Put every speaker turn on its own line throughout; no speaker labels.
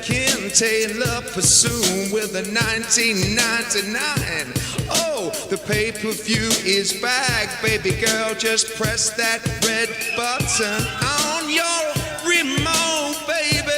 Kim Taylor pursued with a 1999. Oh, the pay-per-view is back, baby girl. Just press that red button on your remote, baby.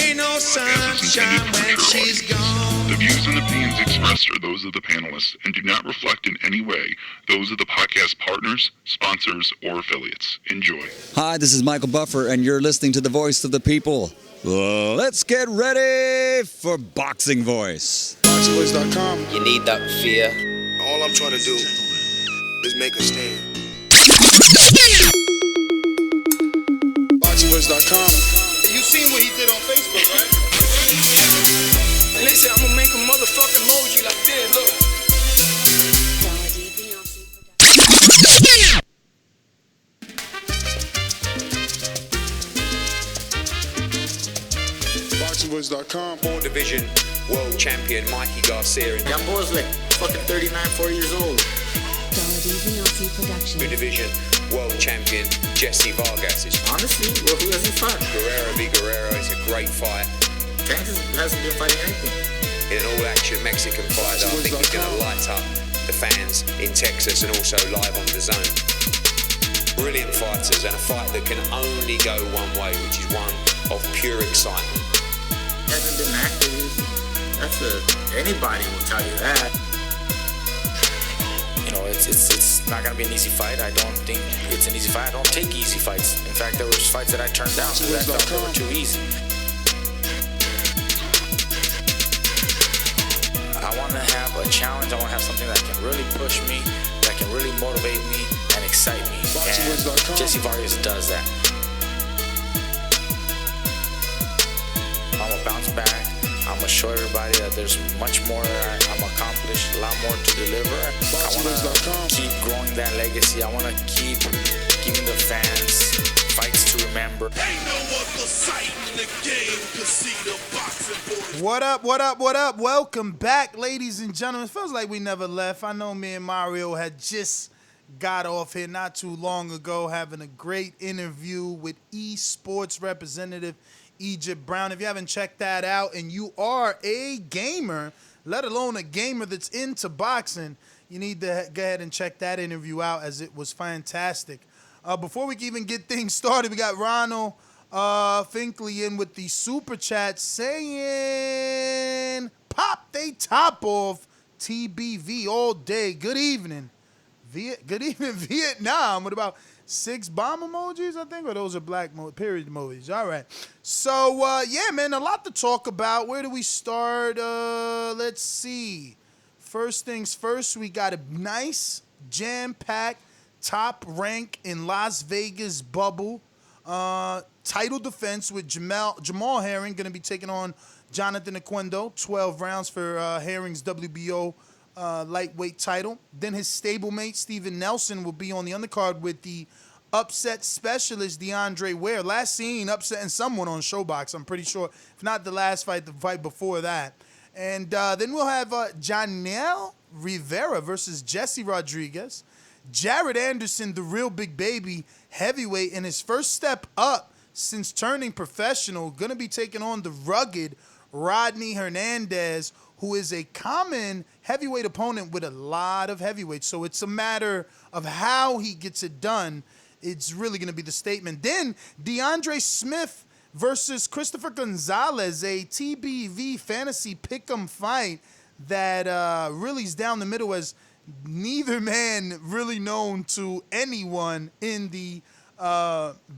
Ain't no sunshine when she's gone.
The views and opinions expressed are those of the panelists and do not reflect in any way those of the podcast partners, sponsors, or affiliates. Enjoy.
Hi, this is Michael Buffer, and you're listening to the Voice of the People. Let's get ready for Boxing Voice.
BoxingVoice.com.
You need that fear.
All I'm trying to do is make a stand. BoxingVoice.com.
You seen what he did on Facebook, right? Listen, I'm gonna make a motherfucking emoji like this, look.
BoxingVoice.com.
4 division world champion Mikey Garcia.
Young boy's like fucking 39, 40 years old.
2 division world champion Jesse Vargas.
Honestly, well, who has he fought?
Guerrero v. Guerrero is a great fight.
Kansas hasn't been fighting anything.
In an all-action Mexican fight that I think is going to light up the fans in Texas and also live on the zone. Brilliant fighters and a fight that can only go one way, which is one of pure excitement.
He hasn't been active. Anybody will tell you that.
You know, it's not going to be an easy fight. I don't think it's an easy fight. I don't take easy fights. In fact, there was fights that I turned down because I thought they were too easy. I want to have a challenge. I want to have something that can really push me, that can really motivate me and excite me. And Jesse Vargas does that. I'm going to bounce back. I'm going to show everybody that there's much more that I'm accomplished, a lot more to deliver. I want to keep growing that legacy. I want to keep giving the fans fights to remember.
What up, what up, what up? Welcome back, ladies and gentlemen. It feels like we never left. I know me and Mario had just got off here not too long ago having a great interview with eSports representative Egypt Brown. If you haven't checked that out and you are a gamer, let alone a gamer that's into boxing, you need to go ahead and check that interview out as it was fantastic. Before we can even get things started, we got Ronald Finkley in with the super chat saying, pop they top off TBV all day. Good evening. Good evening, Vietnam. What about 6 bomb emojis, I think? Or those are black period emojis. All right. So, yeah, man, a lot to talk about. Where do we start? Let's see. First things first, we got a nice, jam-packed, top rank in Las Vegas bubble. Title defense with Jamel Herring going to be taking on Jonathan Oquendo. 12 rounds for Herring's WBO lightweight title. Then his stablemate, Steven Nelson, will be on the undercard with the upset specialist, DeAndre Ware. Last seen upsetting someone on Showbox, I'm pretty sure. If not the last fight, the fight before that. And then we'll have Janiel Rivera versus Jesse Rodriguez. Jared Anderson, the real big baby heavyweight, in his first step up since turning professional, going to be taking on the rugged Rodney Hernandez, who is a common heavyweight opponent with a lot of heavyweights. So it's a matter of how he gets it done. It's really going to be the statement. Then DeAndre Smith versus Christopher Gonzalez, a TBV fantasy pick'em fight that really is down the middle, as neither man really known to anyone in the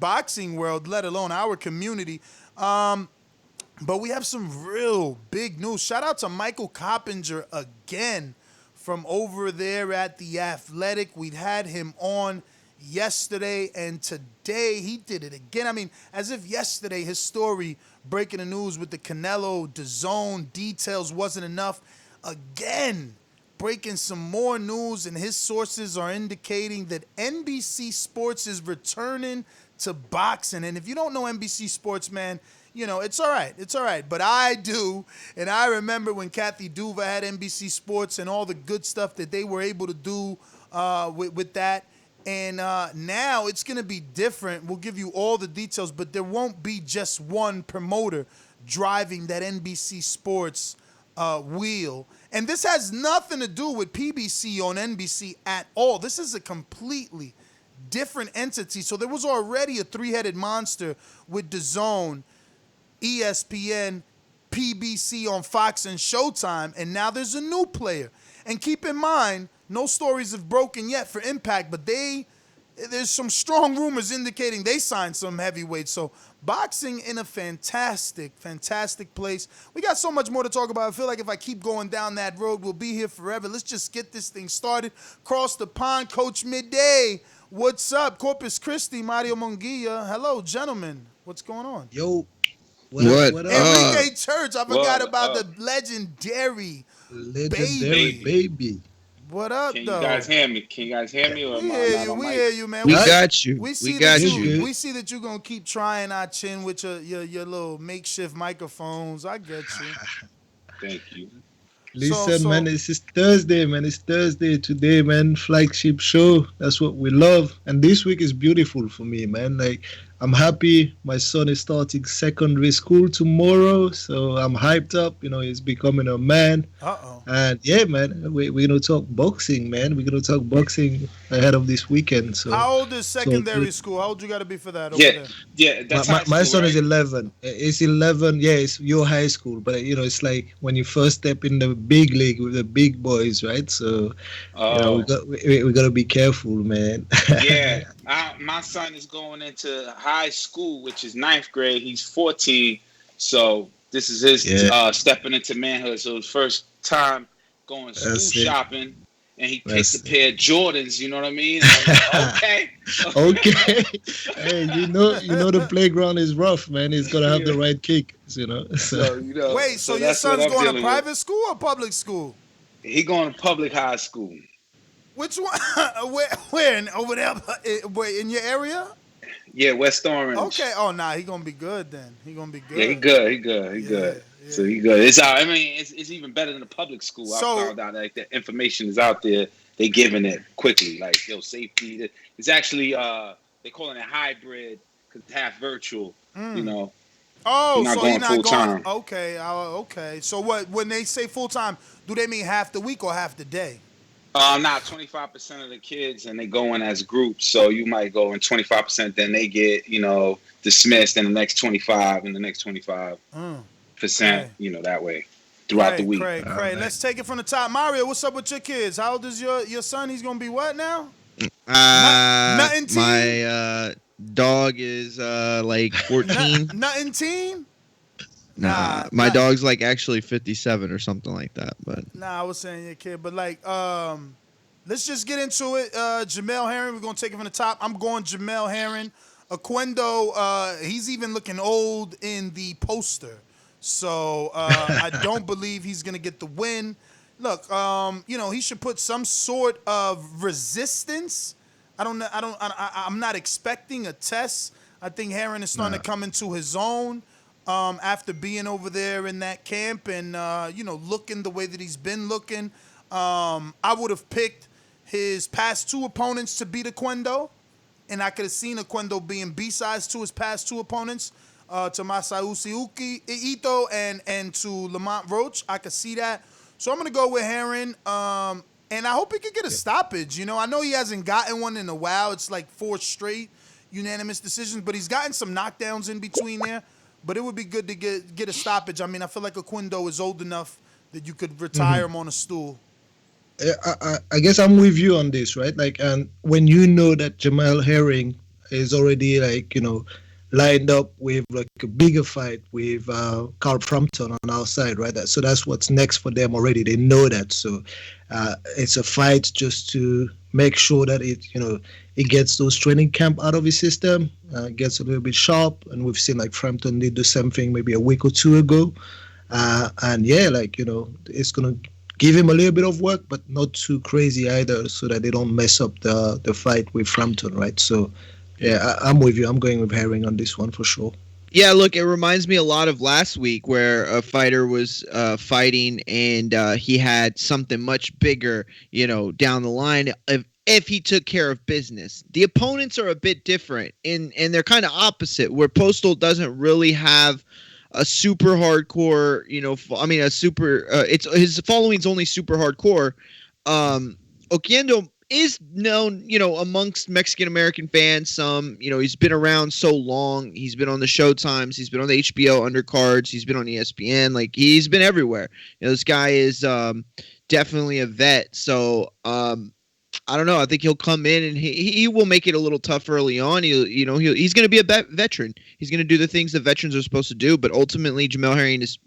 boxing world, let alone our community. But we have some real big news. Shout out to Michael Coppinger again from over there at The Athletic. We'd had him on yesterday, and today he did it again. I mean, as if yesterday his story breaking the news with the Canelo DAZN details wasn't enough. Again, breaking some more news, and his sources are indicating that NBC Sports is returning to boxing. And if you don't know NBC Sports, man, you know, it's all right. It's all right. But I do. And I remember when Kathy Duva had NBC Sports and all the good stuff that they were able to do with that. And now it's going to be different. We'll give you all the details, but there won't be just one promoter driving that NBC Sports wheel. And this has nothing to do with PBC on NBC at all. This is a completely different entity. So there was already a three-headed monster with DAZN, ESPN, PBC on Fox and Showtime, and now there's a new player. And keep in mind, no stories have broken yet for Impact, but there's some strong rumors indicating they signed some heavyweights. So boxing in a fantastic, fantastic place. We got so much more to talk about. I feel like if I keep going down that road, we'll be here forever. Let's just get this thing started. Cross the pond, Coach Midday. What's up? Corpus Christi, Mario Munguia. Hello, gentlemen. What's going on?
Yo.
What
Enrique Church. I forgot about the legendary
baby.
What up,
Can
though?
you guys hear me? Or
We
am I
hear
not
you.
on
We
mic?
hear you, man.
We got you.
We
We got you.
We see that you're gonna keep trying our chin with your little makeshift microphones. I get you.
Thank you.
Listen, man, it's Thursday, man. It's Thursday today, man. Flagship show. That's what we love. And this week is beautiful for me, man. Like, I'm happy. My son is starting secondary school tomorrow, so I'm hyped up. You know, he's becoming a man. And yeah, man, we're gonna talk boxing, man. We're gonna talk boxing ahead of this weekend. So
how old is secondary school? How old you gotta be for that?
That's
my son
right?
is 11. It's 11. Yeah, it's your high school, but you know, it's like when you first step in the big league with the big boys, right? So you know, we gotta be careful, man.
Yeah, my son is going into high school, which is 9th grade. He's 14, so this is his stepping into manhood. So his first time going school shopping, and he picked a pair of Jordans. You know what I mean? Like,
okay. Hey, you know the playground is rough, man. He's gonna have the right kick, you know. So
wait, so your son's going to private school or public school?
He going to public high school.
Which one? Where? Over there? Wait, in your area?
Yeah, West Orange.
Okay. Oh, nah, he gonna be good then. He gonna be good.
Yeah, he good. Yeah. So he good. It's even better than the public school.
So,
I found out like the information is out there. They giving it quickly, like safety. It's actually they calling it hybrid because it's half virtual. You know.
Oh,
you're not going full time.
Okay. Okay. So what? When they say full time, do they mean half the week or half the day?
Not 25% of the kids, and they go in as groups. So you might go in 25%, then they get, dismissed, and the next 25, and the next 25%, that way throughout the week.
Great. Let's take it from the top. Mario, what's up with your kids? How old is your son? He's gonna be what now? Nothing teen?
My dog is like 14.
Nothing teen?
Nah, my dog's like actually 57 or something like that. But
I was saying your kid, but let's just get into it. Jamel Herring, we're gonna take it from the top. I'm going Jamel Herring. Oquendo, he's even looking old in the poster, so I don't believe he's gonna get the win. Look, he should put some sort of resistance. I'm not expecting a test. I think Herring is starting to come into his own. After being over there in that camp and, looking the way that he's been looking, I would have picked his past two opponents to beat Oquendo, and I could have seen Oquendo being B-sides to his past two opponents, to Masausi Ito and to Lamont Roach. I could see that. So I'm going to go with Herring, and I hope he could get a stoppage. I know he hasn't gotten one in a while. It's like 4 straight unanimous decisions, but he's gotten some knockdowns in between there. But it would be good to get a stoppage. I mean, I feel like Oquendo is old enough that you could retire him on a stool.
I guess I'm with you on this, right? Like, and when you know that Jamel Herring is already lined up with like a bigger fight with Carl Frampton on our side, right? So that's what's next for them already. They know that. So it's a fight just to make sure that it gets those training camp out of his system, gets a little bit sharp. And we've seen like Frampton did the same thing maybe a week or two ago. It's going to give him a little bit of work, but not too crazy either, so that they don't mess up the fight with Frampton, right? So, yeah, I'm with you. I'm going with Herring on this one for sure.
Yeah, look, it reminds me a lot of last week where a fighter was fighting and he had something much bigger, down the line if he took care of business. The opponents are a bit different and they're kind of opposite, where Postal doesn't really have a super hardcore, a super. It's his following's only super hardcore. Oquendo is known, amongst Mexican American fans. He's been around so long. He's been on the Showtimes. He's been on the HBO undercards. He's been on ESPN. Like, he's been everywhere. This guy is definitely a vet. So I don't know. I think he'll come in and he will make it a little tough early on. He's going to be a veteran. He's going to do the things that veterans are supposed to do. But ultimately, Jamel Herring is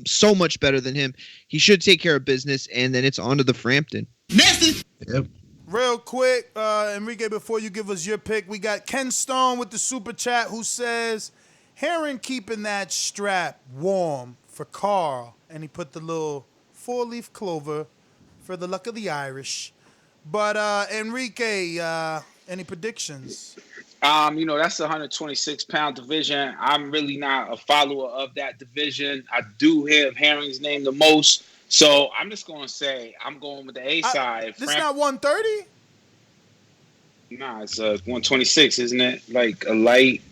so much better than him. He should take care of business, and then it's on to the Frampton.
Nasty. Yep. Real quick, Enrique, before you give us your pick, we got Ken Stone with the super chat who says, Herring keeping that strap warm for Carl. And he put the little 4-leaf clover for the luck of the Irish. But Enrique, any predictions?
That's a 126-pound division. I'm really not a follower of that division. I do hear Herring's name the most. So I'm just going to say I'm going with the A side.
This not 130?
Nah, it's 126, isn't it? Like a light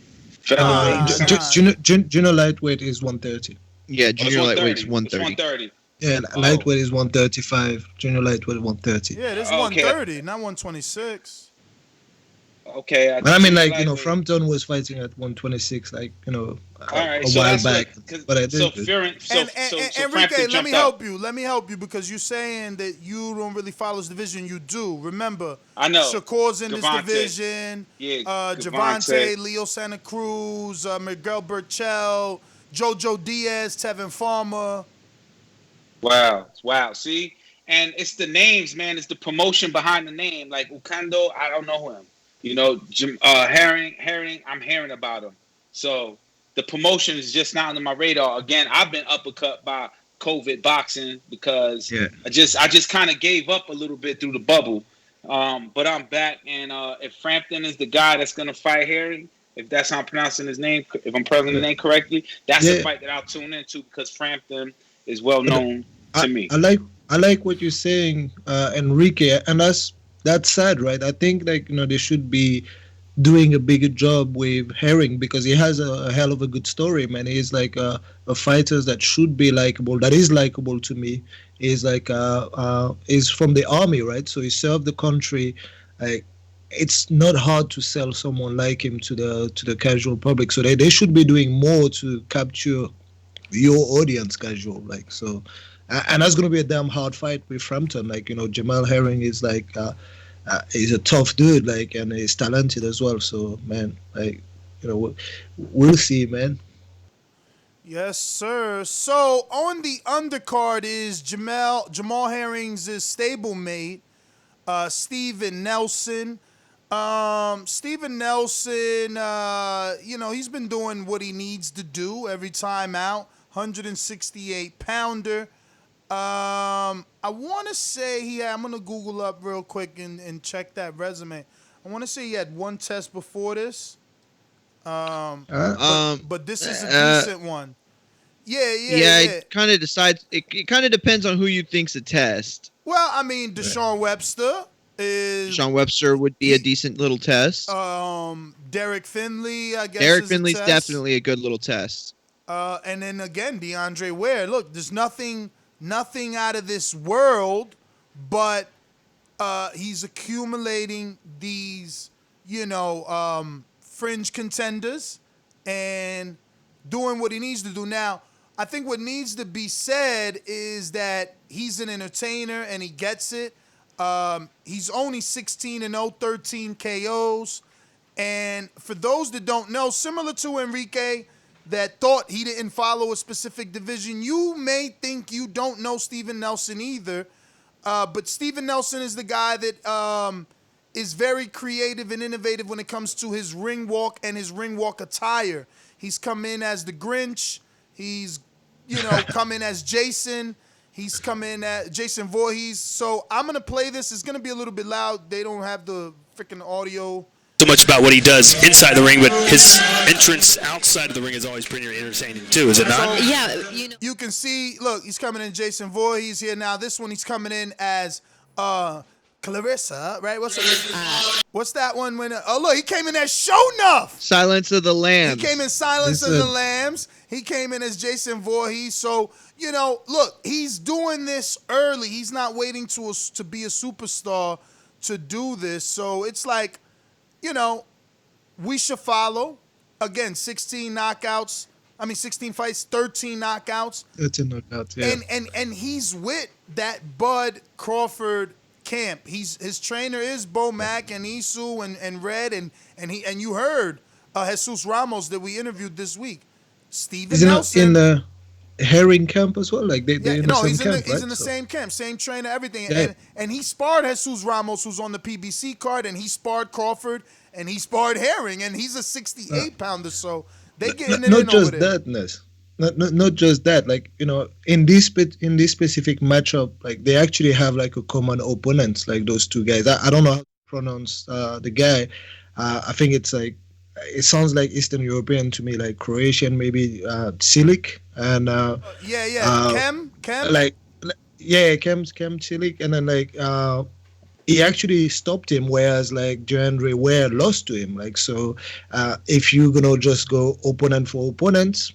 featherweight. Junior lightweight is 130.
Yeah, junior lightweight's 130.
Yeah, lightweight is 135. Junior lightweight 130.
Yeah, this is 130, not 126.
Okay.
Frampton was fighting at 126, a while back. But I did.
Enrique, let me help you. Let me help you because you're saying that you don't really follow this division. You do. Remember,
I know.
Shakur's in this division.
Yeah,
Javante, Leo Santa Cruz, Miguel Burchell, Jojo Diaz, Tevin Farmer.
Wow. See? And it's the names, man. It's the promotion behind the name. Like Oquendo, I don't know him. Herring, I'm hearing about him. So the promotion is just not on my radar. Again, I've been uppercut by COVID boxing because I just kind of gave up a little bit through the bubble. But I'm back, and if Frampton is the guy that's going to fight Herring, if that's how I'm pronouncing his name, if I'm pronouncing the name correctly, that's a fight that I'll tune into because Frampton is well known to me.
I like what you're saying, Enrique, and that's sad, right? I think they should be doing a bigger job with Herring because he has a hell of a good story, man. He's like a fighter that should be likable. That is likable to me. He's like he's from the army, right? So he served the country. It's not hard to sell someone like him to the casual public. So they should be doing more to capture your audience, casual, so. And that's going to be a damn hard fight with Frampton. Jamel Herring is he's a tough dude, and he's talented as well. So, man, we'll see, man.
Yes, sir. So, on the undercard is Jamel Herring's stablemate, Steven Nelson. Steven Nelson, he's been doing what he needs to do every time out. 168-pounder. I want to say I'm going to Google up real quick and check that resume. I want to say he had one test before this. But this is a decent one. Yeah.
It kind of decides. It kind of depends on who you think's a test.
Well, I mean, Deshaun Webster
would be a decent little test.
Derek Finley, I guess.
Derek Finley's definitely a good little test.
And then again, DeAndre Ware. Look, there's nothing out of this world, but he's accumulating these, fringe contenders and doing what he needs to do. Now, I think what needs to be said is that he's an entertainer and he gets it. He's only 16-0, 13 KOs. And for those that don't know, similar to Enrique, that thought he didn't follow a specific division, you may think you don't know Steven Nelson either. But Steven Nelson is the guy that is very creative and innovative when it comes to his ring walk and his ring walk attire. He's come in as the Grinch. He's, come in as Jason. He's come in as Jason Voorhees. So I'm going to play this. It's going to be a little bit loud. They don't have the freaking audio.
So much about what he does inside the ring, but his entrance outside of the ring is always pretty entertaining too, is it not?
So, yeah. You can see, look, he's coming in Jason Voorhees here now. This one he's coming in as Clarissa, right? What's that one? When look, he came in as Show Enough.
Silence of the Lambs.
He came in Silence of the Lambs. He came in as Jason Voorhees. So, look, he's doing this early. He's not waiting to be a superstar to do this. So it's like, we should follow. Again, 16 fights, 13 knockouts.
13 knockouts, yeah.
And he's with that Bud Crawford camp. His trainer is Bo Mack and Isu and Red and you heard Jesus Ramos that we interviewed this week. Steven Nelson
in the Herring camp as well. Like they're in the same camp,
he's in the same camp, same trainer, everything. Yeah. And he sparred Jesus Ramos, who's on the PBC card, and he sparred Crawford, and he sparred Herring, and he's a 68-pounder. So they getting it
not
in
just
over there.
that, Ness. Not just that. Like in this specific matchup, like they actually have like a common opponent. Like those two guys. I don't know how to pronounce the guy. I think it's like. It sounds like Eastern European to me, like Croatian, maybe Cilic and
Kem,
Kem Cilic, and then he actually stopped him, whereas like DeAndre Ware lost to him. Like so, if you're gonna just go opponent for opponents,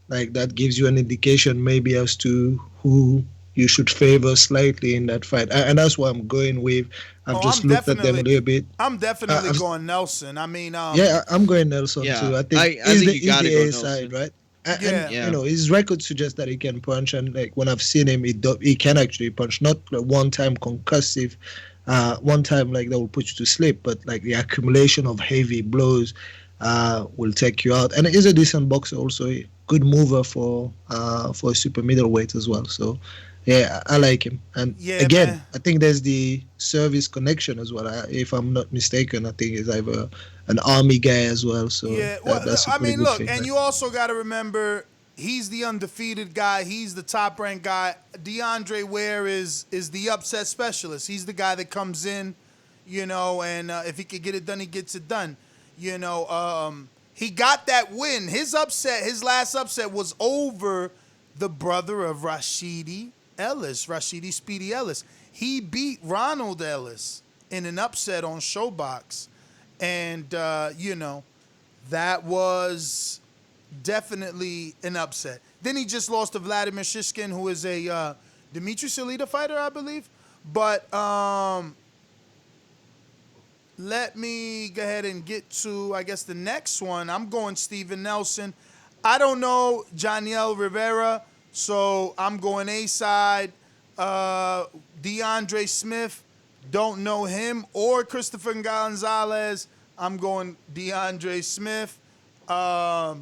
like that gives you an indication maybe as to who you should favor slightly in that fight, and that's what I'm going with. I've just looked at them a little bit.
I'm definitely going Nelson. I mean,
I'm going Nelson too. I think
I think
the
you gotta go
EDA
Nelson.
side, right? And his record suggests that he can punch, and like when I've seen him, he can actually punch. Not like one-time concussive, one time like that will put you to sleep, but like the accumulation of heavy blows will take you out. And he's a decent boxer, also a good mover for a super middleweight as well. So. Yeah, I like him. And again, man. I think there's the service connection as well. If I'm not mistaken, I think he's either an army guy as well. So that's a pretty good thing,
and you also got to remember, he's the undefeated guy. He's the top-ranked guy. DeAndre Ware is the upset specialist. He's the guy that comes in, and if he could get it done, he gets it done. He got that win. His last upset was over the brother of Rashidi Speedy Ellis. He beat Ronald Ellis in an upset on Showbox. And, that was definitely an upset. Then he just lost to Vladimir Shishkin, who is a Dimitri Salita fighter, I believe. But let me go ahead and get to, I guess, the next one. I'm going Steven Nelson. I don't know Janiel Rivera. So I'm going A-side. DeAndre Smith, don't know him. Or Christopher Gonzalez, I'm going DeAndre Smith. I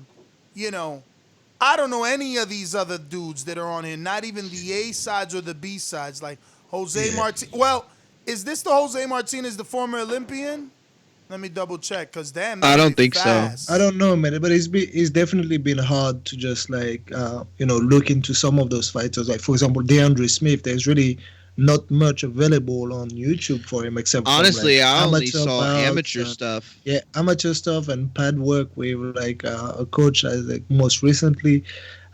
don't know any of these other dudes that are on here. Not even the A-sides or the B-sides. Like Jose Martinez. Well, is this the Jose Martinez, the former Olympian? Let me double check, because damn,
I don't think
fast.
so.
I don't know, man, but it's definitely been hard to just like look into some of those fighters. Like for example, DeAndre Smith. There's really not much available on YouTube for him, except
honestly,
I
only saw amateur stuff.
Yeah, amateur stuff and pad work with like a coach like most recently.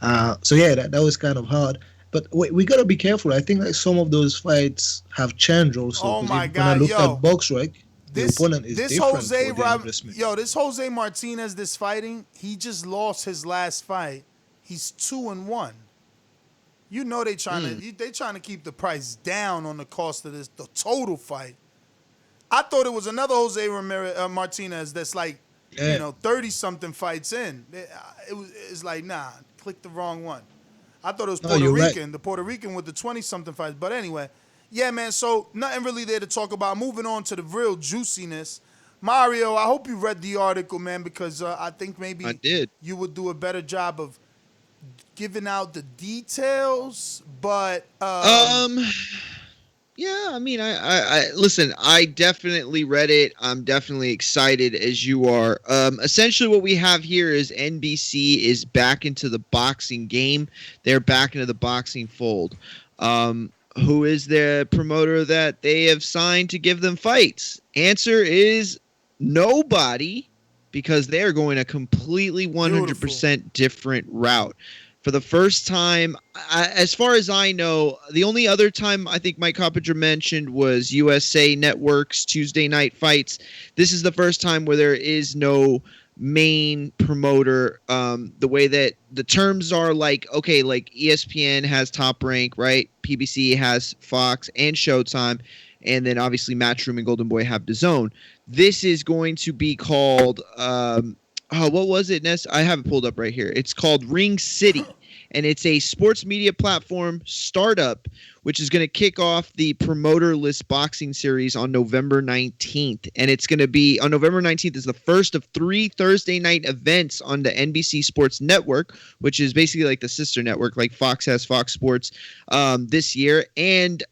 So yeah, that was kind of hard. But we gotta be careful. I think like some of those fights have changed also.
Oh my God,
when I looked at box, right?
This
opponent is different.
This Jose Martinez, this fighting, he just lost his last fight. He's 2-1. They trying to keep the price down on the cost of the total fight. I thought it was another Jose Martinez that's like 30-something fights in. It's like, nah, click the wrong one. I thought it was Puerto Rican, right. The Puerto Rican with the 20-something fights. But anyway. Yeah, man, so nothing really there to talk about. Moving on to the real juiciness. Mario, I hope you read the article, man, because I think maybe
I did.
You would do a better job of giving out the details, but...
Yeah, I mean, I listen, I definitely read it. I'm definitely excited as you are. Essentially what we have here is NBC is back into the boxing game. They're back into the boxing fold. Who is the promoter that they have signed to give them fights? Answer is nobody, because they are going a completely 100% different route. For For the first time, as far as I know, the only other time I think Mike Coppinger mentioned was USA Network's Tuesday Night Fights. This is the first time where there is no main promoter. The way that the terms are like, okay, like ESPN has Top Rank, right? PBC has Fox and Showtime. And then obviously Matchroom and Golden Boy have DAZN. This is going to be called, what was it, Ness? I have it pulled up right here. It's called Ring City, and it's a sports media platform startup, which is going to kick off the promoter-less boxing series on November 19th. And it's going to be, on November 19th is the first of 3 Thursday night events on the NBC Sports Network, which is basically like the sister network, like Fox has Fox Sports this year. And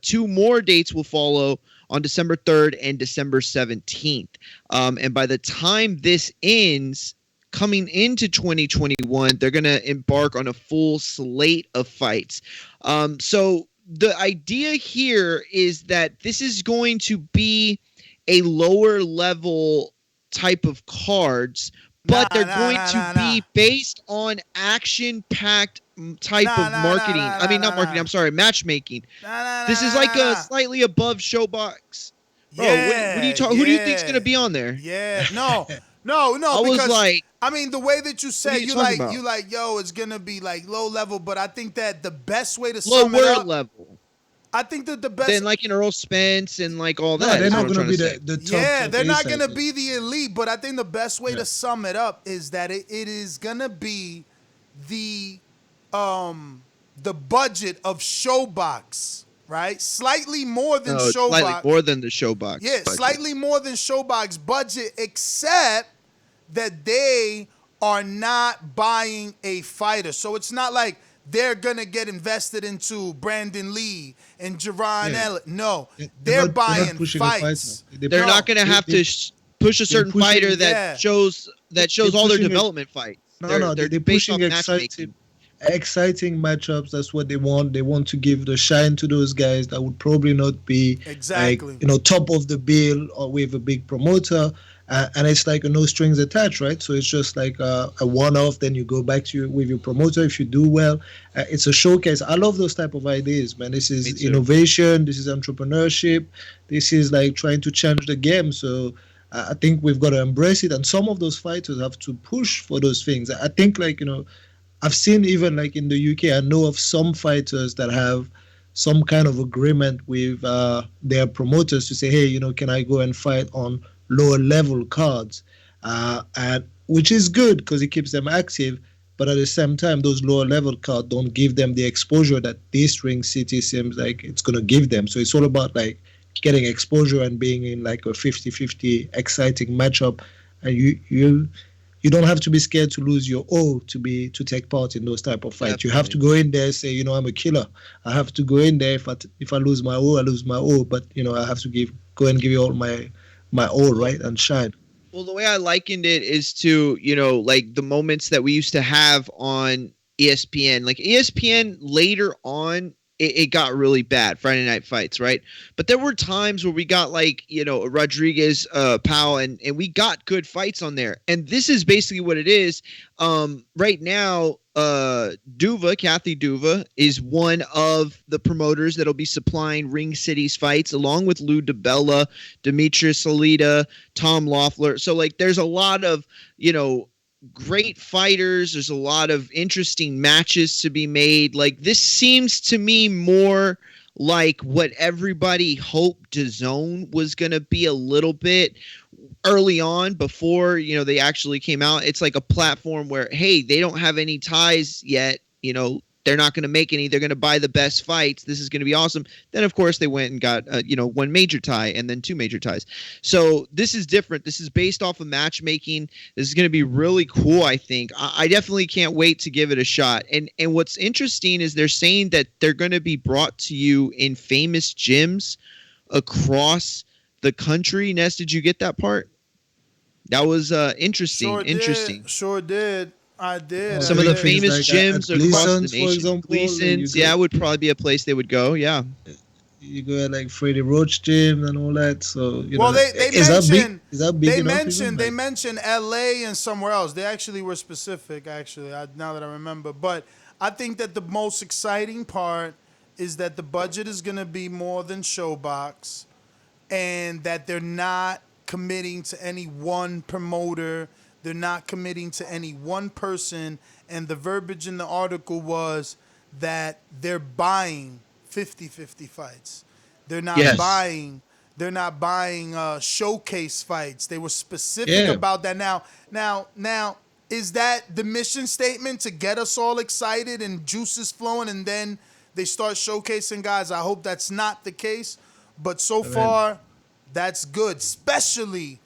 2 more dates will follow on December 3rd and December 17th. And by the time this ends, coming into 2021, they're going to embark on a full slate of fights. So the idea here is that this is going to be a lower level type of cards, but they're going to be based on action-packed type of marketing. I'm sorry, matchmaking. This is like a slightly above Showbox. Bro, what are you talking? Who do you think's going to be on there?
Yeah, no. I was like, I mean, the way that you say, you like, yo, it's gonna be like low level, but I think that the best way to sum it up,
level.
I think that the best,
then like an Earl Spence and like all that.
They're not gonna be the top.
Yeah, they're not gonna be the elite, but I think the best way to sum it up is that it is gonna be the budget of Showbox. Right, slightly more than Showbox.
Slightly more than the Showbox.
Yeah, budget. Slightly more than Showbox budget, except that they are not buying a fighter. So it's not like they're gonna get invested into Brandon Lee and Jerron Elliott. No, they're buying fights.
They're not gonna have to push a certain fighter that shows all their development fights.
They're pushing exciting matchups. That's what they want. They want to give the shine to those guys that would probably not be top of the bill or with a big promoter, and it's like a no strings attached, right? So it's just like a one-off. Then you go back to with your promoter if you do well. It's a showcase. I love those type of ideas, man. This is innovation. This is entrepreneurship. This is like trying to change the game. So I think we've got to embrace it, and some of those fighters have to push for those things. I think I've seen even like in the UK, I know of some fighters that have some kind of agreement with their promoters to say, hey, can I go and fight on lower level cards? And which is good because it keeps them active. But at the same time, those lower level cards don't give them the exposure that this Ring City seems like it's going to give them. So it's all about like getting exposure and being in like a 50-50 exciting matchup. And you don't have to be scared to lose your O to take part in those type of fights. Definitely. You have to go in there and say, I'm a killer. I have to go in there. If I lose my O, I lose my O. But I have to go and give you all my all, right, and shine.
Well, the way I likened it is to like the moments that we used to have on ESPN. Like ESPN later on, it got really bad, Friday Night Fights, right? But there were times where we got like, Rodriguez, Powell, and we got good fights on there. And this is basically what it is. Right now, Kathy Duva is one of the promoters that'll be supplying Ring City's fights, along with Lou DiBella, Demetrius Salida, Tom Loeffler. So like there's a lot of, great fighters. There's a lot of interesting matches to be made. Like this seems to me more like what everybody hoped DAZN was going to be a little bit early on before, they actually came out. It's like a platform where, hey, they don't have any ties yet. They're not going to make any. They're going to buy the best fights. This is going to be awesome. Then, of course, they went and got, one major tie and then 2 major ties. So this is different. This is based off of matchmaking. This is going to be really cool, I think. I definitely can't wait to give it a shot. And what's interesting is they're saying that they're going to be brought to you in famous gyms across the country. Ness, did you get that part? That was interesting.
Sure did. I did.
Some of the famous gyms across the nation. Gleason's, would probably be a place they would go. Yeah.
You go at like Freddie Roach gym and all that. So
they mentioned LA and somewhere else. They actually were specific. Now that I remember, but I think that the most exciting part is that the budget is going to be more than Showbox, and that they're not committing to any one promoter. They're not committing to any one person. And the verbiage in the article was that they're buying 50-50 fights. They're not buying. They're not buying showcase fights. They were specific about that. Now, is that the mission statement to get us all excited and juices flowing, and then they start showcasing guys? I hope that's not the case. But so far, that's good. Especially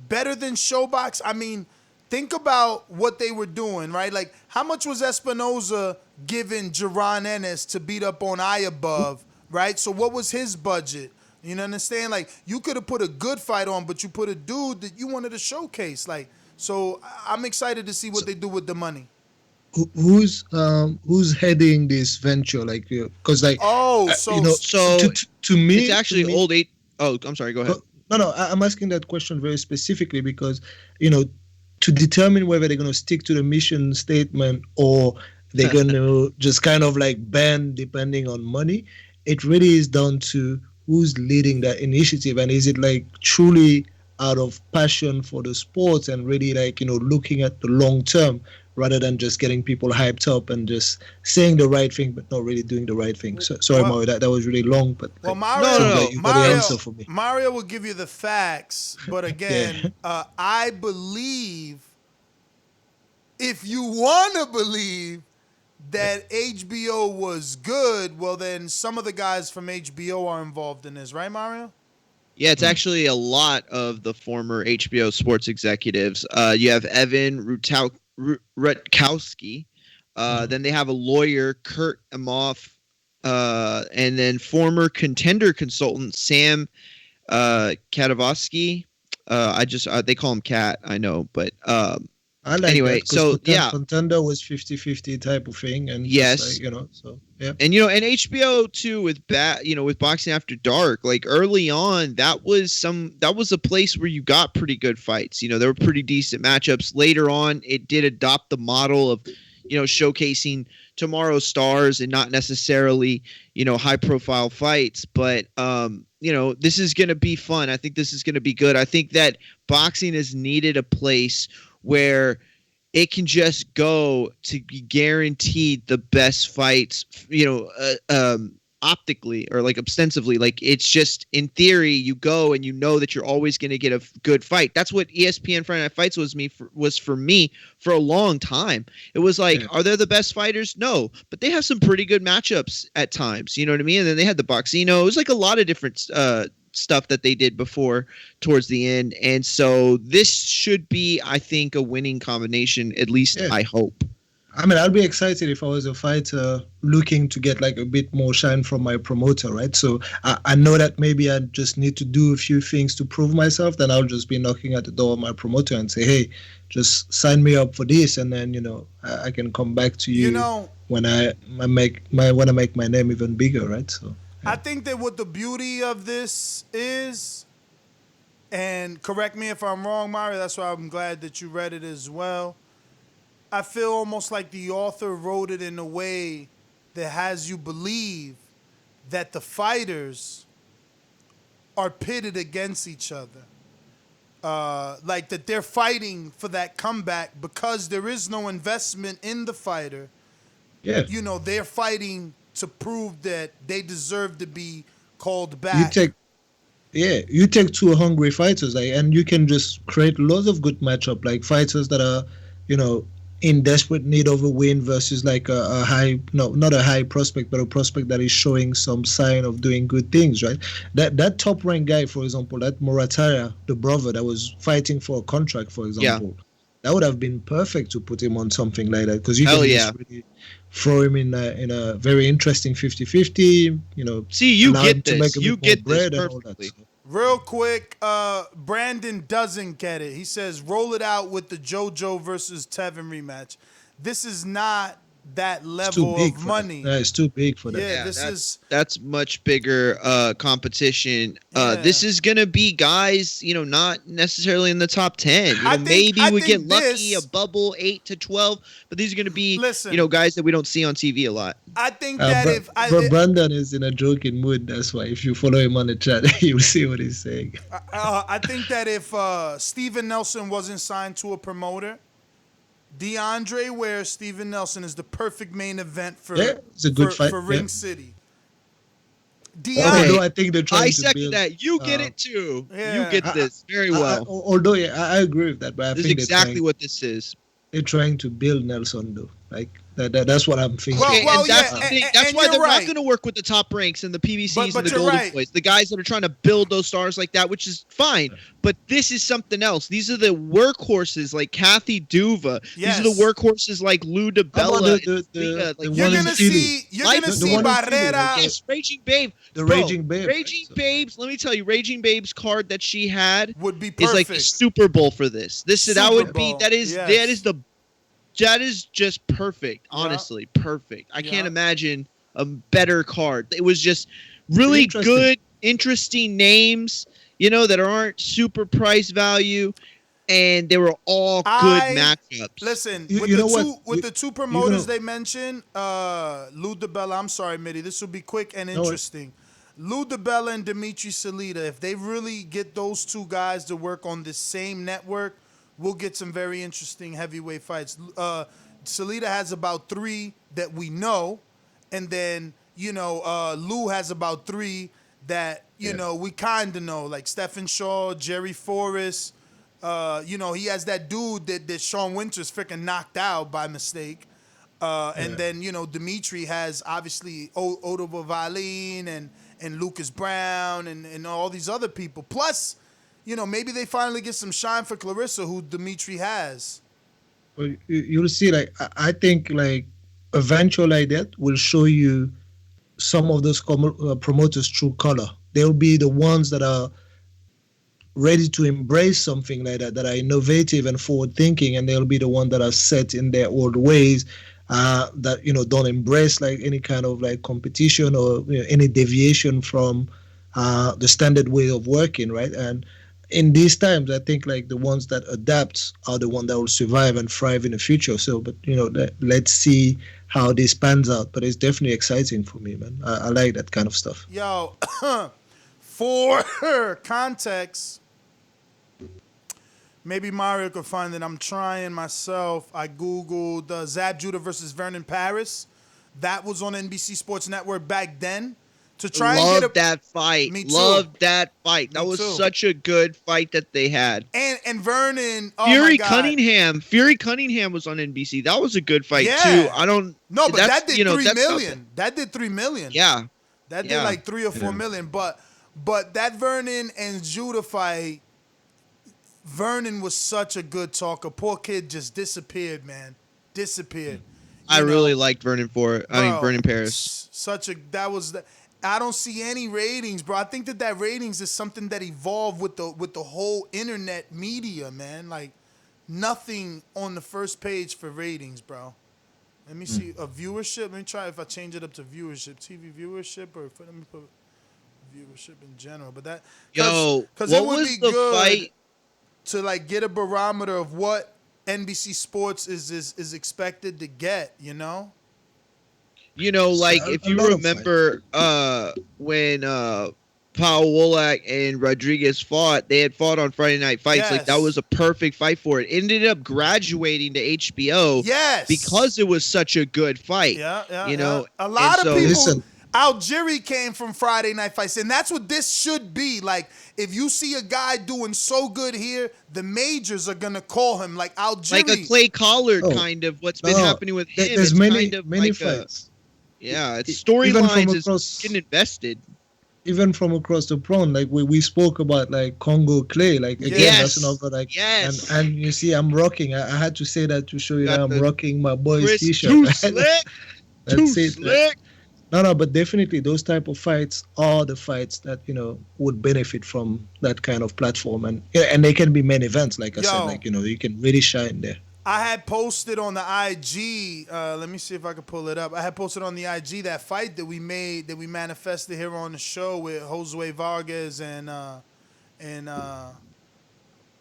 better than Showbox. I mean, think about what they were doing, right? Like, how much was Espinoza giving Jaron Ennis to beat up on Iabov, right? So what was his budget? You know, understand? Like, you could have put a good fight on, but you put a dude that you wanted to showcase. Like, so I'm excited to see what they do with the money.
Who's heading this venture? Like, because like, to me,
it's actually old eight. Oh, I'm sorry. Go ahead.
No, I'm asking that question very specifically because, to determine whether they're going to stick to the mission statement or they're going to just kind of like bend depending on money, it really is down to who's leading that initiative, and is it like truly out of passion for the sport and really like looking at the long term rather than just getting people hyped up and just saying the right thing but not really doing the right thing. So, sorry, Mario, that was really long, but
Mario,
you got the answer for me.
Mario will give you the facts, but again, I believe, if you want to believe that HBO was good, well then some of the guys from HBO are involved in this, right, Mario?
Yeah, it's actually a lot of the former HBO sports executives. You have Evan Rutkowski. Then they have a lawyer, Kurt Amoff, and then former Contender consultant Sam Katavosky. They call him Cat, I know, but
I like
anyway,
that,
so
Contender was 50-50 type of thing, and
yes,
like, so yeah,
and and HBO too with with Boxing After Dark, like early on, that was a place where you got pretty good fights. There were pretty decent matchups. Later on, it did adopt the model of showcasing tomorrow's stars and not necessarily high profile fights, but this is going to be fun. I think this is going to be good. I think that boxing has needed a place where it can just go to be guaranteed the best fights, optically or like ostensibly. Like, it's just, in theory, you go and that you're always going to get a good fight. That's what ESPN Friday Night Fights was for me for a long time. It was like, are they the best fighters? No, but they have some pretty good matchups at times. You know what I mean? And then they had the Boxino. It was like a lot of different stuff that they did before towards the end. And so this should be, I think, a winning combination, at least I hope.
I mean, I'll be excited if I was a fighter looking to get like a bit more shine from my promoter, right? So I know that maybe I just need to do a few things to prove myself. Then I'll just be knocking at the door of my promoter and say, hey, just sign me up for this. And then, I can come back to you, when I make my name even bigger, right? So
I think that what the beauty of this is, and correct me if I'm wrong, Mario, that's why I'm glad that you read it as well. I feel almost like the author wrote it in a way that has you believe that the fighters are pitted against each other. Like that they're fighting for that comeback because there is no investment in the fighter.
Yeah.
They're fighting to prove that they deserve to be called back.
You take two hungry fighters, and you can just create lots of good matchup, like fighters that are, in desperate need of a win versus like a high, not a high prospect, but a prospect that is showing some sign of doing good things, right? That top ranked guy, for example, that Morataya, the brother that was fighting for a contract, for example, that would have been perfect to put him on something like that, because you can just really throw him in a very interesting 50-50,
See, you get this. You get this perfectly.
Real quick, Brandon doesn't get it. He says, roll it out with the JoJo versus Tevin rematch. This is not that level of money.
It's too big for that.
Yeah,
that's much bigger competition. This is gonna be guys, not necessarily in the top 10. Maybe we get lucky, a bubble 8 to 12, but these are gonna be guys that we don't see on TV a lot.
I think that
Brandon is in a joking mood. That's why if you follow him on the chat, you'll see what he's saying.
I think that if Steven Nelson wasn't signed to a promoter, DeAndre Ware, Steven Nelson is the perfect main event for
it's a good fight
for Ring City.
Although I think they're trying
I
to
second
build,
that. You get it too.
Yeah.
You get this very well.
Although I agree with that, but I
This is
think
exactly what this is.
they're trying to build Nelson though. Like that's what I'm thinking.
Okay,
Well,
and that's
yeah,
the thing.
and
That's why
you're
they're
right.
not going to work with the top ranks and the PBCs
But
and the
you're
Golden
right.
Boys. The guys that are trying to build those stars like that, which is fine. But this is something else. These are the workhorses like Kathy Duva.
Yes.
These are the workhorses like Lou DiBella.
You're gonna see Barrera.
Yes, Raging Babe.
The
Bro,
Raging Babe.
Raging Babes. Let me tell you, Raging Babe's card that she had
would be
is like
perfect.
the Super Bowl for this. That would be
Bowl,
that is
yes.
that is just perfect. Honestly, perfect. I can't imagine a better card. It was just really good, interesting names, that aren't super price value, and they were all good matchups.
Listen,
with
the two promoters they mentioned, Lou DiBella. I'm sorry, Mitty. This will be quick and interesting. Lou DiBella and Dimitri Salita, if they really get those two guys to work on the same network, we'll get some very interesting heavyweight fights. Salita has about 3 that we know, and then Lou has about 3 that we kind of know, like Stephen Shaw, Jerry Forrest. He has that dude that Sean Winters freaking knocked out by mistake. And then Dimitri has obviously Odo Valine and Lucas Brown and all these other people. Plus, maybe they finally get some shine for Clarissa, who Dimitri has.
Well, you'll see, I think, a venture like that will show you some of those promoters' true color. They'll be the ones that are ready to embrace something like that are innovative and forward-thinking, and they'll be the ones that are set in their old ways, that, don't embrace, any kind of, competition or any deviation from the standard way of working, right? And in these times, I think the ones that adapt are the ones that will survive and thrive in the future. So, but let's see how this pans out. But it's definitely exciting for me, man. I like that kind of stuff.
Yo, for context, maybe Mario could find it. I'm trying myself. I Googled Zab Judah versus Vernon Paris. That was on NBC Sports Network back then. To try and get
that fight.
Me too.
Loved that fight. That was such a good fight that they had.
And Vernon,
Fury
my God.
Cunningham. Fury Cunningham was on NBC. That was a good fight too.
No, but that did $3 million. That did $3 million.
Yeah.
That did like $3 or $4 million. But that Vernon and Judah fight, Vernon was such a good talker. Poor kid just disappeared, man. Disappeared.
I really liked Vernon Vernon Paris.
I don't see any ratings, bro. I think that ratings is something that evolved with the whole internet media, man. Like nothing on the first page for ratings, bro. Let me see a viewership. Let me try if I change it up to viewership, TV viewership, or let me put viewership in general. But that because it would be good fight to get a barometer of what NBC Sports is expected to get.
If you remember when Paul Wolak and Rodriguez fought, they had fought on Friday Night Fights.
Yes.
That was a perfect fight for it. It ended up graduating to HBO because it was such a good fight.
Yeah. A lot of people. Listen. Algeri came from Friday Night Fights, and that's what this should be. Like, if you see a guy doing so good here, the majors are gonna call him like Algeri,
like a Clay Collard kind of. What's been happening with him?
There's many fights.
It's storylines is getting invested.
Even from across the pond, we spoke about Congo Clay, that's another and you see I'm rocking. I had to say that to show you that I'm rocking my boy's t-shirt.
Too slick.
That's it. Slick. No, but definitely those type of fights are the fights that would benefit from that kind of platform, and they can be main events, like I said, you can really shine there.
I had posted on the IG. Let me see if I can pull it up. I had posted on the IG that fight that we made, that we manifested here on the show with Josue Vargas and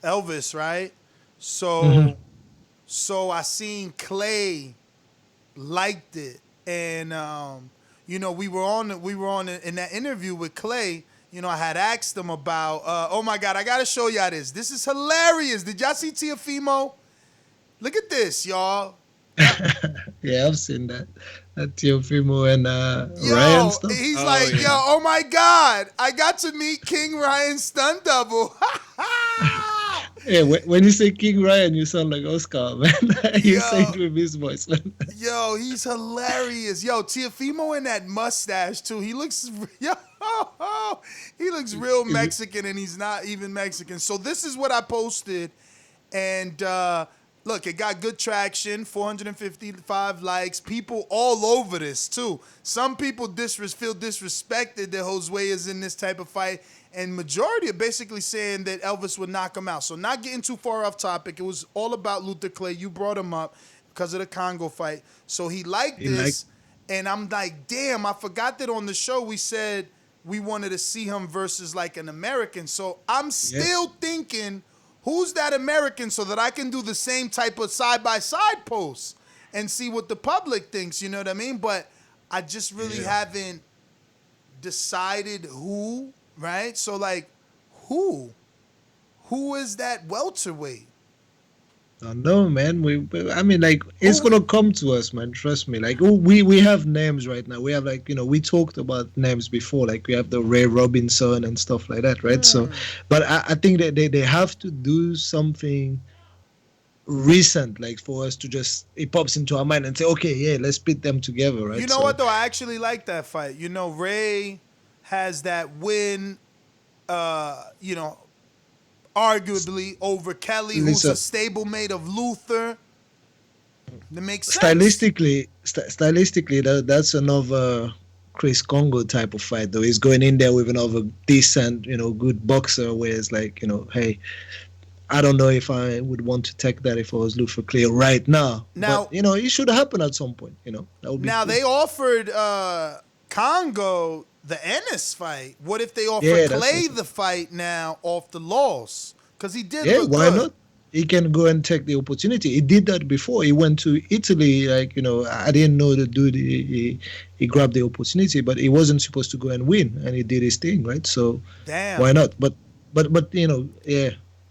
Elvis, right? So, so I seen Clay liked it, and you know, we were on in that interview with Clay. You know, I had asked him about. Oh my God, I gotta show y'all this. This is hilarious. Did y'all see Teofimo? Look at this, y'all.
Yeah, I've seen that. Teofimo and Ryan stuff.
He's yo, oh my God, I got to meet King Ryan's stunt double.
Yeah, when you say King Ryan, you sound like Oscar, man. You say it with his voice, man.
Yo, he's hilarious. Yo, Teofimo in that mustache too. He looks he looks real Mexican, and he's not even Mexican. So this is what I posted, and look, it got good traction, 455 likes. People all over this too. Some people feel disrespected that Josue is in this type of fight. And majority are basically saying that Elvis would knock him out. So not getting too far off topic. It was all about Luther Clay. You brought him up because of the Congo fight. So he liked this. And I'm like, damn, I forgot that on the show we said we wanted to see him versus like an American. So I'm still thinking, who's that American, so that I can do the same type of side-by-side posts and see what the public thinks, you know what I mean? But I just really haven't decided who. Right? So, like, who is that welterweight?
I know, man. I mean, like, it's going to come to us, man. Trust me. Like, we have names right now. We have, like, you know, we talked about names before. Like, we have the Ray Robinson and stuff like that, right? So, but I think that they have to do something recent, like, for us to just, it pops into our mind and say, okay, yeah, let's put them together, right?
You know what, though? I actually like that fight. You know, Ray has that win, you know, arguably over Kelly, who's a stablemate of Luther. That makes sense.
Stylistically, that's another Chris Congo type of fight, though. He's going in there with another decent, you know, good boxer, where it's like, you know, hey, I don't know if I would want to take that if I was Luther Clay right now. But, you know, it should happen at some point, you know. That would be cool.
They offered Congo the Ennis fight. What if they offer Clay the fight now off the loss? Because he did look
why
good.
not? He can go and take the opportunity. He did that before. He went to Italy, like, you know, I didn't know the dude. He grabbed the opportunity, but he wasn't supposed to go and win, and he did his thing, right? So, why not? But you know,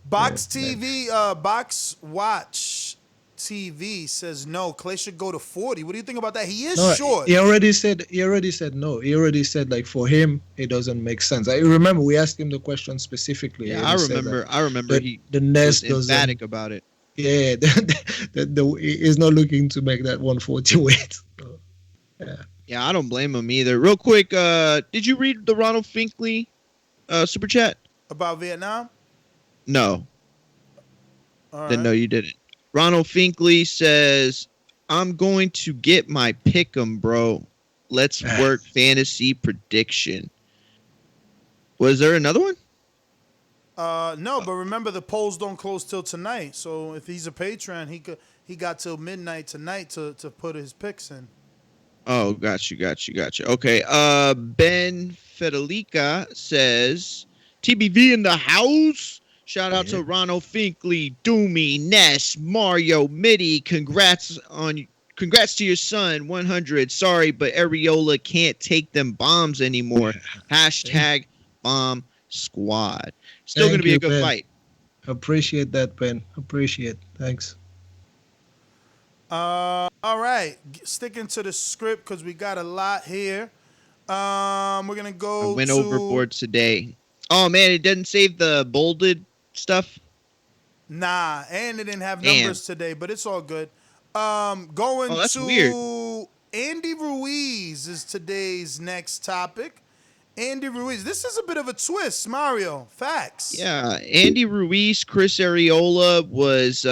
Box TV, Box Watch TV says no. Clay should go to 40. What do you think about that? He is short.
He already said no. He already said, like, for him it doesn't make sense. I remember we asked him the question specifically.
Yeah, I remember he
was
emphatic about it.
Yeah, he's not looking to make that 140 weight. So,
yeah, I don't blame him either. Real quick, did you read the Ronald Finkley super chat
about Vietnam?
No. Then no, you didn't. Ronald Finkley says, I'm going to get my pick'em, bro. Let's work fantasy prediction. Was there another one?
No, but remember the polls don't close till tonight. So if he's a patron, he got till midnight tonight to put his picks in.
Oh, got you. Okay. Ben Federica says, TBV in the house. Shout out to Ronald Finkley, Doomy, Ness, Mario, Mitty. Congrats to your son, 100. Sorry, but Arreola can't take them bombs anymore. Hashtag bomb squad. Still going to be a good fight.
Appreciate that, Ben. Appreciate. Thanks.
All right. Sticking to the script because we got a lot here. We're going to go
I went overboard today. Oh, man, it didn't save the bolded stuff?
Nah, and it didn't have numbers today, but it's all good. Going
that's
to
weird.
Andy Ruiz is today's next topic. Andy Ruiz. This is a bit of a twist, Mario. Facts.
Yeah, Andy Ruiz, Chris Arreola was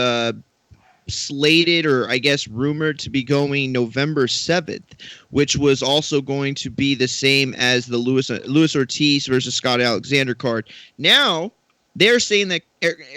slated, or I guess rumored to be going November 7th, which was also going to be the same as the Luis Ortiz versus Scott Alexander card. Now, they're saying that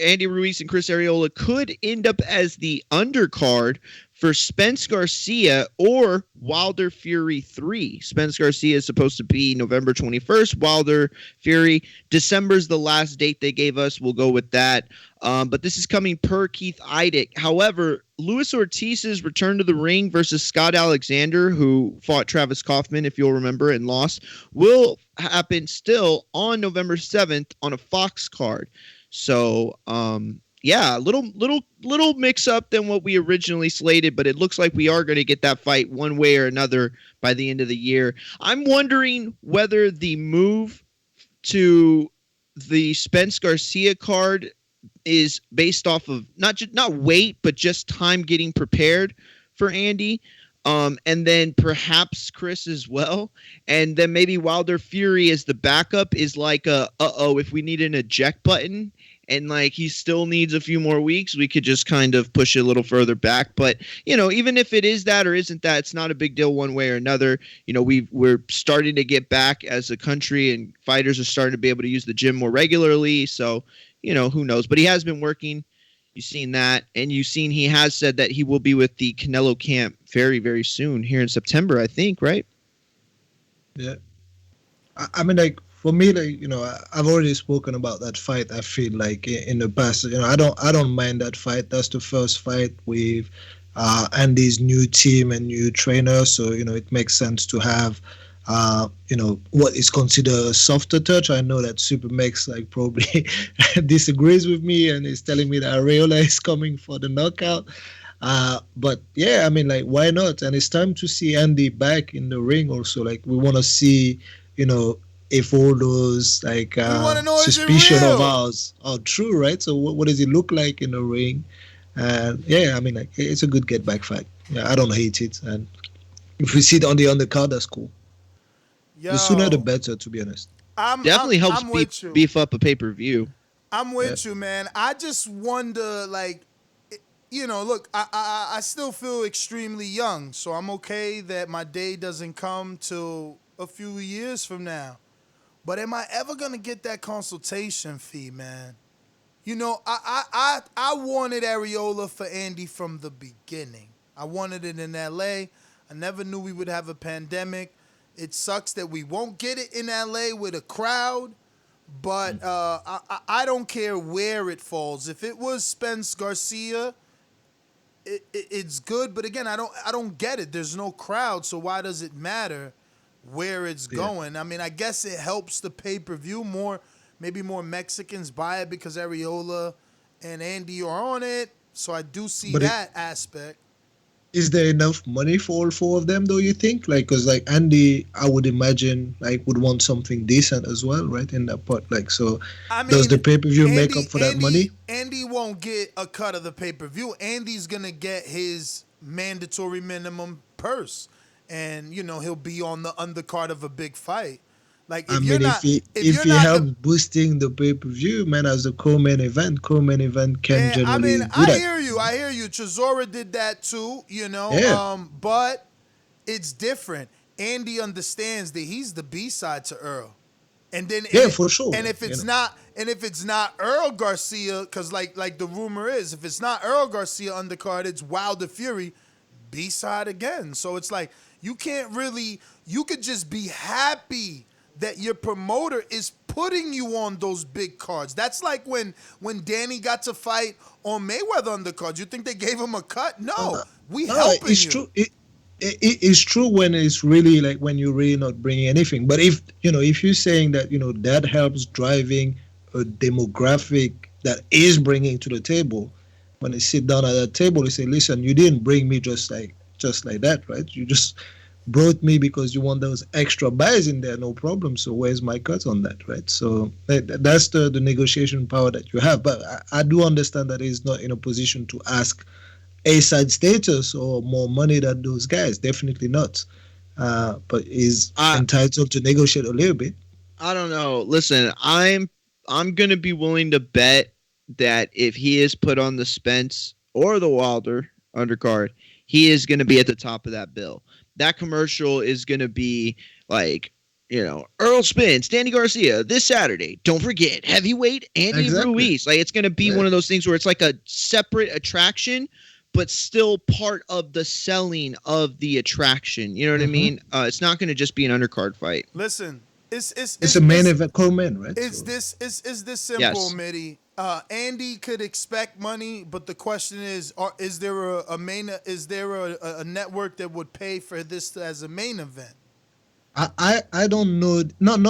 Andy Ruiz and Chris Arreola could end up as the undercard for Spence-Garcia or Wilder Fury 3. Spence-Garcia is supposed to be November 21st. Wilder Fury, December's the last date they gave us. We'll go with that. But this is coming per Keith Idec. However, Luis Ortiz's return to the ring versus Scott Alexander, who fought Travis Kaufman, if you'll remember, and lost, will happen still on November 7th on a Fox card. So, yeah, a little mix up than what we originally slated, but it looks like we are going to get that fight one way or another by the end of the year. I'm wondering whether the move to the Spence-Garcia card is based off of not weight, but just time getting prepared for Andy. And then perhaps Chris as well. And then maybe Wilder Fury as the backup is like if we need an eject button and like he still needs a few more weeks, we could just kind of push it a little further back. But, even if it is that or isn't that, it's not a big deal one way or another. We're starting to get back as a country and fighters are starting to be able to use the gym more regularly. So, who knows? But he has been working. You've seen that, and you've seen he has said that he will be with the Canelo camp very, very soon here in September, I think, right?
Yeah. I mean, like, for me, like, I've already spoken about that fight. I feel like in the past, I don't mind that fight. That's the first fight with Andy's new team and new trainer. So, it makes sense to have what is considered a softer touch. I know that Supermax probably disagrees with me and is telling me that Arreola is coming for the knockout. But yeah, I mean, like, why not? And it's time to see Andy back in the ring also. Like, we want to see, if all those suspicion of ours are true, right? So what does it look like in the ring? And yeah, I mean, like, it's a good get back fight. Yeah, I don't hate it. And if we see it on the undercard, that's cool. The sooner the better, to be honest.
Definitely helps beef up a pay-per-view.
I'm with you, man. I just wonder, look, I still feel extremely young, so I'm okay that my day doesn't come till a few years from now. But am I ever going to get that consultation fee, man? I wanted Arreola for Andy from the beginning. I wanted it in L.A. I never knew we would have a pandemic. It sucks that we won't get it in L.A. with a crowd, but I don't care where it falls. If it was Spence-Garcia, it's good. But again, I don't get it. There's no crowd, so why does it matter where it's going? I mean, I guess it helps the pay-per-view more. Maybe more Mexicans buy it because Arreola and Andy are on it. So I do see that aspect.
Is there enough money for all four of them, though, you think? Because Andy, I would imagine, would want something decent as well, right, in that pot. So does the pay-per-view make up for that money?
Andy won't get a cut of the pay-per-view. Andy's going to get his mandatory minimum purse. And, he'll be on the undercard of a big fight. If he helps boosting the pay-per-view, man, as a co-main event can generally do that. I hear you. Chisora did that too, but it's different. Andy understands that he's the B-side to Earl. And then
for sure.
And if it's not Earl Garcia, because like the rumor is, if it's not Earl Garcia undercard, it's Wilder Fury, B-side again. So it's like you could just be happy that your promoter is putting you on those big cards. That's like when Danny got to fight on Mayweather undercards. You think they gave him a cut? No, helping
it's
you.
True. It's true when it's really when you're really not bringing anything. But if you're saying that that helps driving a demographic that is bringing to the table, when they sit down at that table, they say, "Listen, you didn't bring me just like that, right? You just brought me because you want those extra buys in there, no problem. So where's my cut on that, right?" So that's the negotiation power that you have. But I do understand that he's not in a position to ask A-side status or more money than those guys. Definitely not. But he's entitled to negotiate a little bit.
I don't know. Listen, I'm gonna be willing to bet that if he is put on the Spence or the Wilder undercard, he is gonna be at the top of that bill. That commercial is going to be Earl Spence, Danny Garcia this Saturday. Don't forget heavyweight Andy Ruiz. Like, it's going to be one of those things where it's like a separate attraction, but still part of the selling of the attraction. You know what I mean? It's not going to just be an undercard fight.
Listen,
it's a main event, co-main, right?
Is this simple, Mitty? Andy could expect money, but the question is there a network that would pay for this as a main event?
I don't know. Not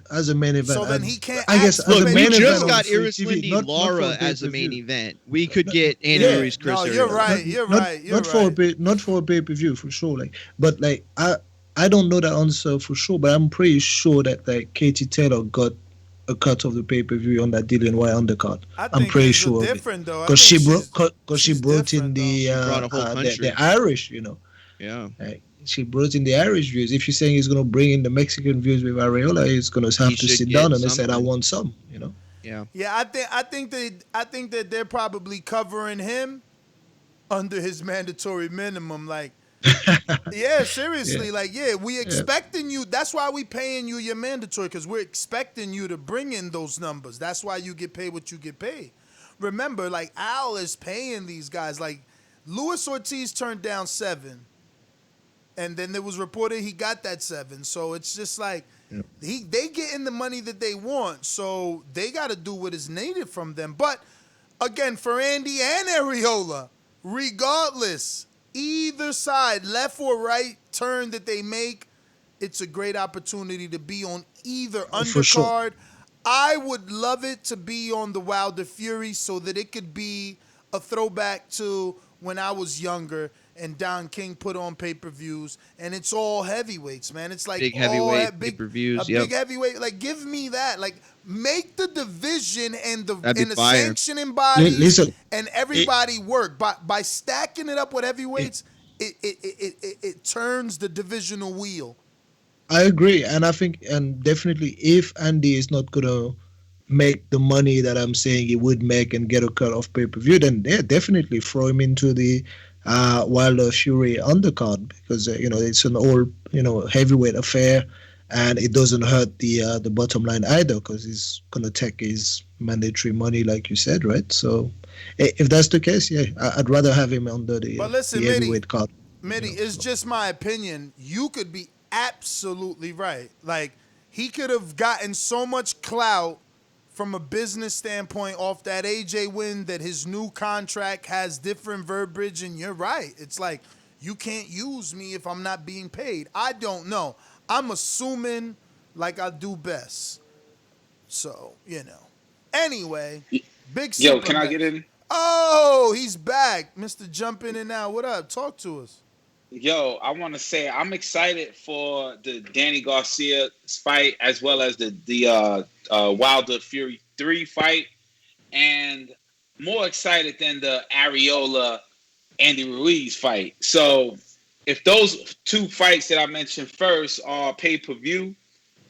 as a main event.
So then he can't.
I guess
look,
as a main
we
event
just got
on
Iris
TV,
Lindy
not
Lara as a main event. We could get Andy Ruiz-Chris Arreola.
You're right. You're right.
Not for a pay-per-view for sure. But I don't know that answer for sure. But I'm pretty sure that Katie Taylor got a cut of the pay-per-view on that DeAndre Ware undercard. I'm pretty sure of it. Because she brought in the Irish.
Yeah.
She brought in the Irish views. If you're saying he's going to bring in the Mexican views with Arreola, he's going to have to sit down and say, "I want some."
Yeah.
Yeah, I think that they're probably covering him under his mandatory minimum. Like, yeah, seriously. We expecting you. That's why we paying you your mandatory, because we're expecting you to bring in those numbers. That's why you get paid what you get paid. Remember, Al is paying these guys. Like, Luis Ortiz turned down 7. And then it was reported he got that 7. So it's just they getting the money that they want. So they got to do what is needed from them. But again, for Andy and Arreola, regardless, either side, left or right turn that they make, it's a great opportunity to be on either undercard.
Sure.
I would love it to be on the Wilder Fury so that it could be a throwback to when I was younger and Don King put on pay-per-views, and it's all heavyweights, man. It's like
big heavyweight pay-per-views.
Big heavyweight. Like, give me that. Like, make the division and the sanctioning bodies and everybody work. By stacking it up with heavyweights, it turns the divisional wheel.
I agree, and I think, and definitely, if Andy is not gonna make the money that I'm saying he would make and get a cut off pay-per-view, then definitely throw him into the Wilder Fury undercard, because it's an all heavyweight affair, and it doesn't hurt the bottom line either, because he's gonna take his mandatory money, like you said, right? So if that's the case, I'd rather have him under the heavyweight card.
Mitty, it's just my opinion. You could be absolutely right. Like, he could have gotten so much clout from a business standpoint off that AJ win that his new contract has different verbiage, and you're right. It's like, you can't use me if I'm not being paid. I don't know. I'm assuming like I do best. So, Anyway, big
Yo, can I get in?
Oh, he's back. Mr. Jump In and Out. What up? Talk to us.
Yo, I want to say I'm excited for the Danny Garcia fight, as well as the Wilder Fury 3 fight, and more excited than the Arreola Andy Ruiz fight. So if those two fights that I mentioned first are pay-per-view,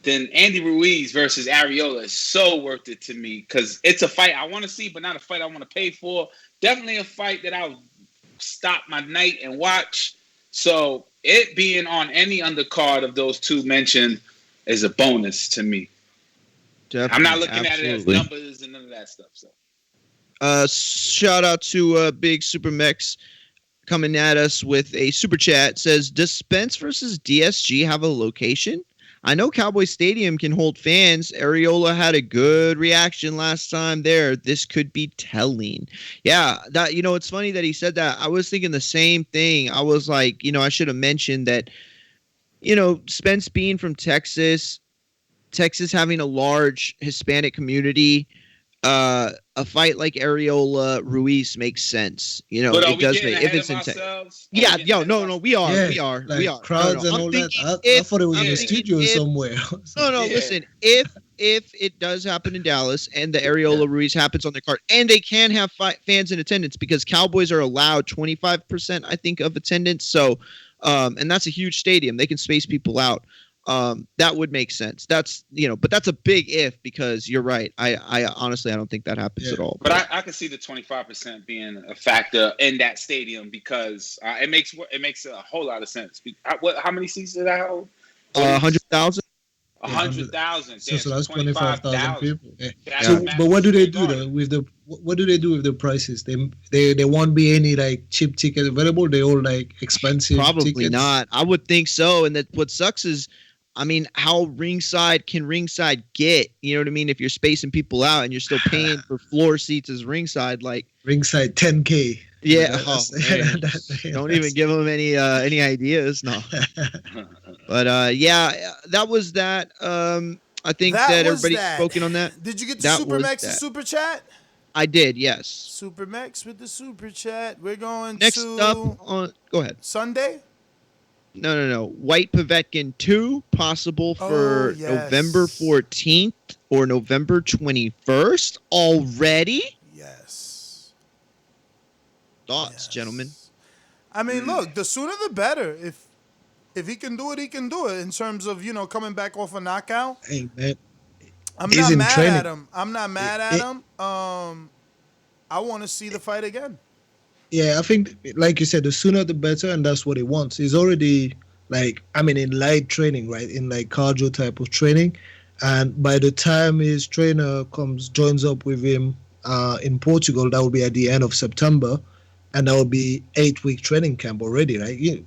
then Andy Ruiz versus Arreola is so worth it to me, because it's a fight I want to see, but not a fight I want to pay for. Definitely a fight that I'll stop my night and watch. So it being on any undercard of those two mentioned is a bonus to me.
Definitely,
I'm not looking at it as numbers and none of that stuff. So,
shout out to Big Super Mex coming at us with a super chat. Says, does Spence versus DSG have a location? I know Cowboy Stadium can hold fans. Arreola had a good reaction last time there. This could be telling. Yeah, that it's funny that he said that. I was thinking the same thing. I was like, I should have mentioned that, Spence being from Texas having a large Hispanic community, a fight like Arreola Ruiz makes sense.
But
it does make if it's in Texas. Yeah, we are.
Crowds and all that. I thought it was in the studio somewhere.
Listen, if it does happen in Dallas and the Arreola Ruiz happens on their card, and they can have fans in attendance, because Cowboys are allowed 25%, I think, of attendance. So, and that's a huge stadium. They can space people out. That would make sense. That's but that's a big if, because you're right. I honestly don't think that happens at all.
But I can see the 25% being a factor in that stadium, because it makes a whole lot of sense. How many seats did that hold?
100,000.
100,000.
So that's 25,000 people. Yeah.
That's
So, but what do they do
Garden.
though with the? What do they do with the prices? They won't be any like cheap tickets available. They all like expensive.
Probably
tickets?
not. I would think so. And that what sucks is, I mean, how ringside can ringside get? You know what I mean? If you're spacing people out and you're still paying for floor seats as ringside, like
ringside 10K.
Yeah. Don't even give them any ideas. No. But yeah, that was that. I think that everybody's spoken on that.
Did you get the Super Mex's super chat?
I did, yes.
Super Mex with the super chat. We're going
Next
to
up on. Go ahead.
Sunday.
No. White Povetkin 2, possible for November 14th or November 21st already.
Yes.
Thoughts, gentlemen?
I mean, look, the sooner the better. If he can do it, he can do it. In terms of coming back off a knockout.
Hey man,
I'm
he's
not
in
mad
training.
at him. I'm not mad at him. I want to see the fight again.
Yeah, I think, like you said, the sooner the better, and that's what he wants. He's already, in light training, right? In like cardio type of training. And by the time his trainer joins up with him in Portugal, that will be at the end of September. And that will be 8-week training camp already, right?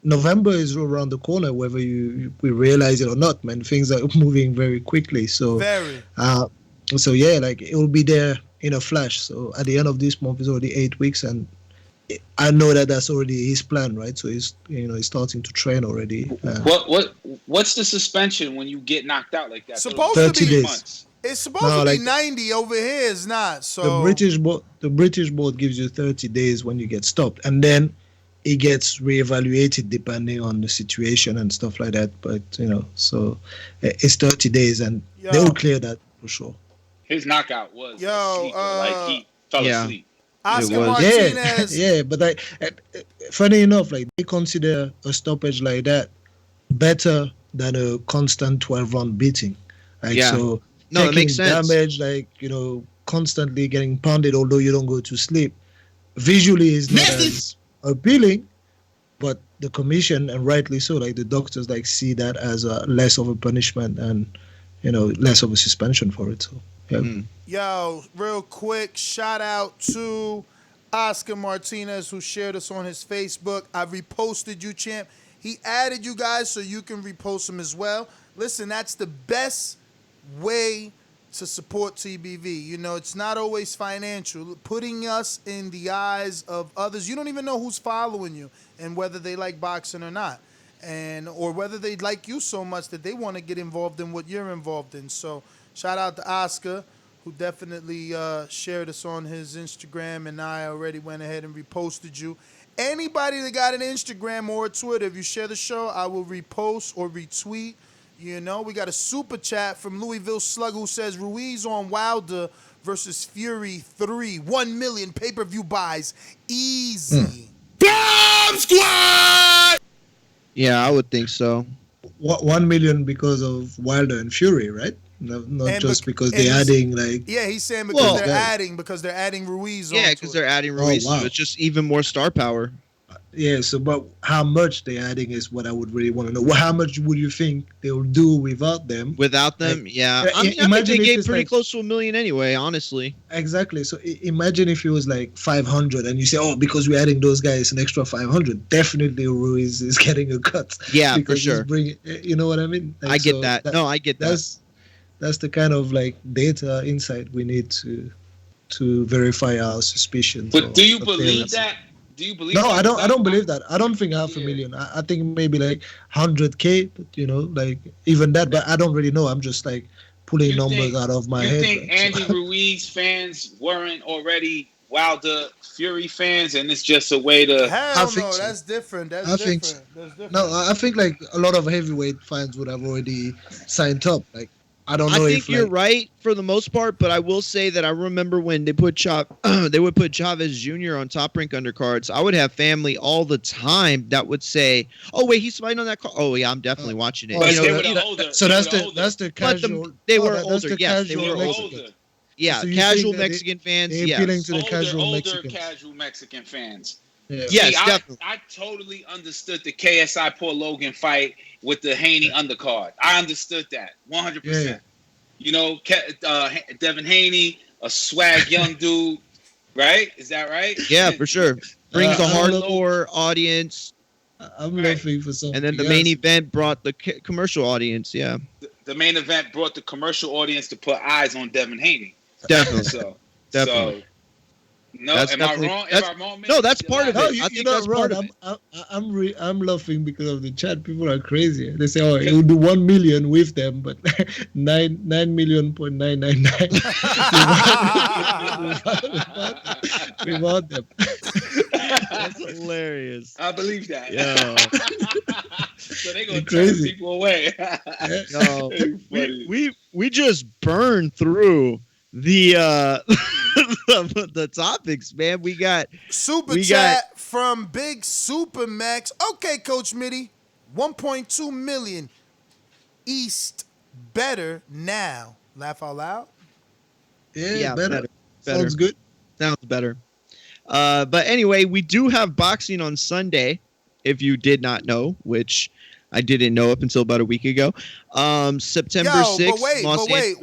November is around the corner, whether we realize it or not, man. Things are moving very quickly. So,
very.
It will be there in a flash. So at the end of this month is already 8 weeks, and I know that that's already his plan, right? So he's starting to train already.
What's the suspension when you get knocked out like that?
Supposed
30
to be
days.
months. It's supposed to be 90 over here. It's not. So
the British board gives you 30 days when you get stopped, and then it gets reevaluated depending on the situation and stuff like that. But so it's 30 days, and they will clear that for sure.
His knockout was he fell asleep.
Oscar Martinez.
Yeah, but funny enough, they consider a stoppage like that better than a constant 12-round beating. So
it makes sense.
Damage, constantly getting pounded, although you don't go to sleep. Visually, is not as appealing, but the commission, and rightly so, the doctors see that as less of a punishment and less of a suspension for it. So
Yo, real quick, shout out to Oscar Martinez, who shared us on his Facebook. I reposted you, champ. He added you guys so you can repost him as well. Listen, that's the best way to support TBV. It's not always financial. Putting us in the eyes of others. You don't even know who's following you and whether they like boxing or not, or whether they like you so much that they want to get involved in what you're involved in. So shout out to Oscar, who definitely shared us on his Instagram, and I already went ahead and reposted you. Anybody that got an Instagram or a Twitter, if you share the show, I will repost or retweet. We got a super chat from Louisville Slug who says Ruiz on Wilder versus Fury 3. 1 million pay-per-view buys. Easy.
Bomb Squad!
Yeah, I would think so.
1 million because of Wilder and Fury, right? Not just because they're adding
Yeah, he's saying because they're adding Ruiz on.
Yeah, because they're adding Ruiz.
wow.
So it's just even more star power.
Yeah, but how much they're adding is what I would really want to know. How much would you think they'll do without them?
Without them, yeah. I think they gave pretty close to 1 million anyway, honestly.
Exactly. So imagine if it was 500 and you say, because we're adding those guys an extra 500. Definitely Ruiz is getting a cut.
Yeah, for sure.
You know what I mean?
I get that. No, I get that.
That's the kind of data insight we need to verify our suspicions.
But do you believe that? Do you believe?
No, I don't believe that. I don't think 500,000. I think maybe 100K. But even that. But I don't really know. I'm just pulling numbers out of my head.
You think Andy Ruiz fans weren't already Wilder Fury fans, and it's just a way to?
Hell no, so. That's different. That's different.
No, I think a lot of heavyweight fans would have already signed up. I don't know.
I think you're right for the most part, but I will say that I remember when they would put Chavez Jr. on Top Rank undercards. I would have family all the time that would say, "Oh wait, he's fighting on that card. Oh yeah, I'm definitely watching it."
So that's the casual.
They were older. Yes, they were older. Yeah, so casual Mexican fans.
They're appealing to the casual
older
Mexicans.
Casual Mexican fans.
Yeah.
Yes,
See,
definitely.
I totally understood the KSI Paul Logan fight with the Haney undercard. I understood that 100%.
Yeah.
You know, Devin Haney, a swag young dude, right? Is that right?
Yeah, for sure. Brings the
I'm
hardcore audience,
I'm laughing for something.
and then the main event brought the commercial audience. Yeah,
The main event brought the commercial audience to put eyes on Devin Haney.
definitely.
So,
Definitely.
So, no,
That's
am I
definitely-
wrong?
that's-
Am I wrong?
no, that's part of
No,
it. I
you're
think
not
that's part
wrong.
of it.
I'm laughing because of the chat. People are crazy. They say, "Oh, it will do 1 million with them, but 9,000,999 without them."
That's hilarious.
I believe that.
Yo.
So they gonna turn
Crazy.
people away.
No,
Funny.
we just burned through the the topics, man. We got
Super
We
chat from Big Super Max. Okay, Coach Mitty, 1.2 million East better now. Laugh out loud.
Yeah, better.
better.
Sounds good.
Sounds better. But anyway, we do have boxing on Sunday, if you did not know, which I didn't know up until about a week ago. September 6th,
but wait,
Los Angeles.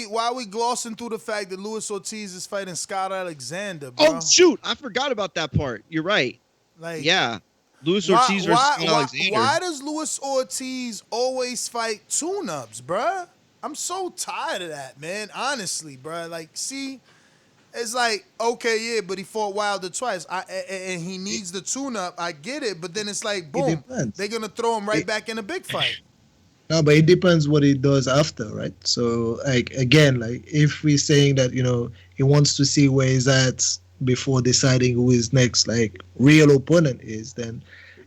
why we glossing through the fact that Luis Ortiz is fighting Scott Alexander, bro?
Oh, shoot. I forgot about that part. You're right.
Like,
Yeah. Luis Ortiz versus Scott Alexander.
Why does Luis Ortiz always fight tune-ups, bruh? I'm so tired of that, man. Honestly, bruh. Like, see, it's like, okay, yeah, but he fought Wilder twice, and he needs the tune-up. I get it, but then it's like, boom,
depends.
they're gonna throw him right back in a big fight.
No, but it depends what he does after, right? So, like, again, like, if we're saying that, he wants to see where he's at before deciding who his next, like, real opponent is, then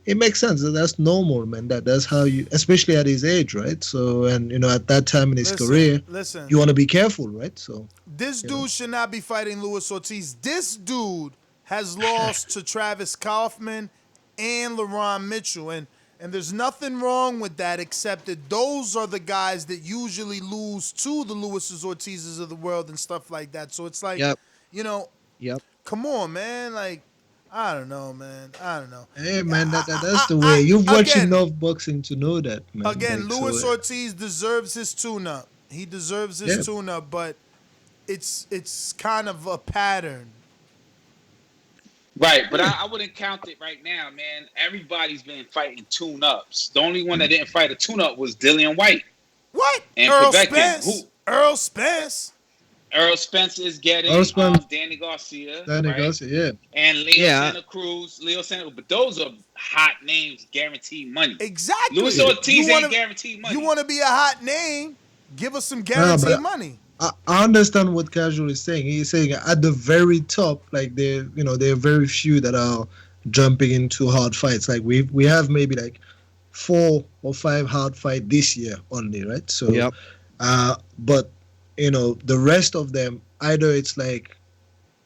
it makes sense. That's normal, man. That's how you, especially at his age, right? So, and, at that time in his career, you want to be careful, right? So,
this dude should not be fighting Luis Ortiz. This dude has lost to Travis Kaufman and LaRon Mitchell, and there's nothing wrong with that, except that those are the guys that usually lose to the Luis Ortizes of the world and stuff like that. So it's like,
Yep.
Come on, man. Like, I don't know, man. I don't know.
hey, man, that's the way. You've watched enough boxing to know that, man.
Again,
Like,
Luis
so,
Ortiz deserves his tune-up. He deserves his tune-up, but it's kind of a pattern.
Right, but I wouldn't count it right now, man. Everybody's been fighting tune-ups. The only one that didn't fight a tune-up was Dillian White.
What?
And
Earl
Povetkin.
Spence? Earl Spence?
Earl Spence is getting Danny Garcia.
Danny
right?
Garcia, yeah.
And Leo Santa Cruz. But those are hot names, guaranteed money.
Exactly.
Luis Ortiz ain't guaranteed money.
You want to be a hot name, give us some guaranteed money.
I understand what Casual is saying. He's saying at the very top, like there are very few that are jumping into hard fights. Like we have maybe like 4 or 5 hard fights this year only, right? So, but the rest of them, either it's like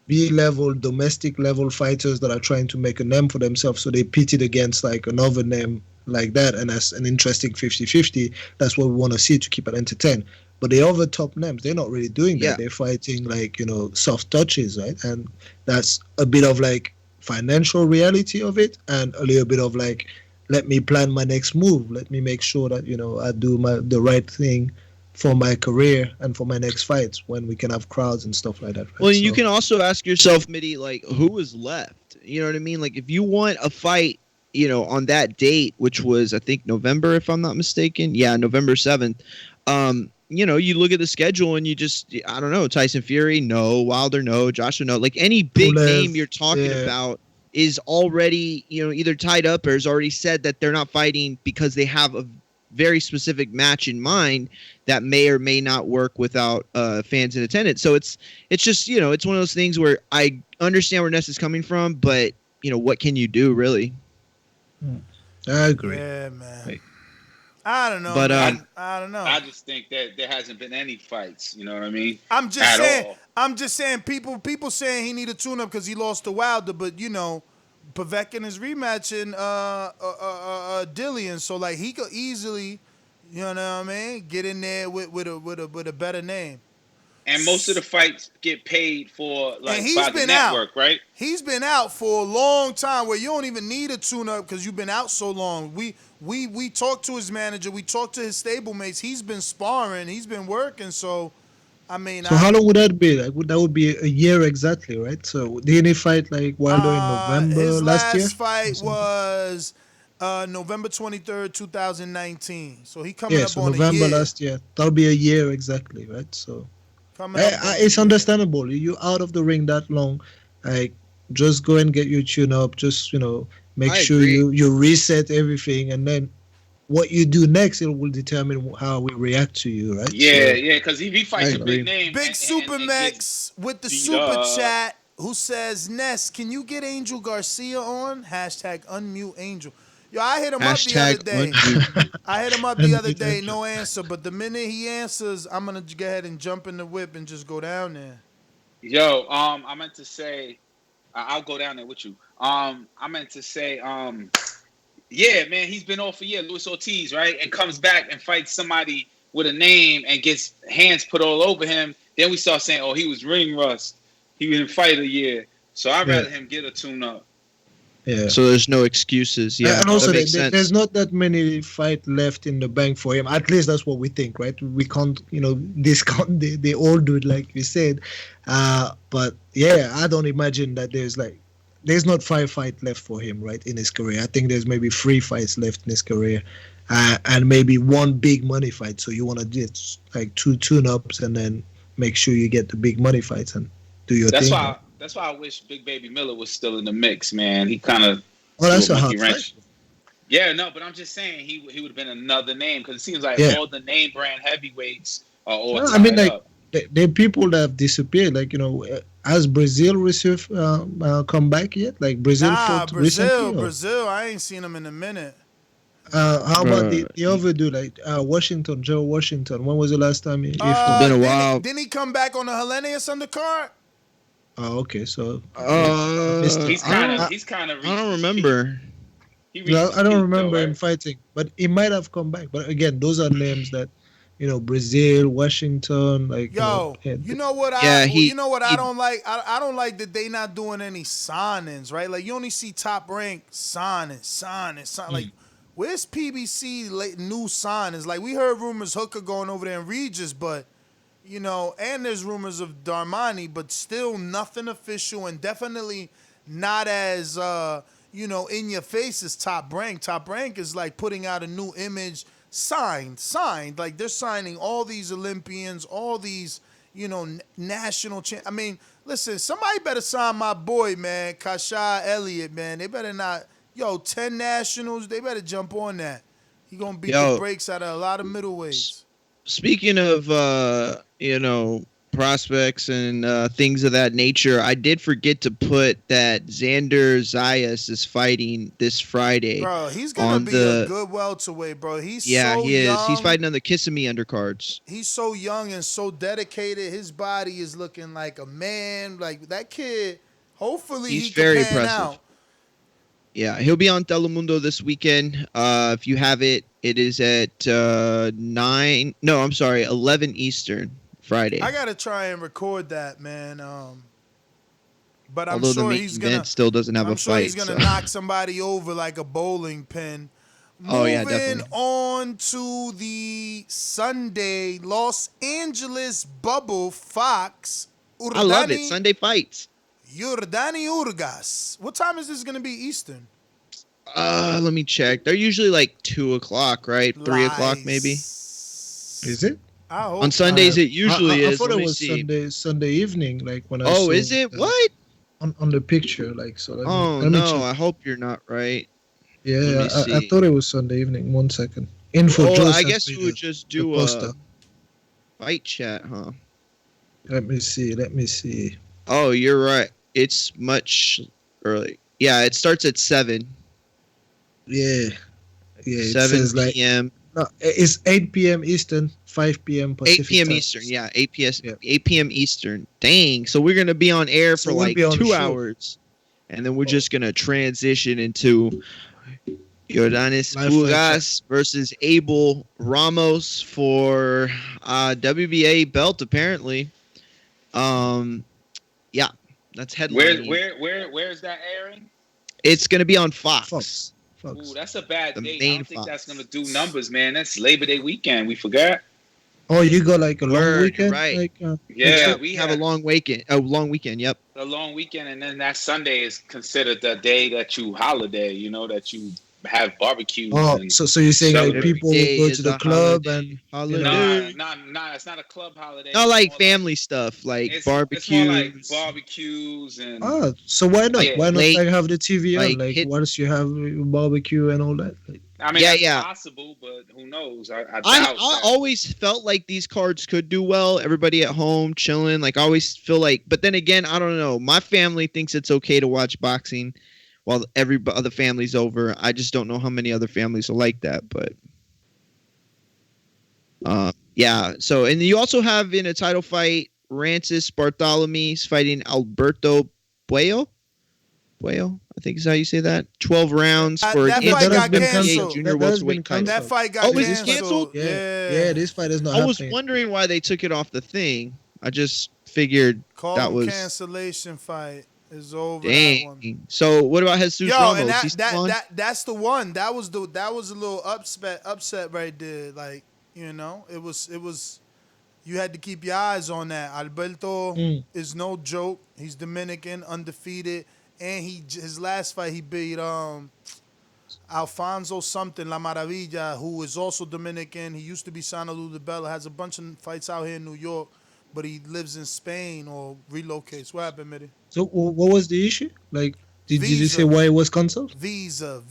B-level, domestic level fighters that are trying to make a name for themselves, so they pit it against like another name like that, and that's an interesting 50-50. That's what we want to see to keep it entertained. But the other top names, they're not really doing that. They're fighting like, soft touches, right? And that's a bit of like financial reality of it, and a little bit of like, let me plan my next move. Let me make sure that, I do the right thing for my career and for my next fights when we can have crowds and stuff like that. Right?
Well, you can also ask yourself, Mitty, like, who is left? You know what I mean? Like, if you want a fight, on that date, which was, I think, November, if I'm not mistaken. Yeah, November 7th. You look at the schedule and you just, I don't know, Tyson Fury, no. Wilder, no. Joshua, no. Like, any big name you're talking about is already, either tied up or has already said that they're not fighting because they have a very specific match in mind that may or may not work without fans in attendance. So it's just, it's one of those things where I understand where Ness is coming from, but, what can you do, really?
I agree.
Yeah, man. Right. I don't know.
But
I don't know.
I just think that there hasn't been any fights. You know what I mean?
I'm just saying. People saying he need a tune-up because he lost to Wilder, but Povetkin is rematching Dillian, so like he could easily, get in there with a better name.
And most of the fights get paid for
And
like
he's
by the
been
network,
out.
right?
He's been out for a long time where you don't even need a tune-up because you've been out so long. We talked to his manager. We talked to his stablemates. He's been sparring. He's been working. So, I mean.
So how long would that be? Like, that would be a year exactly, right? So didn't he fight like Wilder in November
his
last year?
last fight was November 23rd, 2019. So he coming up on
November
a year.
last year. That'll be a year exactly, right? So
Coming up on
it's understandable. You're out of the ring that long. Like, just go and get your tune up. Just, make sure you reset everything, and then what you do next, it will determine how we react to you, right?
Yeah, because if he fights a big name,
Big Super Mex with the super chat who says, Ness, can you get Angel Garcia on? Hashtag unmute Angel. Yo, I hit him up the other day. I hit him up the other day, no answer. But the minute he answers, I'm gonna go ahead and jump in the whip and just go down there.
Yo, I meant to say, I'll go down there with you. I meant to say, yeah, man, he's been off for a year, Luis Ortiz, right? And comes back and fights somebody with a name and gets hands put all over him. Then we start saying, oh, he was ring rust. He didn't fight a year. So I'd rather him get a tune-up.
Yeah.
So there's no excuses. Yeah,
and also
that makes sense.
there's not that many fight left in the bank for him. At least that's what we think, right? We can't, discount the old dude like you said. But yeah, I don't imagine that there's not 5 fights left for him, right, in his career. I think there's maybe 3 fights left in his career, and maybe 1 big money fight. So you want to get like 2 tune-ups and then make sure you get the big money fights and do your thing.
That's why I wish Big Baby Miller was still in the mix, man. He kind of.
Oh, that's a hard fight.
Yeah, no, but I'm just saying he would have been another name because it seems like all the name brand heavyweights are all tied
I mean, like,
up.
there are people that have disappeared. Like, has Brazil received come back yet? Like, Brazil fought recently?
Brazil, I ain't seen him in a minute.
How about the other dude, like Washington, Joe Washington? When was the last time he fought?
Been a while.
Didn't he come back on the Hellenius undercard?
Oh, okay. So
he's kind of.
I don't remember.
I don't remember him fighting, but he might have come back. But again, those are names that, Brazil, Washington, like.
You know what I don't like? I don't like that they not doing any signings, right? Like, you only see Top Rank signing. Like, where's PBC new signings? Like, we heard rumors Hooker going over there in Regis, but. And there's rumors of Darmani, but still nothing official and definitely not as, in your face as Top Rank. Top Rank is like putting out a new image, signed. Like, they're signing all these Olympians, all these, national champ. I mean, listen, somebody better sign my boy, man, Kashai Elliott, man. They better not, 10 nationals, they better jump on that. He going to beat the brakes out of a lot of middleweights.
Speaking of, prospects and things of that nature, I did forget to put that Xander Zayas is fighting this Friday.
Bro, he's going to be a good welterweight, bro. He is.
He's fighting on the Kissimmee undercards.
He's so young and so dedicated. His body is looking like a man. Like, that kid, hopefully
he's
he can
very
pan
impressive.
out.
Yeah, he'll be on Telemundo this weekend. If you have it, it is at 11 Eastern, Friday.
I got to try and record that, man. But I'm
Although
sure
the
he's
event
going to
still doesn't have a fight.
He's going to knock somebody over like a bowling pin.
Definitely.
On to the Sunday Los Angeles Bubble Fox.
I love it. Sunday fights.
Yordani Urgas. What time is this going to be Eastern?
Let me check. They're usually like 2 o'clock, right? 3 o'clock maybe.
Is it?
On Sundays it usually is.
I thought it was Sunday evening, like when I saw.
Oh, is it? What?
On the picture, like so.
Let me check. I hope you're not right.
Yeah, I thought it was Sunday evening. 1 second. Info.
I guess we would just do a fight chat, huh?
Let me see.
Oh, you're right. It's much early. Yeah, it starts at 7.
Yeah.
7 p.m.
No, it's 8 p.m. Eastern, 5 p.m. Pacific
8 p.m.
time.
Eastern, yeah. 8 p.m. Eastern. Dang. So we're going to be on air for like 2 hours. And then we're just going to transition into Yordanis Urgas versus Abel Ramos for WBA belt, apparently. Yeah, that's headlining.
Where's that airing?
It's gonna be on Fox.
Ooh, that's a bad
The
date.
main
I don't think
Fox.
that's gonna do numbers, man. That's Labor Day weekend. We forgot.
Oh, you got like a long
Word,
weekend,
right.
like
Yeah,
We have a long weekend. A long weekend. Yep.
a long weekend, and then that Sunday is considered the day that you holiday. You know, that you have barbecues.
Oh,
and
so you're saying like
celebrate.
people
Day
go
is
to the
a
club
holiday.
and
Nah, it's not a club holiday.
Not
It's
like
more
family stuff, like
it's
barbecues.
more like barbecues and
ah, so why not?
Yeah.
Why not
Late,
like have the TV on?
like,
Like
hit-
once you have your barbecue and all that. Like,
I mean,
Yeah,
that's
yeah.
possible, but who knows? I doubt
I
that.
always felt like these cards could do well. Everybody at home chilling. Like I always feel like, but then again, I don't know. My family thinks it's okay to watch boxing while every other family's over. I just don't know how many other families are like that. But yeah. So and you also have in a title fight, Rancis Bartholomew fighting Alberto Buello. Buello, I think is how you say that. 12 rounds for
that
an
fight got
NBC
canceled.
junior
That has been
welterweight title.
That fight got
Oh, was
canceled.
it canceled?
yeah, this fight is not
I was
happening.
wondering why they took it off the thing. I just figured
Call
that
him
was
cancellation fight is over. That one.
dang. So what about Jesus
Yo,
Ramos?
and
He's still on?
that's the one. That was a little upset right there. Like, you know, it was you had to keep your eyes on that. Alberto is no joke. He's Dominican, undefeated, and his last fight he beat Alfonso something La Maravilla, who is also Dominican. He used to be Sanalú de Bella, has a bunch of fights out here in New York, but he lives in Spain or relocates. What happened, Mitty?
So what was the issue? Like, did you
Visa.
say why it was cancelled?
Visa.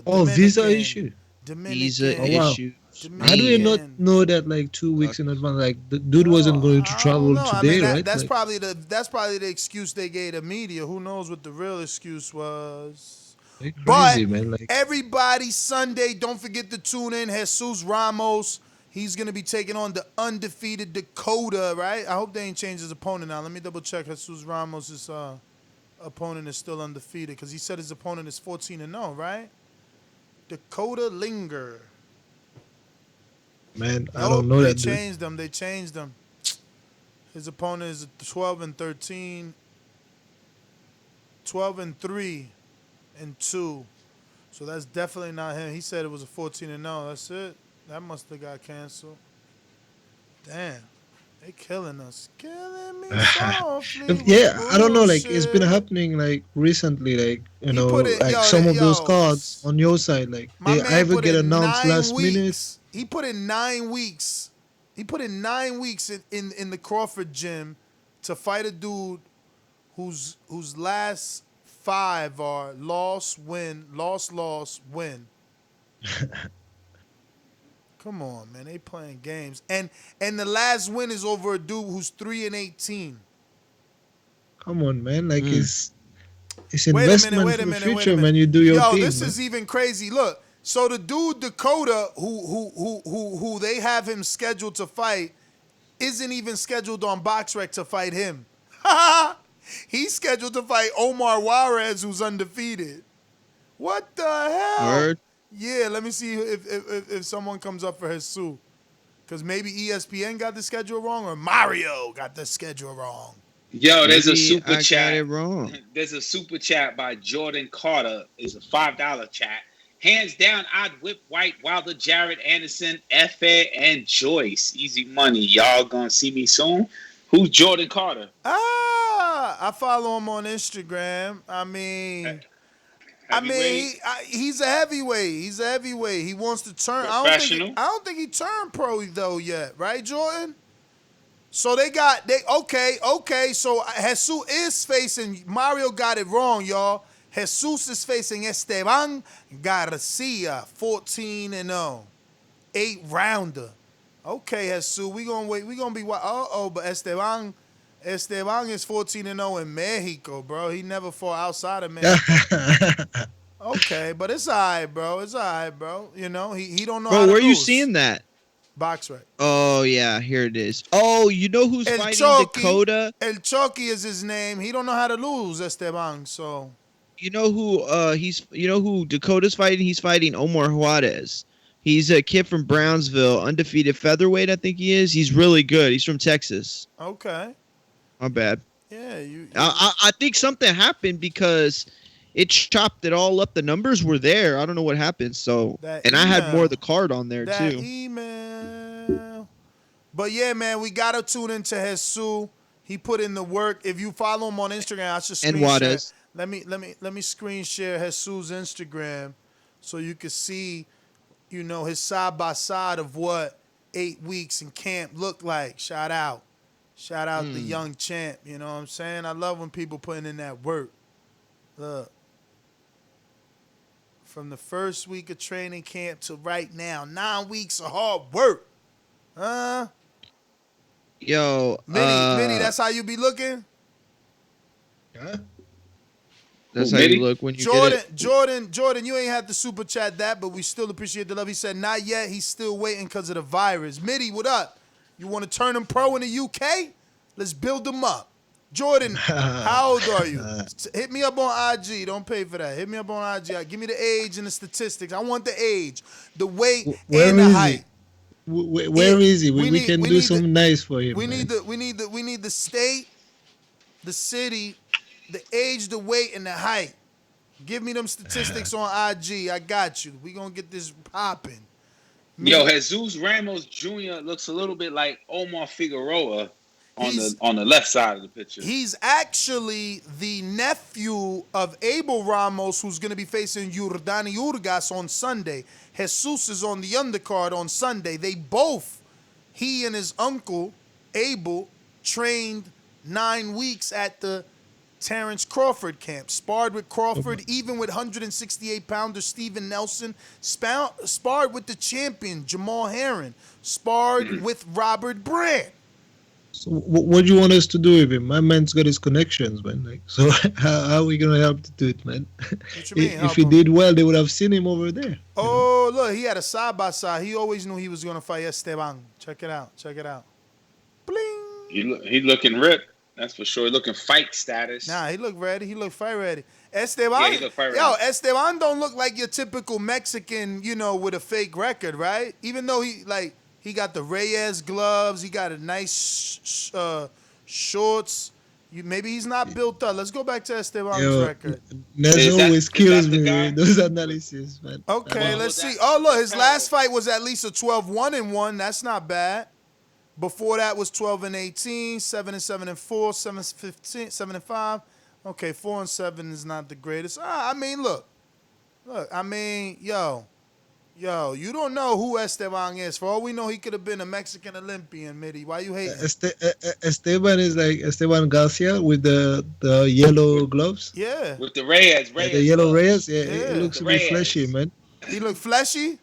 Oh, visa
Dominican.
issue.
Dominican.
Visa
Oh, wow.
issue.
How do you not know that like 2 weeks in advance? Like the dude wasn't going to travel
No,
today, right?
That's
Like,
probably the excuse they gave the media. Who knows what the real excuse was?
crazy,
But
man. Like,
everybody Sunday, don't forget to tune in. Jesus Ramos. He's gonna be taking on the undefeated Dakota, right? I hope they ain't changed his opponent now. Let me double check. Jesus Ramos' opponent is still undefeated because he said his opponent is 14-0, right? Dakota Linger.
man, I don't know that dude.
They changed them. His opponent is 12-13, 12-3, and 2. So that's definitely not him. He said it was a 14-0. That's it. That must have got canceled. Damn. They killing us. Killing me softly.
Yeah, I don't know. Like, it's been
bullshit.
happening like recently. Like, you know,
put it-
like
yo,
some of those
yo.
cards on your side, like
My
they
man
either
put
get
in
announced
9
last minute.
weeks. He put in 9 weeks. He put in 9 weeks in the Crawford gym to fight a dude whose last 5 are loss, win, loss, win. Come on, man. They playing games. And the last win is over a dude who's 3-18.
Come on, man. Like it's
Wait a
investment
minute,
for the
wait a
future,
minute.
man. You do your
Yo,
thing.
this
man.
is even crazy. Look, so the dude Dakota, who they have him scheduled to fight, isn't even scheduled on BoxRec to fight him. He's scheduled to fight Omar Juarez, who's undefeated. What the hell?
Word.
Yeah, let me see if someone comes up for Jesus. Because maybe ESPN got the schedule wrong or Mario got the schedule wrong.
Yo, there's a
Maybe
super
I got
chat.
it wrong.
There's a super chat by Jordan Carter. It's a $5 chat. Hands down, I'd whip White, Wilder, Jared Anderson, Efe, and Joyce. Easy money. Y'all gonna see me soon? Who's Jordan Carter?
I follow him on Instagram. He's a heavyweight. He wants to turn.
Professional?
I don't think he turned pro though yet, right, Jordan? So okay. So Jesus is facing, Mario got it wrong, y'all. Jesus is facing Esteban Garcia, 14-0, 8-rounder. Okay, Jesus, we gonna wait. We gonna be but Esteban is 14-0 in Mexico, bro. He never fought outside of Mexico. Okay, but it's all right, bro. You know, he don't know how
Bro,
to
where are you
lose.
seeing that?
BoxRec.
Oh yeah, here it is. Oh, you know who's fighting Dakota?
El Chucky is his name. He don't know how to lose, Esteban. So
You know who Dakota's fighting? He's fighting Omar Juarez He's a kid from Brownsville, undefeated featherweight, I think he is. He's really good. He's from Texas.
Okay.
My bad.
Yeah,
I think something happened because it chopped it all up. The numbers were there. I don't know what happened. So, and I had more of the card on there too.
Email. But yeah, man, we gotta tune into Jesus. He put in the work. If you follow him on Instagram, I should screen share. Let me screen share Jesus' Instagram so you can see, you know, his side by side of what 8 weeks in camp looked like. Shout out the young champ. You know what I'm saying? I love when people putting in that work. Look. From the first week of training camp to right now, 9 weeks of hard work.
Yo,
Mitty, that's how you be looking?
Huh?
That's how you look when you get it.
Jordan, you ain't have to super chat that, but we still appreciate the love. He said, not yet. He's still waiting because of the virus. Mitty, what up? You want to turn him pro in the UK? Let's build him up. Jordan, how old are you? Hit me up on IG. Don't pay for that. Hit me up on IG. Give me the age and the statistics. I want the age, the weight, and the height.
Where is he? We can do something nice for him.
We need the state, the city, the age, the weight, and the height. Give me them statistics on IG. I got you. We gonna get this popping.
Yo, Jesus Ramos Jr. looks a little bit like Omar Figueroa on the left side of the picture.
He's actually the nephew of Abel Ramos, who's going to be facing Yordani Urgas on Sunday. Jesus is on the undercard on Sunday. He and his uncle, Abel, trained 9 weeks at the Terrence Crawford camp. Sparred with Crawford, even with 168-pounder Steven Nelson. Sparred with the champion, Jamel Herring. Sparred with Robert Brand.
So what do you want us to do with him? My man's got his connections, man. Like, so how are we gonna help to do it, man? If he did well, they would have seen him over there.
Oh, look, he had a side by side. He always knew he was gonna fight Esteban. Check it out. Bling.
He looking ripped. That's for sure. Looking fight status.
Nah, he looked ready. He looked fight ready. Esteban.
Yeah, he looked fight ready.
Yo, Esteban don't look like your typical Mexican, you know, with a fake record, right? Even though he got the Reyes gloves. He got a nice shorts. Maybe he's not built up. Let's go back to Esteban's record.
Nez always kills me with those analyses, man.
Okay, let's see. Oh, look, his last fight was at least a 12-1-1. That's not bad. Before that was 12-18, 7-7-4, 7-15, 7-5. Okay, 4-7 is not the greatest. I mean, look. I mean, yo, you don't know who Esteban is. For all we know, he could have been a Mexican Olympian, Mitty. Why you hating?
Esteban is like Esteban Garcia with the yellow gloves.
Yeah.
With the Reyes.
The yellow Reyes. Yeah, it looks a bit fleshy, man.
He look fleshy?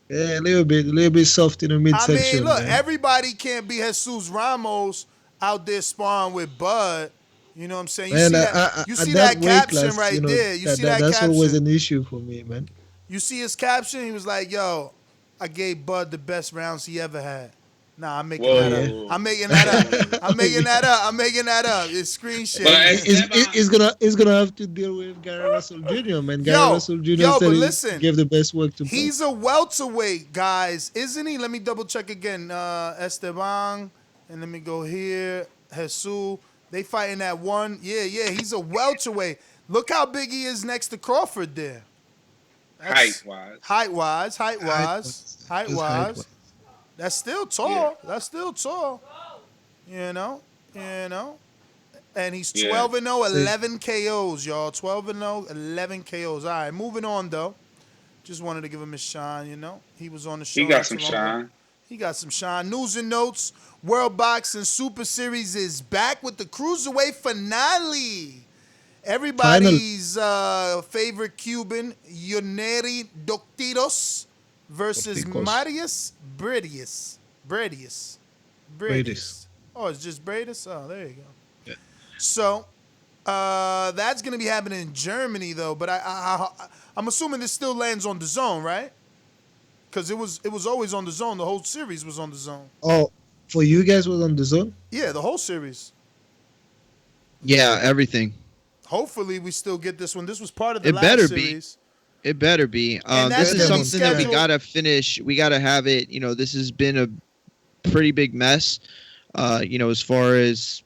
Yeah, a little bit soft in the midsection.
I mean, look,
man.
Everybody can't be Jesus Ramos out there sparring with Bud. You know what I'm saying? You
man,
see that caption
class,
right there. You see that
that's
caption?
always an issue for me, man.
You see his caption? He was like, yo, I gave Bud the best rounds he ever had. Nah, I'm making that up. I'm making that up. It's screen share.
It's gonna have to deal with Gary Russell Jr. Man. Gary Russell Jr. said he gave the best work to.
He's a welterweight, guys, isn't he? Let me double check again. Esteban, and let me go here. Jesus, they fighting at one. Yeah. He's a welterweight. Look how big he is next to Crawford there. Height wise. That's still tall. Yeah. That's still tall. You know. And he's 12-0, 11 KOs, y'all. 12-0, 11 KOs. All right, moving on, though. Just wanted to give him his shine, you know. He was on the show.
He got some shine. News
and notes. World Boxing Super Series is back with the Cruiserweight finale. Everybody's favorite Cuban, Yoneri Doctiros versus Marius Bredius. Oh, it's just Bradis? Oh, there you go. Yeah. So, that's going to be happening in Germany, though. But I'm assuming this still lands on the zone, right? Because it was always on the zone. The whole series was on the zone.
Oh, for you guys was on the zone?
Yeah, the whole series.
Yeah, everything.
Hopefully, we still get this one. This was part of the last series.
It better be.
that's
This is
gonna be
something that we
scheduled-
gotta finish. We gotta have it. This has been a pretty big mess. As far as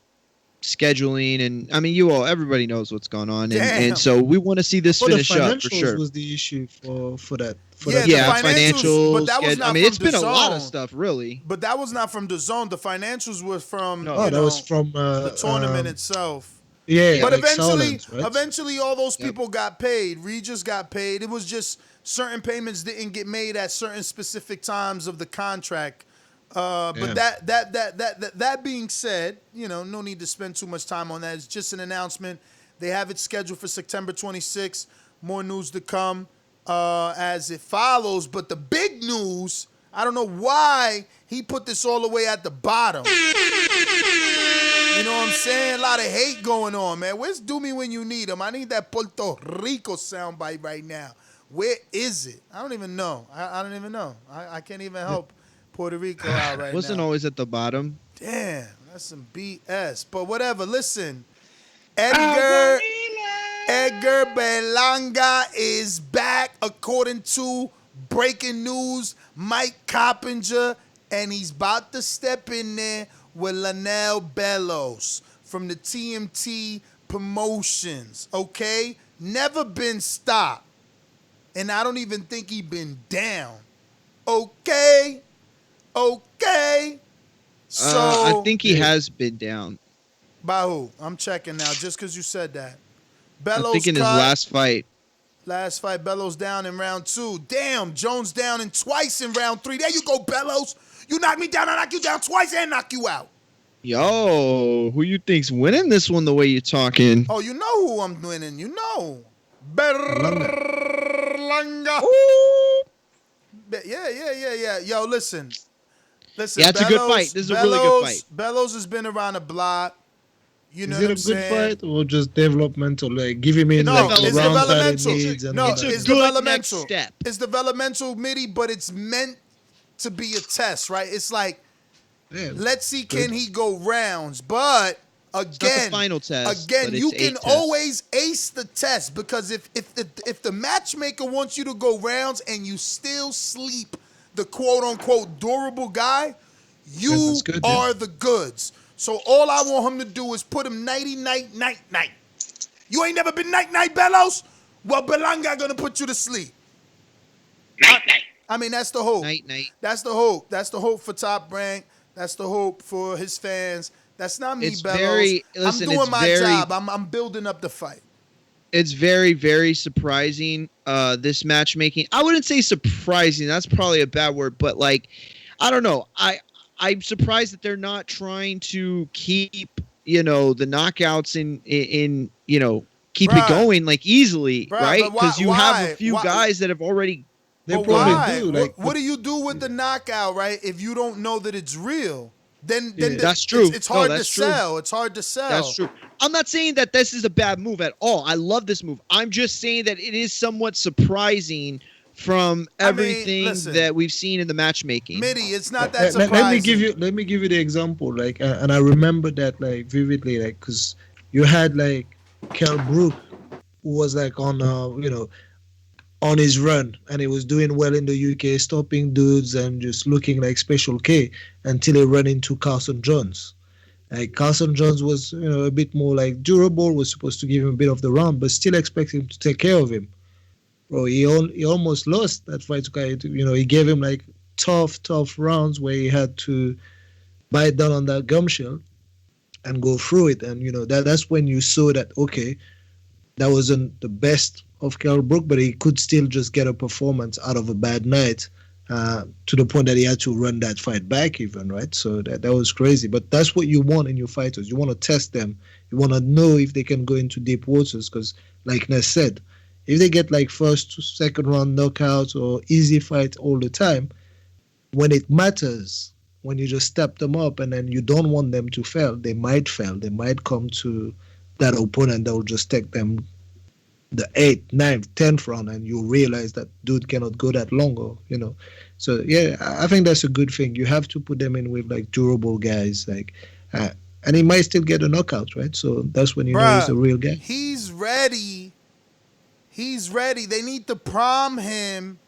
scheduling, and I mean, everybody knows what's going on, and so we want to see this finish up for sure.
Was the issue for that?
Financials.
But that was not
it's
from
been
DAZN.
a lot of stuff, really.
But that was not from DAZN. The financials were from
that was from
the tournament itself.
Yeah,
but
like
eventually,
Solans, right?
eventually, all those people got paid. Regis got paid. It was just certain payments didn't get made at certain specific times of the contract. But that being said, no need to spend too much time on that. It's just an announcement. They have it scheduled for September 26th. More news to come as it follows. But the big news, I don't know why he put this all the way at the bottom. You know what I'm saying? A lot of hate going on, man. Where's Do Me When You Need Him? I need that Puerto Rico soundbite right now. Where is it? I don't even know. I don't even know. I can't even help Puerto Rico out right now.
Wasn't always at the bottom.
Damn, that's some BS. But whatever. Listen, Edgar Berlanga is back, according to breaking news. Mike Coppinger, and he's about to step in there with Lanel Bellows from the TMT Promotions. Okay, never been stopped, and I don't even think he been down. Okay. So
I think he has been down.
By who? I'm checking now, just because you said that. Bellows
I think in his last fight.
Last fight, Bellows down in round 2. Damn, Jones down in twice in round 3. There you go, Bellows. You knock me down, I knock you down twice and knock you out.
Yo, who you think's winning this one the way you're talking?
Oh, you know who I'm winning. You know. Berlanga. Yeah. Yo, listen.
Yeah, it's a good fight. This is a really good fight.
Bellows has been around the block. You know
is it a good fight or just developmental? Like give him in
no,
like the
it's
rounds that
developmental.
he needs. And
No,
all
it's
that.
developmental.
Next step.
It's developmental, Mitty, but it's meant to be a test, right? It's like, let's see, can he go rounds? But again,
it's not the final test.
Again,
but
you
it's
can
a test.
always ace the test because if the matchmaker wants you to go rounds and you still sleep the quote unquote durable guy, you are the goods. So all I want him to do is put him nighty night. You ain't never been night Bellows? Well, Belanga gonna put you to sleep. Night. I mean, that's the hope.
Night.
That's the hope. That's the hope for Top Rank. That's the hope for his fans. That's not me, Bellows. I'm doing my job. I'm building up the fight.
It's very, very surprising, this matchmaking. I wouldn't say surprising. That's probably a bad word. But, like, I don't know. I'm surprised that they're not trying to keep, the knockouts in keep it going, like, easily, right? Because you have a few guys that have already...
They probably do. Like,
what do you do with the knockout, right, if you don't know that it's real? Then
that's true.
It's hard to sell. It's hard to sell.
That's true. I'm not saying that this is a bad move at all. I love this move. I'm just saying that it is somewhat surprising from everything that we've seen in the matchmaking.
Mitty, it's not that surprising.
Let me give you the example. Like, and I remember that like vividly, like, because you had like Kell Brook, who was like on on his run, and he was doing well in the UK, stopping dudes and just looking like Special K until he ran into Carson Jones. Like Carson Jones was, a bit more like durable, was supposed to give him a bit of the round, but still expect him to take care of him. Bro, he almost lost that fight to Kai. He gave him like tough rounds where he had to bite down on that gum shell and go through it. And, that's when you saw that, okay, that wasn't the best of Kell Brook, but he could still just get a performance out of a bad night to the point that he had to run that fight back even, right? So that was crazy. But that's what you want in your fighters. You want to test them. You want to know if they can go into deep waters because, like Ness said, if they get like first, second round knockouts or easy fight all the time, when it matters, when you just step them up and then you don't want them to fail, they might fail. They might come to that opponent that will just take them the 8th, 9th, 10th round, and you realize that dude cannot go that long, So yeah, I think that's a good thing. You have to put them in with like durable guys, like, and he might still get a knockout, right? So that's when you know he's a real guy.
He's ready He's ready. They need to prime him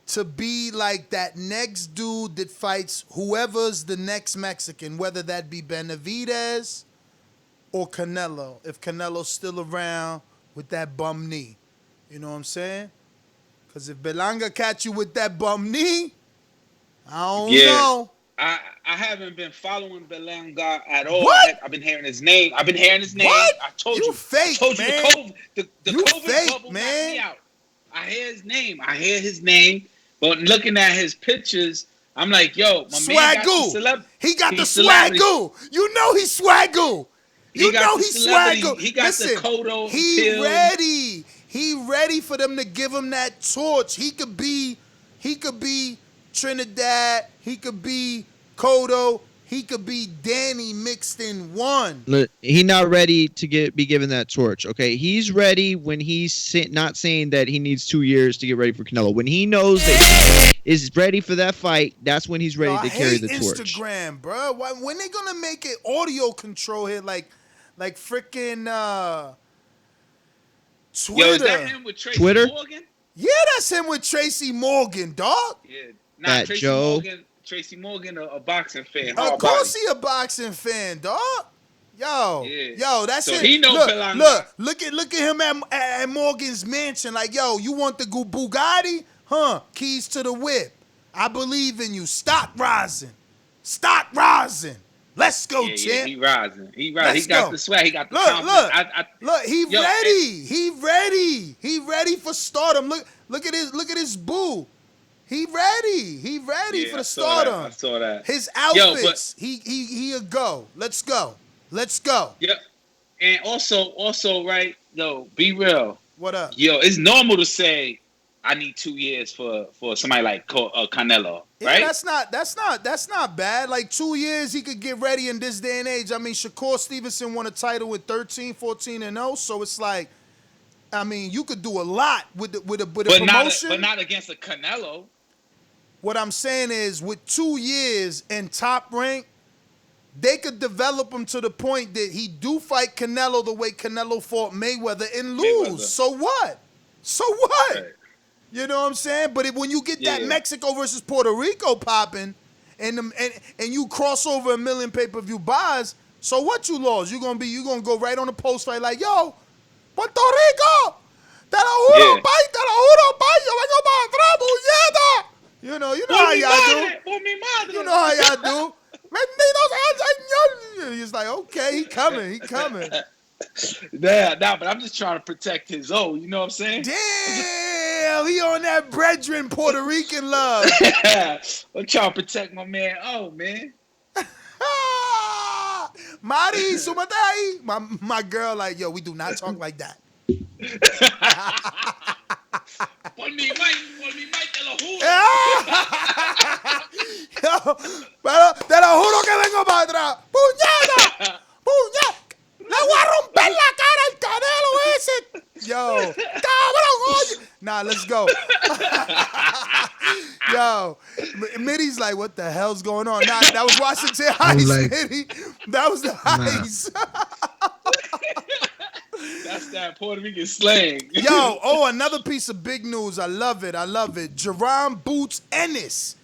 to be like that next dude that fights whoever's the next Mexican, whether that be Benavidez or Canelo, if Canelo's still around with that bum knee. You know what I'm saying? Because if Belanga catch you with that bum knee, I don't know.
I haven't been following Belanga at all.
What?
I've been hearing his name.
What?
I told you.
Fake,
I told
man.
you the
You
COVID
fake,
bubble
man.
knocked me out. I hear his name. But looking at his pictures, I'm like, yo, my man got the
He got the swagoo. You know he's swagoo. You know he's swagoo.
He got the Kodo.
He ready. He ready for them to give him that torch. He could be Trinidad. He could be Kodo. He could be Danny mixed in one.
He's not ready to be given that torch. Okay, he's ready when he's not saying that he needs 2 years to get ready for Canelo. When he knows that he is ready for that fight, that's when he's ready to carry the torch.
Instagram, bro. When they gonna make it audio control here, like freaking Twitter?
Yo, is that him with Tracy Morgan?
Yeah, that's him with Tracy Morgan, dog.
Yeah, Tracy Morgan, a boxing fan.
Of course he a boxing fan, dog. Yo, that's
so
it.
He know
look at him at Morgan's mansion. Like, yo, you want the Bugatti? Huh? Keys to the whip. I believe in you. Stock rising. Let's go, champ.
Yeah, he rising. He got the swag. He got the
Look, he ready. He ready for stardom. Look at his boo. He ready for the stardom.
I saw that.
His outfits. He a go. Let's go.
Yep. And also, right? Yo, be real.
What up?
Yo, it's normal to say I need 2 years for somebody like Canelo, right?
Yeah, that's not bad. Like 2 years, he could get ready in this day and age. I mean, Shakur Stevenson won a title with 13, 14-0, so it's like, I mean, you could do a lot with a promotion.
But not against a Canelo.
What I'm saying is, with 2 years and top rank, they could develop him to the point that he do fight Canelo the way Canelo fought Mayweather and lose. So what? Right. You know what I'm saying? But when you get that Mexico versus Puerto Rico popping, and you cross over 1 million pay-per-view buys, so what you lost? You gonna go right on the post fight like, yo, Puerto Rico, te lo juro, yo vengo para atrás, puñeta. You know how y'all do. You know how y'all do. He's like, okay, he coming.
Nah, but I'm just trying to protect his own. You know what I'm saying?
Damn, he on that brethren Puerto Rican love.
I'm trying to protect my man. Oh, man.
Mari, sumatay. My girl, like, yo, we do not talk like that.
Por mi Mike, te lo juro.
Pero te lo juro que vengo para atrás. ¡Puñeta! ¡Le voy a romper la cara al Canelo ese! Yo, cabrón, oye. Nah, let's go. Yo, Mitty's like, what the hell's going on? Nah, that was Washington Heights, Mitty. That was the Heights.
That's that Puerto Rican slang.
Yo, another piece of big news. I love it. Jerome Boots Ennis.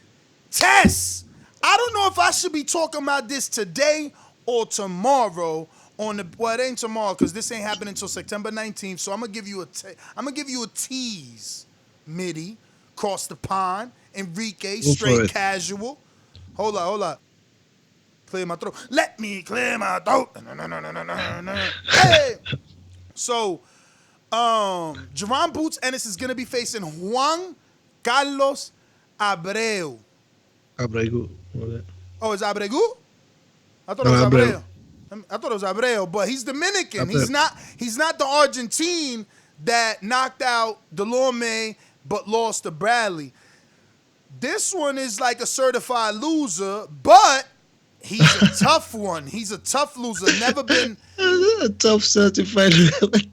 Tess. I don't know if I should be talking about this today or tomorrow it ain't tomorrow because this ain't happening until September 19th. So I'm gonna give you a tease, Mitty. Cross the pond. Enrique, straight casual. Hold up. Clear my throat. Let me clear my throat. No. Hey. So, Jerome Boots Ennis is going to be facing Juan Carlos Abreu.
Abreu.
Oh, it's Abreu? I thought it was Abreu. I thought it was Abreu, but he's Dominican.
Abreu.
He's not the Argentine that knocked out Delorme but lost to Bradley. This one is like a certified loser, but he's a tough one. He's a tough loser. Never been
a tough certified.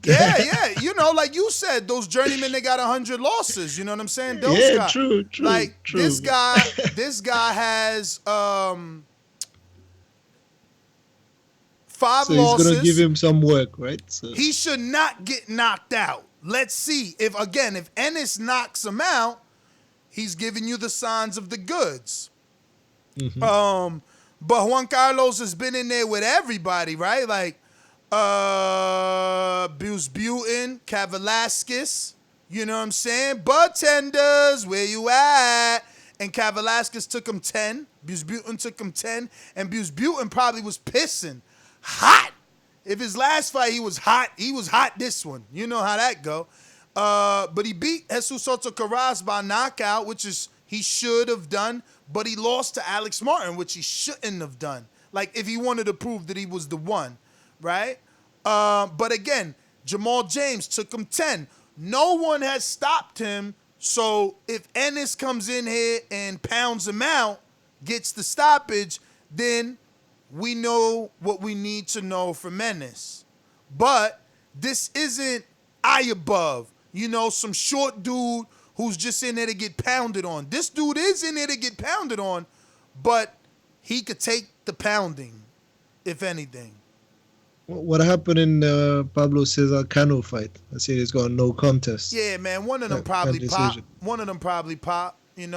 Yeah. You know, like you said, those journeymen, they got 100 losses. You know what I'm saying? Those guys.
True.
Like
true.
this guy has 5
so
losses.
He's gonna give him some work, right? So.
He should not get knocked out. let's see if Ennis knocks him out, he's giving you the signs of the goods.
Mm-hmm.
But Juan Carlos has been in there with everybody, right? Like Butin, Velasquez, you know what I'm saying? Bartenders, where you at? And Velasquez took him 10. Butin took him 10. And Butin probably was pissing. Hot. If his last fight he was hot this one. You know how that go. But he beat Jesus Soto Carras by knockout, which is he should have done. But he lost to Alex Martin, which he shouldn't have done. Like, if he wanted to prove that he was the one, right? But again, Jamal James took him 10. No one has stopped him. So if Ennis comes in here and pounds him out, gets the stoppage, then we know what we need to know from Ennis. But this isn't Ayabov, some short dude who's just in there to get pounded on. This dude is in there to get pounded on, but he could take the pounding, if anything.
What happened in the Pablo Cesar Cano fight? I see it's got no contest.
Yeah, man. One of them probably pop. One of them probably pop. It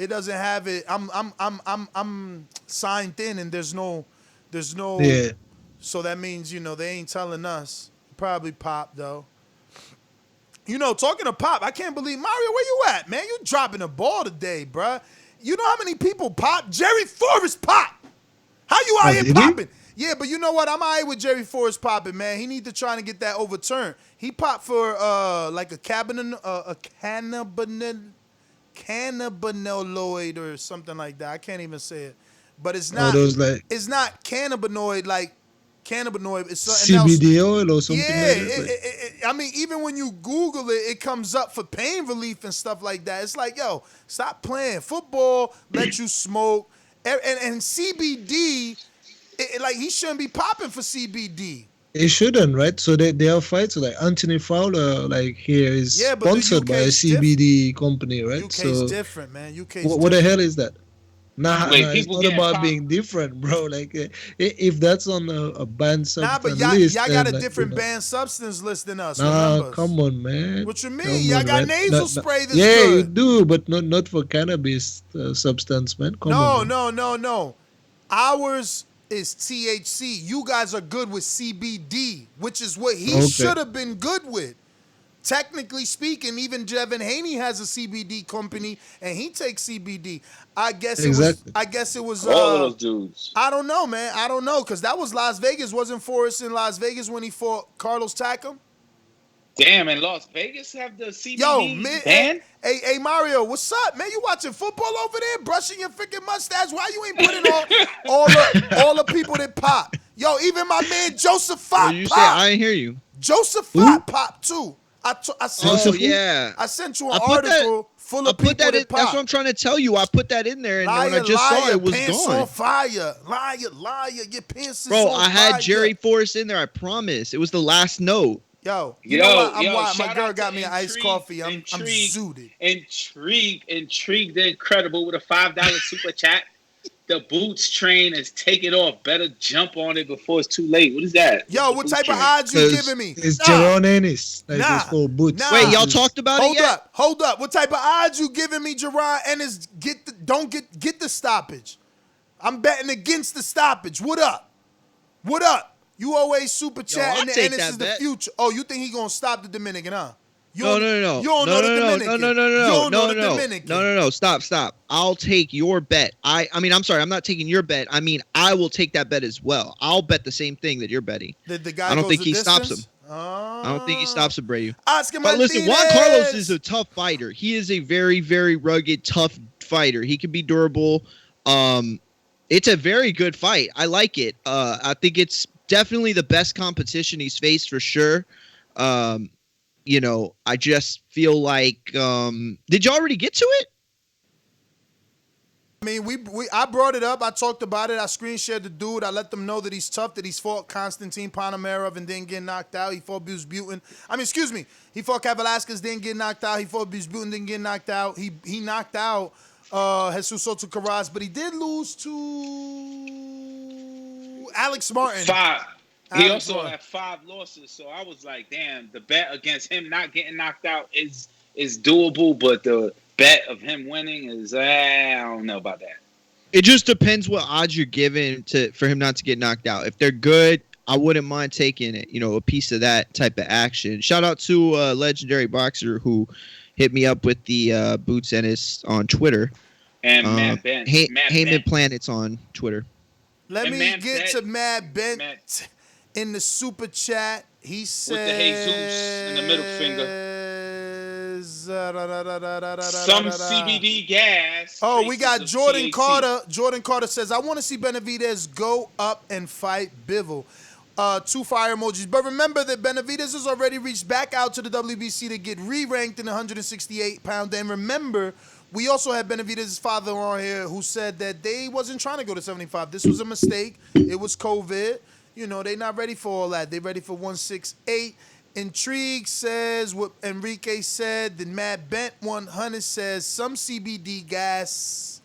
doesn't have it. I'm signed in, and there's no.
Yeah.
So that means they ain't telling us. Probably pop though. Talking to pop, I can't believe Mario. Where you at, man? You dropping the ball today, bruh. You know how many people pop? Jerry Forrest pop. How you out here popping? Yeah, but you know what? I'm all right with Jerry Forrest popping, man. He need to try to get that overturned. He popped for like a cannabinoid or something like that. I can't even say it. But it's not it's not cannabinoid like cannabinoid. It's something
CBD
else.
oil or something
Yeah,
like that.
I mean, even when you Google it, it comes up for pain relief and stuff like that. It's like, yo, stop playing. Football let you smoke. And CBD, like, he shouldn't be popping for CBD.
It shouldn't, right? So they have fights like Anthony Fowler, like here is sponsored by a CBD company, right?
UK's different, man. UK's
what the hell is that? Nah,
Wait,
it's not about being different, bro. Like, if that's on a banned substance list,
y'all got a different banned substance list than us.
Nah,
remember?
come on, man.
What you mean? Y'all got nasal spray that's
yeah,
good.
you do, but not for cannabis substance, man. Come on.
No. Ours is THC. You guys are good with CBD, which is what he should have been good with. Technically speaking, even Devin Haney has a CBD company, and he takes CBD. I guess it was
all of those dudes.
I don't know, man. I don't know, because that was Las Vegas. Wasn't Forrest in Las Vegas when he fought Carlos Takam?
Damn, and Las Vegas have the CBD
man. Hey, Mario, what's up, man? You watching football over there, brushing your freaking mustache? Why you ain't putting on all the people that pop? Yo, even my man Joseph Fott
you
pop.
say? I didn't hear you.
Joseph Fott pop too. I sent you an article full of people that pop.
That's what I'm trying to tell you. I put that in there, and when I just saw it was
pants
gone.
On fire. Liar, your pants is
Bro,
on
I had
fire.
Jerry Forrest in there, I promise. It was the last note.
Yo, my girl got me an iced coffee. I'm zooted.
Intrigued, incredible with a $5 super chat. The Boots train is taking off. Better jump on it before it's too late. What is that?
Yo, what type of odds you giving me?
It's Jerron Ennis. It's called Boots.
Wait, y'all talked about it yet?
Hold up. What type of odds you giving me, Jerron Ennis? Don't get the stoppage. I'm betting against the stoppage. What up? You always super chatting and Ennis is the future. Oh, you think he gonna stop the Dominican, huh?
No.
You don't know the Dominican.
No. Stop. I'll take your bet. I'm sorry. I'm not taking your bet. I mean, I will take that bet as well. I'll bet the same thing that you're betting.
The guy
I don't
goes
think
the
he
distance?
stops him. I don't think he stops Abreu.
Oscar
But listen,
Martinez.
Juan Carlos is a tough fighter. He is a very, very rugged, tough fighter. He can be durable. It's a very good fight. I like it. I think it's definitely the best competition he's faced for sure. I just feel like, did you already get to it?
I mean, I brought it up. I talked about it. I screen shared the dude. I let them know that he's tough, that he's fought Konstantin Ponomarev and didn't get knocked out. He fought Butin. He fought Velasquez, didn't get knocked out. He fought Butin, didn't get knocked out. He knocked out Jesus Soto Carras, but he did lose to Alex Martin.
He also had 5 losses, so I was like, damn, the bet against him not getting knocked out is doable, but the bet of him winning is, I don't know about that.
It just depends what odds you're given for him not to get knocked out. If they're good, I wouldn't mind taking it, a piece of that type of action. Shout out to a legendary boxer who hit me up with the Boots Ennis on Twitter.
And Matt Bent.
Heyman Planets on Twitter.
Let me get to Matt Bent in the super chat. He says,
with the Jesus in the middle finger. Some CBD gas.
Oh, we got Jordan
THC.
Carter. Jordan Carter says, I want to see Benavidez go up and fight Bivol. 2 fire emojis. But remember that Benavidez has already reached back out to the WBC to get re-ranked in the 168-pound. And remember, we also had Benavidez's father on here who said that they wasn't trying to go to 75. This was a mistake. It was COVID. They not ready for all that. They ready for 168. Intrigue says what Enrique said. Then Matt Bent 100 says some CBD gas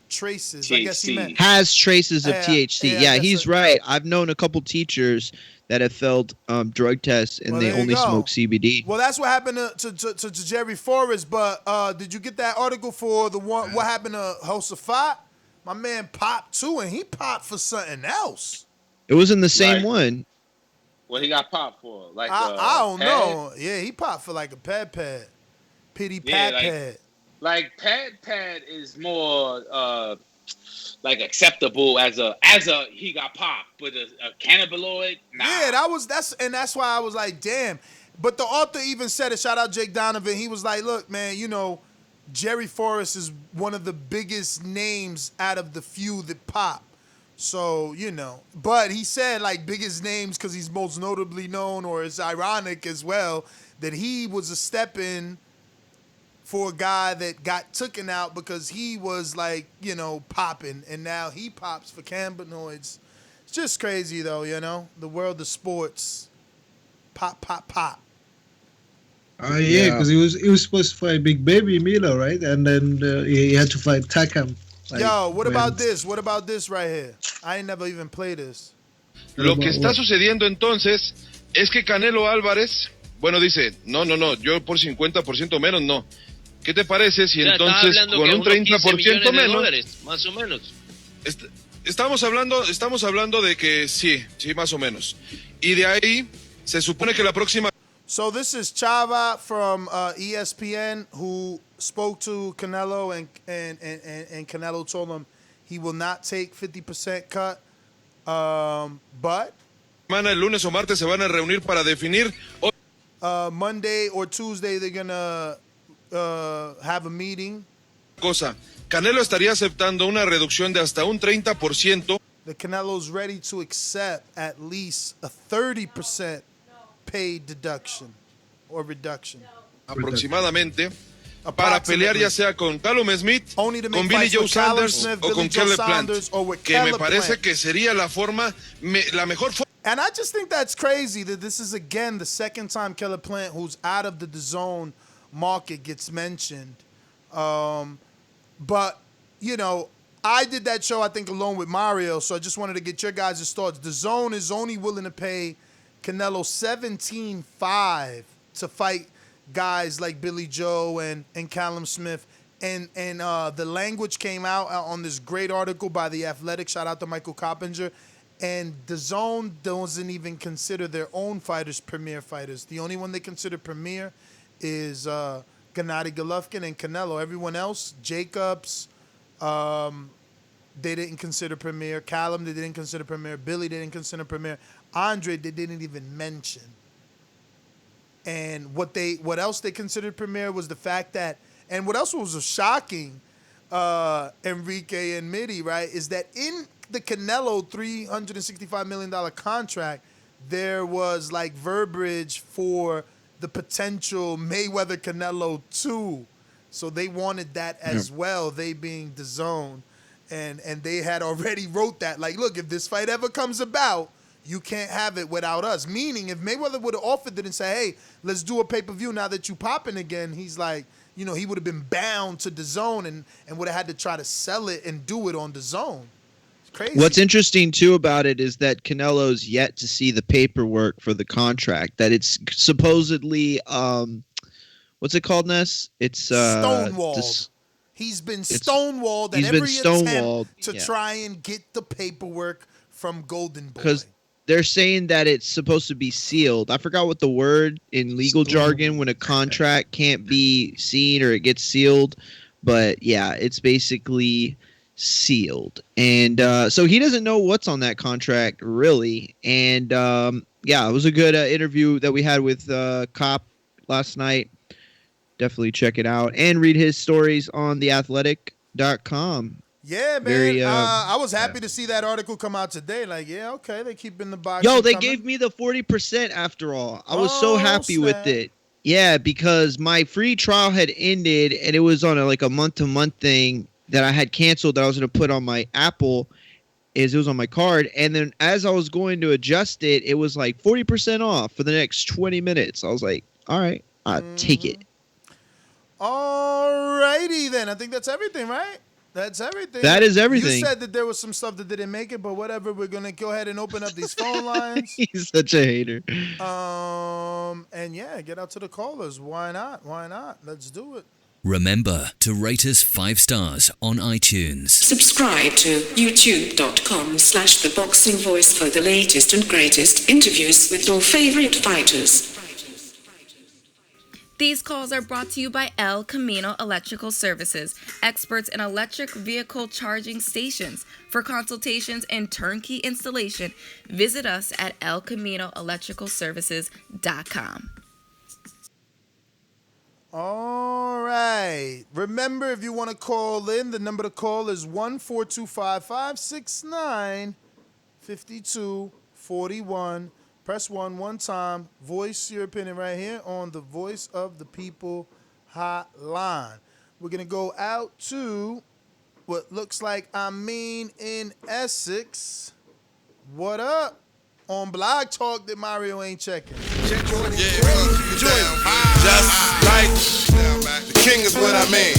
traces.
THC.
I guess he meant
Has traces of THC. Yeah, he's
so.
right. I've known a couple teachers that have failed drug tests and they only smoke CBD.
Well, that's what happened to Jerry Forrest. But did you get that article for the one? What happened to Josafat? My man popped too, and he popped for something else.
It was in the same one.
What he got popped for? Like
I don't know. Yeah, he popped for like a pad. Pity pad.
Like pad is more like acceptable as a he got popped, but a cannabinoid. Nah.
Yeah, that's why I was like, damn. But the author even said it. Shout out Jake Donovan. He was like, look, man, Jerry Forrest is one of the biggest names out of the few that pop. So, but he said like biggest names because he's most notably known, or it's ironic as well that he was a step in for a guy that got taken out because he was like, popping, and now he pops for cannabinoids. It's just crazy though, the world of sports. Pop.
Yeah, because he was supposed to fight Big Baby Miller, right? And then he had to fight Takam.
Yo, what about this? What about this right here? I ain't never even played this.
Lo que está sucediendo entonces es que Canelo Álvarez, dice, no, yo por 50% menos no. ¿Qué te parece si entonces con un 30% menos?
Dólares, más o menos.
Estamos hablando de que sí, más o menos. Y de ahí se supone que la próxima.
So this is Chava from ESPN who spoke to Canelo and Canelo told him he will not take 50% cut. But
el lunes o martes se van a reunir para definir.
Monday or Tuesday they're gonna have a meeting.
Canelo estaría aceptando una reducción de hasta un 30%.
The Canelo's ready to accept at least a 30% pay deduction or reduction.
Aproximadamente. Para pelear ya sea con Callum Smith, con Billy Joe Sanders o con Caleb Plant, que me parece que sería la mejor forma.
And I just think that's crazy that this is again the second time Caleb Plant, who's out of the DAZN market, gets mentioned. But I did that show I think alone with Mario, so I just wanted to get your guys' thoughts. DAZN is only willing to pay Canelo $17.5 to fight guys like Billy Joe and Callum Smith. And the language came out on this great article by The Athletic. Shout out to Michael Coppinger. And DAZN doesn't even consider their own fighters premier fighters. The only one they consider premier is Gennady Golovkin and Canelo. Everyone else, Jacobs, they didn't consider premier. Callum, they didn't consider premier. Billy, they didn't consider premier. Andre, they didn't even mention. And what else they considered premier was the fact that, and what else was shocking, Enrique and Mitty, right, is that in the Canelo $365 million contract, there was like verbiage for the potential Mayweather-Canelo 2. So they wanted that as well, they being DAZN. And they had already wrote that, like, look, if this fight ever comes about, you can't have it without us. Meaning, if Mayweather would have offered it and said, hey, let's do a pay-per-view now that you popping again, he's like, he would have been bound to DAZN and would have had to try to sell it and do it on DAZN. It's Crazy.
What's interesting too about it is that Canelo's yet to see the paperwork for the contract. That it's supposedly, what's it called, Ness? It's
stonewalled. He's been stonewalled at every attempt to try and get the paperwork from Golden Boy.
Because they're saying that it's supposed to be sealed. I forgot what the word in legal jargon when a contract can't be seen or it gets sealed. But yeah, it's basically sealed. And so he doesn't know what's on that contract really. And yeah, it was a good interview that we had with Cop last night. Definitely check it out and read his stories on theathletic.com.
Yeah, man. I was happy to see that article come out today. Like, yeah, okay, they keep in the box.
Yo, they gave me the 40% after all. I was so happy with it. Yeah, because my free trial had ended and it was on a month-to-month thing that I had canceled that I was going to put on my Apple. It was on my card. And then as I was going to adjust it, it was like 40% off for the next 20 minutes. I was like, all right, I'll take it.
All righty then. I think that's everything, right? That's everything.
That is everything.
You said that there was some stuff that didn't make it, but whatever. We're going to go ahead and open up these phone lines.
He's such a hater.
And yeah, get out to the callers. Why not? Why not? Let's do it.
Remember to rate us 5 stars on iTunes.
Subscribe to youtube.com/theboxingvoice for the latest and greatest interviews with your favorite fighters.
These calls are brought to you by El Camino Electrical Services, experts in electric vehicle charging stations. For consultations and turnkey installation, visit us at elcaminoelectricalservices.com.
All right. Remember, if you want to call in, the number to call is 1-425-569-5241. Press 1 one time. Voice your opinion right here on the Voice of the People hotline. We're going to go out to what looks like Amin in Essex. What up? On Blog Talk that Mario ain't checking.
Just like the king is what I mean.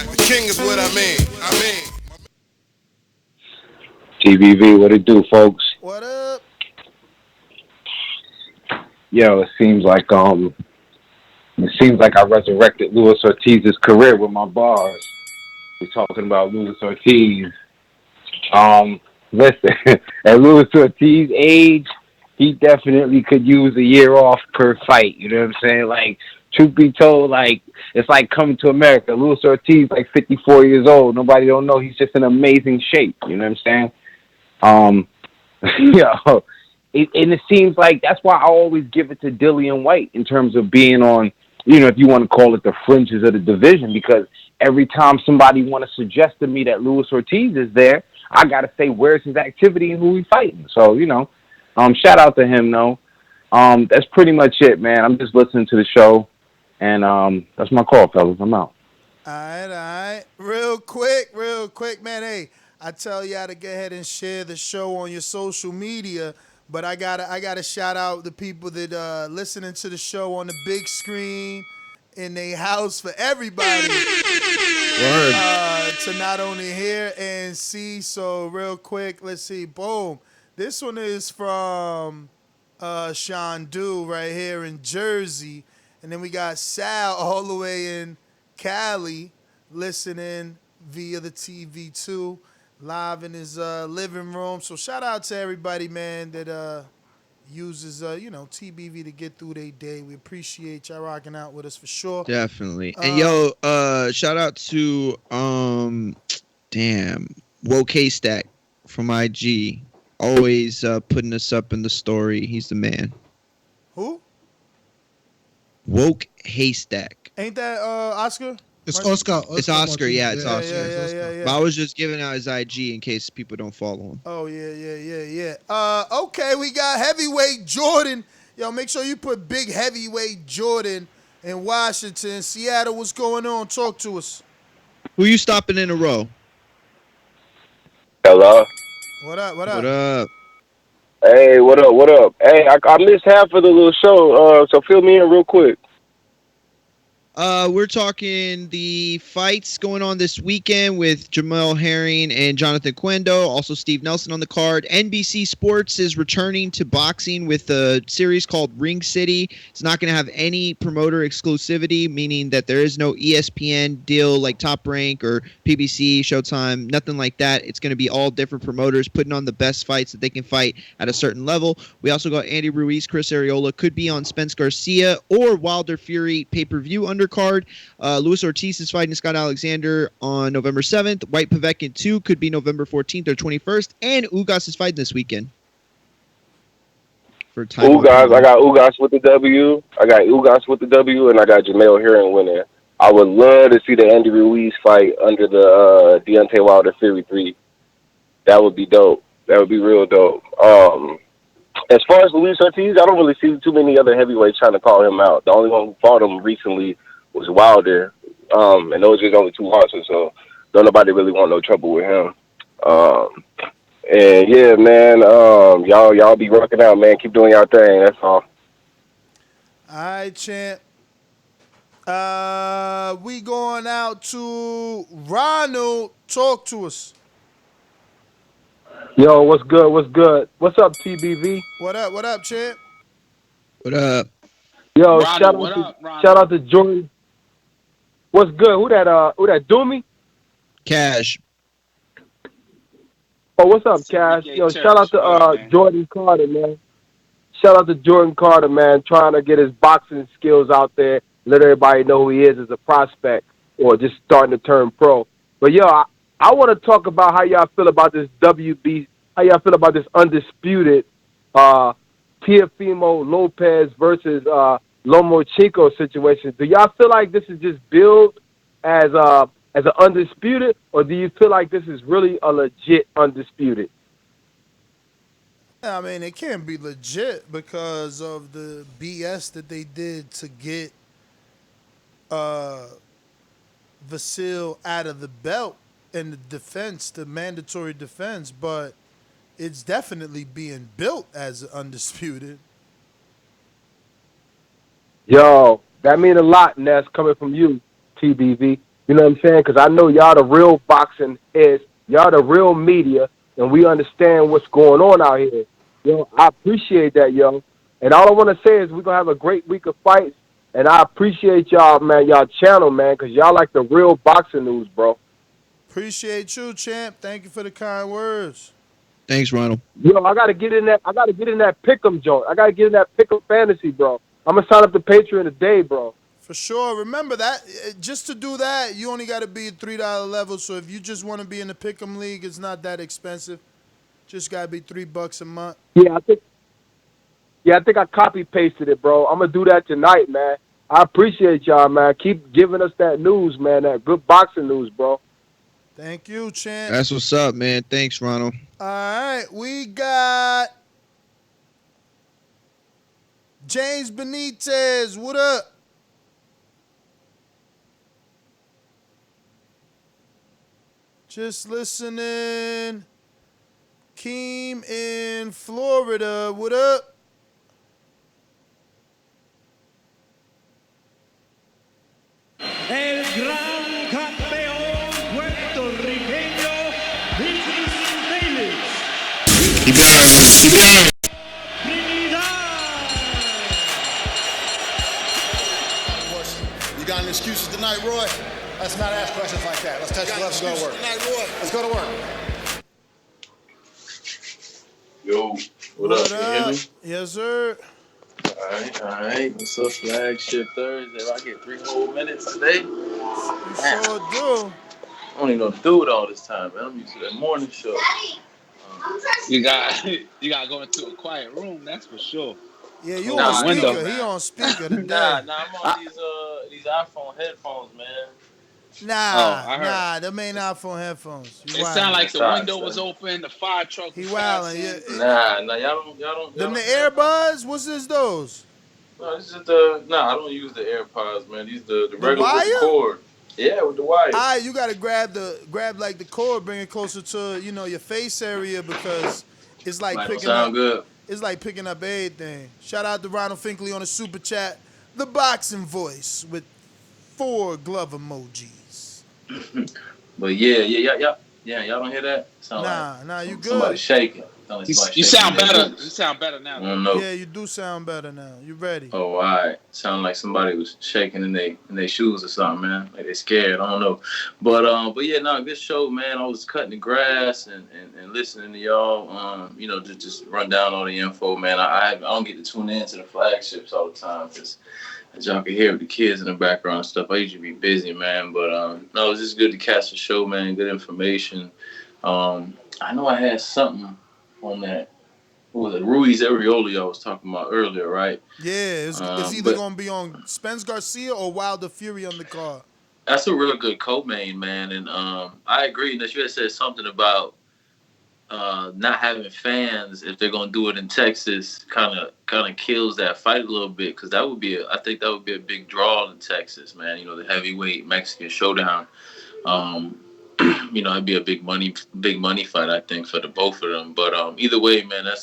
The king is what I mean.
TBV, what it do, folks?
What up?
Yo, it seems like I resurrected Luis Ortiz's career with my bars. We're talking about Luis Ortiz. Listen, at Luis Ortiz's age, he definitely could use a year off per fight. You know what I'm saying? Like, truth be told, like, it's like coming to America. Luis Ortiz, like 54 years old. Nobody don't know. He's just in amazing shape. You know what I'm saying? Yo. And it seems like that's why I always give it to Dillian White in terms of being on, if you want to call it the fringes of the division, because every time somebody want to suggest to me that Luis Ortiz is there, I got to say, where's his activity and who he's fighting? So, shout out to him, though. That's pretty much it, man. I'm just listening to the show, and that's my call, fellas. I'm out.
All right. Real quick, man. Hey, I tell y'all to go ahead and share the show on your social media. But I gotta shout out the people that listening to the show on the big screen in their house, for everybody to not only hear and see. So real quick, let's see. Boom. This one is from Sean Du right here in Jersey. And then we got Sal all the way in Cali listening via the TV too. Live in his living room. So shout out to everybody, man, that uses TBV to get through their day. We appreciate y'all rocking out with us for sure.
Definitely. And shout out to Woke Haystack from IG. Always putting us up in the story. He's the man.
Who?
Woke Haystack.
Ain't that Oscar?
It's Oscar.
It's Oscar. Yeah, it's Oscar.
Yeah.
But I was just giving out his IG in case people don't follow him.
Oh, yeah. Okay, we got heavyweight Jordan. Yo, make sure you put big heavyweight Jordan in Washington. Seattle, what's going on? Talk to us.
Who you stopping in a row?
Hello?
What up?
What up?
Hey, what up? Hey, I missed half of the little show, so fill me in real quick.
We're talking the fights going on this weekend with Jamel Herring and Jonathan Oquendo. Also, Steve Nelson on the card. NBC Sports is returning to boxing with a series called Ring City. It's not going to have any promoter exclusivity, meaning that there is no ESPN deal like Top Rank or PBC, Showtime, nothing like that. It's going to be all different promoters putting on the best fights that they can fight at a certain level. We also got Andy Ruiz-Chris Arreola could be on Spence-Garcia or Wilder Fury pay-per-view undercard. Luis Ortiz is fighting Scott Alexander on November 7th. White Povetkin 2 could be November 14th or 21st. And Ugas is fighting this weekend. For time.
Ugas, I got Ugas with the W. I got Ugas with the W, and I got Jamel Herring winning. I would love to see the Andy Ruiz fight under the Deontay Wilder Fury 3. That would be dope. That would be real dope. As far as Luis Ortiz, I don't really see too many other heavyweights trying to call him out. The only one who fought him recently was Wilder, and those are his only 2 losses, so don't nobody really want no trouble with him. And yeah, man, y'all be rocking out, man. Keep doing y'all thing. That's all.
All right, champ. We going out to Ronald. Talk to us.
Yo, what's good? What's good? What's up, TBV?
What up? What up, champ?
What up?
Yo,
Ronald,
shout out to Jordan. What's good? Who that Doomy?
Cash.
Oh, what's up, Cash? Yo, shout out to Jordan Carter, man. Shout out to Jordan Carter, man, trying to get his boxing skills out there, let everybody know who he is as a prospect or just starting to turn pro. But yo, I want to talk about how y'all feel about this WB, how y'all feel about this undisputed Teofimo Lopez versus Lomachenko situation. Do y'all feel like this is just billed as an undisputed, or do you feel like this is really a legit undisputed?
I mean, it can't be legit because of the BS that they did to get Vasil out of the belt and the defense, the mandatory defense, but it's definitely being built as undisputed.
Yo, that mean a lot, and that's coming from you, TBV. You know what I'm saying? Because I know y'all the real boxing heads, y'all the real media, and we understand what's going on out here. Yo, I appreciate that, yo. And all I want to say is we're going to have a great week of fights, and I appreciate y'all, man, y'all channel, man, because y'all like the real boxing news, bro.
Appreciate you, champ. Thank you for the kind words.
Thanks, Ronald.
Yo, I gotta get in that pick'em joint. I gotta get in that pick'em fantasy, bro. I'm gonna sign up to Patreon today, bro.
For sure. Remember that just to do that, you only got to be at $3 level. So if you just want to be in the pick'em league, it's not that expensive. Just got to be $3 a month.
Yeah, I think I copy pasted it, bro. I'm gonna do that tonight, man. I appreciate y'all, man. Keep giving us that news, man. That good boxing news, bro.
Thank you, champ.
That's what's up, man. Thanks, Ronald.
All right, we got James Benitez. What up? Just listening. Keem in Florida. What up?
El gran campeón puertorriqueño, Davis.
Keep going.
You got any excuses tonight, Roy? Let's not ask questions like that. Let's touch gloves and go to work. Let's go to work.
Yo, what up? Can you hear me?
Yes, sir.
All right. What's up, Flagship Thursday? If I get 3 whole minutes today,
you sure do.
I don't even know what to do with all this time, man. I'm used to that morning show.
You got to go into a quiet room, that's for sure.
Yeah, you on speaker.
Window.
He on speaker today.
Nah, I'm on these iPhone headphones, man.
Nah, them ain't iPhone headphones.
It sound like the window was open, the fire truck was
wilding.
Nah, y'all don't.
Them the earbuds? What's those?
No, this is I don't use the AirPods, man. These the regular with the cord. Yeah, with the wire.
All right, you gotta grab like the cord, bring it closer to your face area because it's like picking up.
Good.
It's like picking up everything. Shout out to Ronald Finkley on the super chat. The boxing voice with 4 glove emojis.
But y'all don't hear that? Sound
Nah, you good.
Somebody shaking. Sound like
You sound better. You sound better now.
I don't know.
Yeah, you do sound better now. You ready?
Oh, all right. Sound like somebody was shaking in their shoes or something, man. Like they scared. I don't know. But yeah, no, good show, man. I was cutting the grass and listening to y'all. Just run down all the info, man. I don't get to tune in to the flagships all the time because as y'all can hear the kids in the background and stuff. I usually be busy, man. But no, it's just good to catch the show, man. Good information. I know I had something on that. What was it? Ruiz Arreola y'all was talking about earlier, right?
Yeah, it's either going to be on Spence-Garcia or Wilder Fury on the card.
That's a real good co-main, man. And I agree that you had said something about not having fans if they're going to do it in Texas kind of kills that fight a little bit because I think that would be a big draw in Texas, man. The heavyweight Mexican showdown. It'd be a big money fight, I think, for the both of them. But either way, man, I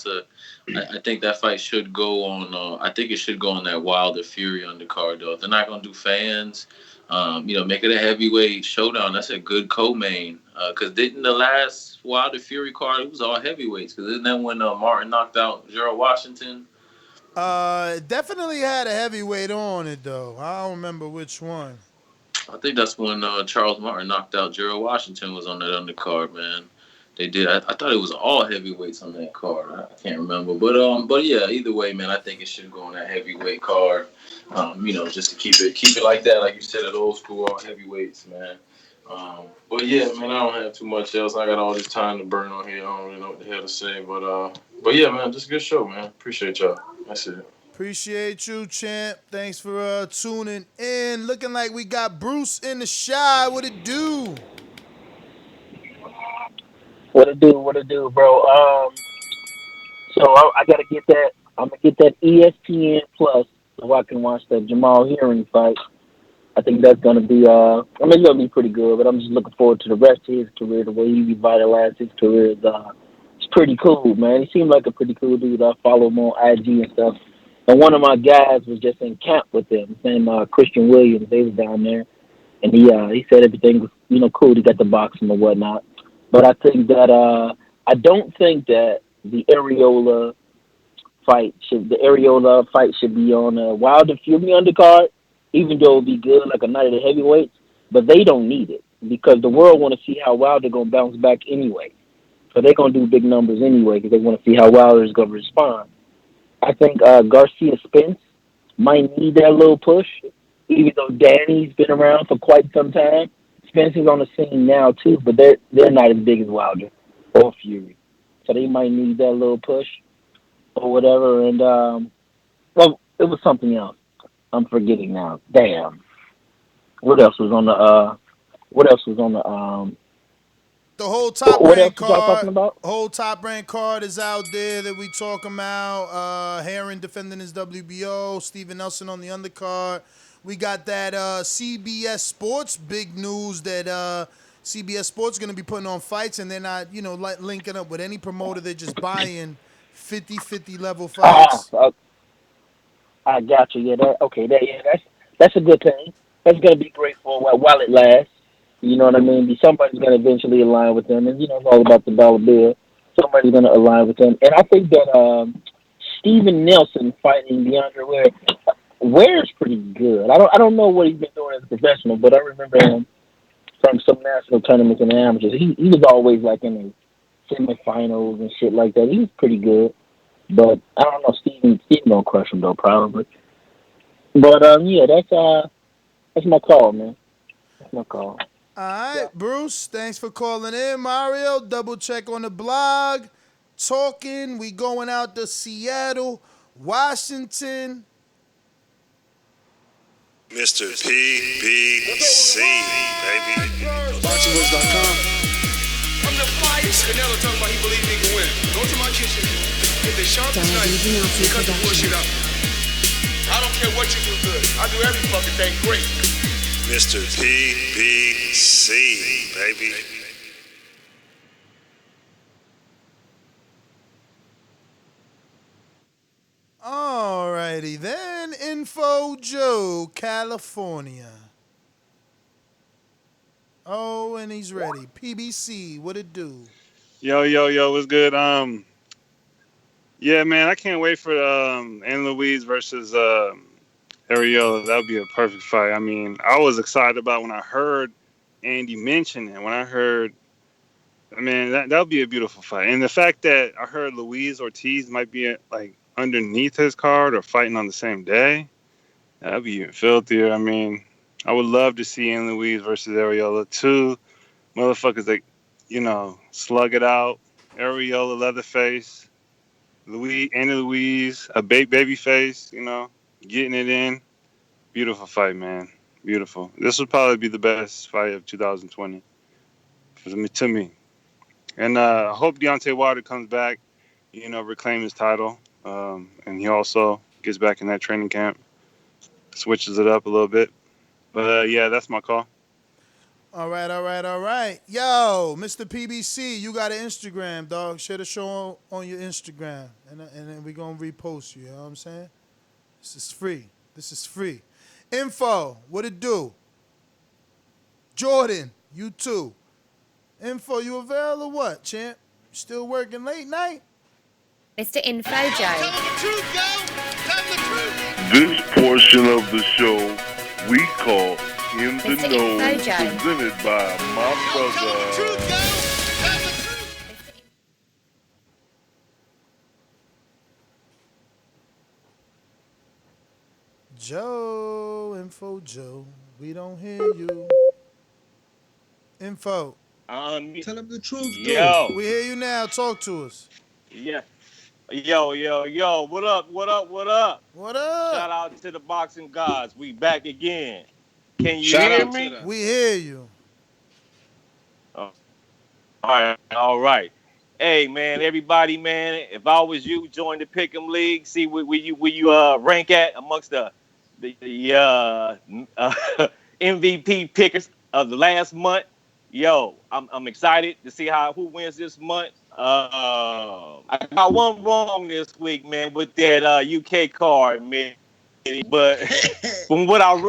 think that fight should go on. I think it should go on that Wilder Fury undercard, though. If they're not gonna do fans, make it a heavyweight showdown. That's a good co-main. Because didn't the last Wilder Fury card it was all heavyweights? Because isn't that when Martin knocked out Gerald Washington?
It definitely had a heavyweight on it though. I don't remember which one.
I think that's when Charles Martin knocked out Gerald Washington was on that undercard, man. They did. I thought it was all heavyweights on that card. I can't remember, but yeah. Either way, man, I think it should go on that heavyweight card. Just to keep it like that, like you said, at old school, all heavyweights, man. But yeah, man, I don't have too much else. I got all this time to burn on here. I don't really know what the hell to say, but yeah, man, just a good show, man. Appreciate y'all. That's it.
Appreciate you, champ. Thanks for tuning in. Looking like we got Bruce in the shy. What it do?
What it do, bro? So I gotta get that. I'm gonna get that ESPN Plus so I can watch the Jamel Herring fight. I think that's gonna be it's gonna be pretty good. But I'm just looking forward to the rest of his career. The way he revitalized his career is it's pretty cool, man. He seemed like a pretty cool dude. I follow him on IG and stuff. And one of my guys was just in camp with him. His name Christian Williams. They was down there, and he said everything was cool. He got the boxing and whatnot. But I think that I don't think that the Arreola fight should be on Wilder Fury undercard, even though it'd be good like a night of the heavyweights. But they don't need it because the world want to see how Wilder gonna bounce back anyway. So they're gonna do big numbers anyway because they want to see how Wilder's gonna respond. I think Garcia Spence might need that little push, even though Danny's been around for quite some time. Spence is on the scene now too, but they're not as big as Wilder or Fury, so they might need that little push or whatever. And it was something else. I'm forgetting now. Damn. What else was on the?
The whole top
what
rank
else was I talking
card.
about?
Whole top rank card is out there that we talking about. Herring defending his WBO. Steven Nelson on the undercard. We got that CBS Sports big news that CBS Sports going to be putting on fights, and they're not linking up with any promoter. They're just buying 50-50 level fights.
I got you. Yeah, that's a good thing. That's gonna be great for a while it lasts. You know what I mean? Somebody's gonna eventually align with them, and it's all about the dollar bill. Somebody's gonna align with them, and I think that Steven Nelson fighting DeAndre Ware. Ware's pretty good. I don't know what he's been doing as a professional, but I remember him from some national tournaments in the amateurs. He was always like in the semifinals and shit like that. He was pretty good. But I don't know, Steven gonna crush him though, probably. But yeah, that's my call, man. That's my call.
All right, Bruce, thanks for calling in. Mario, double check on the blog. Talking, we going out to Seattle, Washington.
Mr. PBC, baby.
Boxingwoods.com.
I'm the flyest. Canelo talking about he believes he can win. Go to my kitchen. Get the sharpest knife and cut the bullshit out. I don't care what you do good. I do every fucking thing great. Mr. PBC, baby.
Alrighty then, Info Joe, California. Oh, and he's ready. PBC, what it do?
Yo, what's good? Yeah, man, I can't wait for Ann Louise versus Arreola. That would be a perfect fight. I mean, I was excited about when I heard Andy mention it. When I heard, I mean, that would be a beautiful fight. And the fact that I heard Luis Ortiz might be like underneath his card or fighting on the same day, that'd be even filthier. I mean, I would love to see Ann Louise versus Arreola. Two motherfuckers that, slug it out. Arreola, Leatherface. Andy Louise, a baby face, getting it in. Beautiful fight, man. Beautiful. This would probably be the best fight of 2020 to me. And I hope Deontay Wilder comes back, reclaim his title. And he also gets back in that training camp, switches it up a little bit. But, yeah, that's my call.
All right. Yo, Mr. PBC, you got an Instagram, dog. Share the show on your Instagram, and then we're going to repost you. You know what I'm saying? This is free. Info, what it do? Jordan, you too. Info, you available or what, champ? Still working late night?
Mr. Info Joe.
This portion of the show we call In the
Mr.
Know,
Info Joe.
presented by my brother.
Info Joe, we don't hear you. Info.
Tell him the truth,
Yo.
We hear you now. Talk to us.
Yeah. Yo. What up?
What up?
Shout out to the boxing gods. We back again. Can you
Shout
hear
out
me?
to them. We hear you.
All right. Hey, man, everybody, man, if I was you, join the Pick'em League. See where you rank at amongst the MVP pickers of the last month. Yo, I'm excited to see who wins this month. I got one wrong this week, man, with that UK card, man. But from what I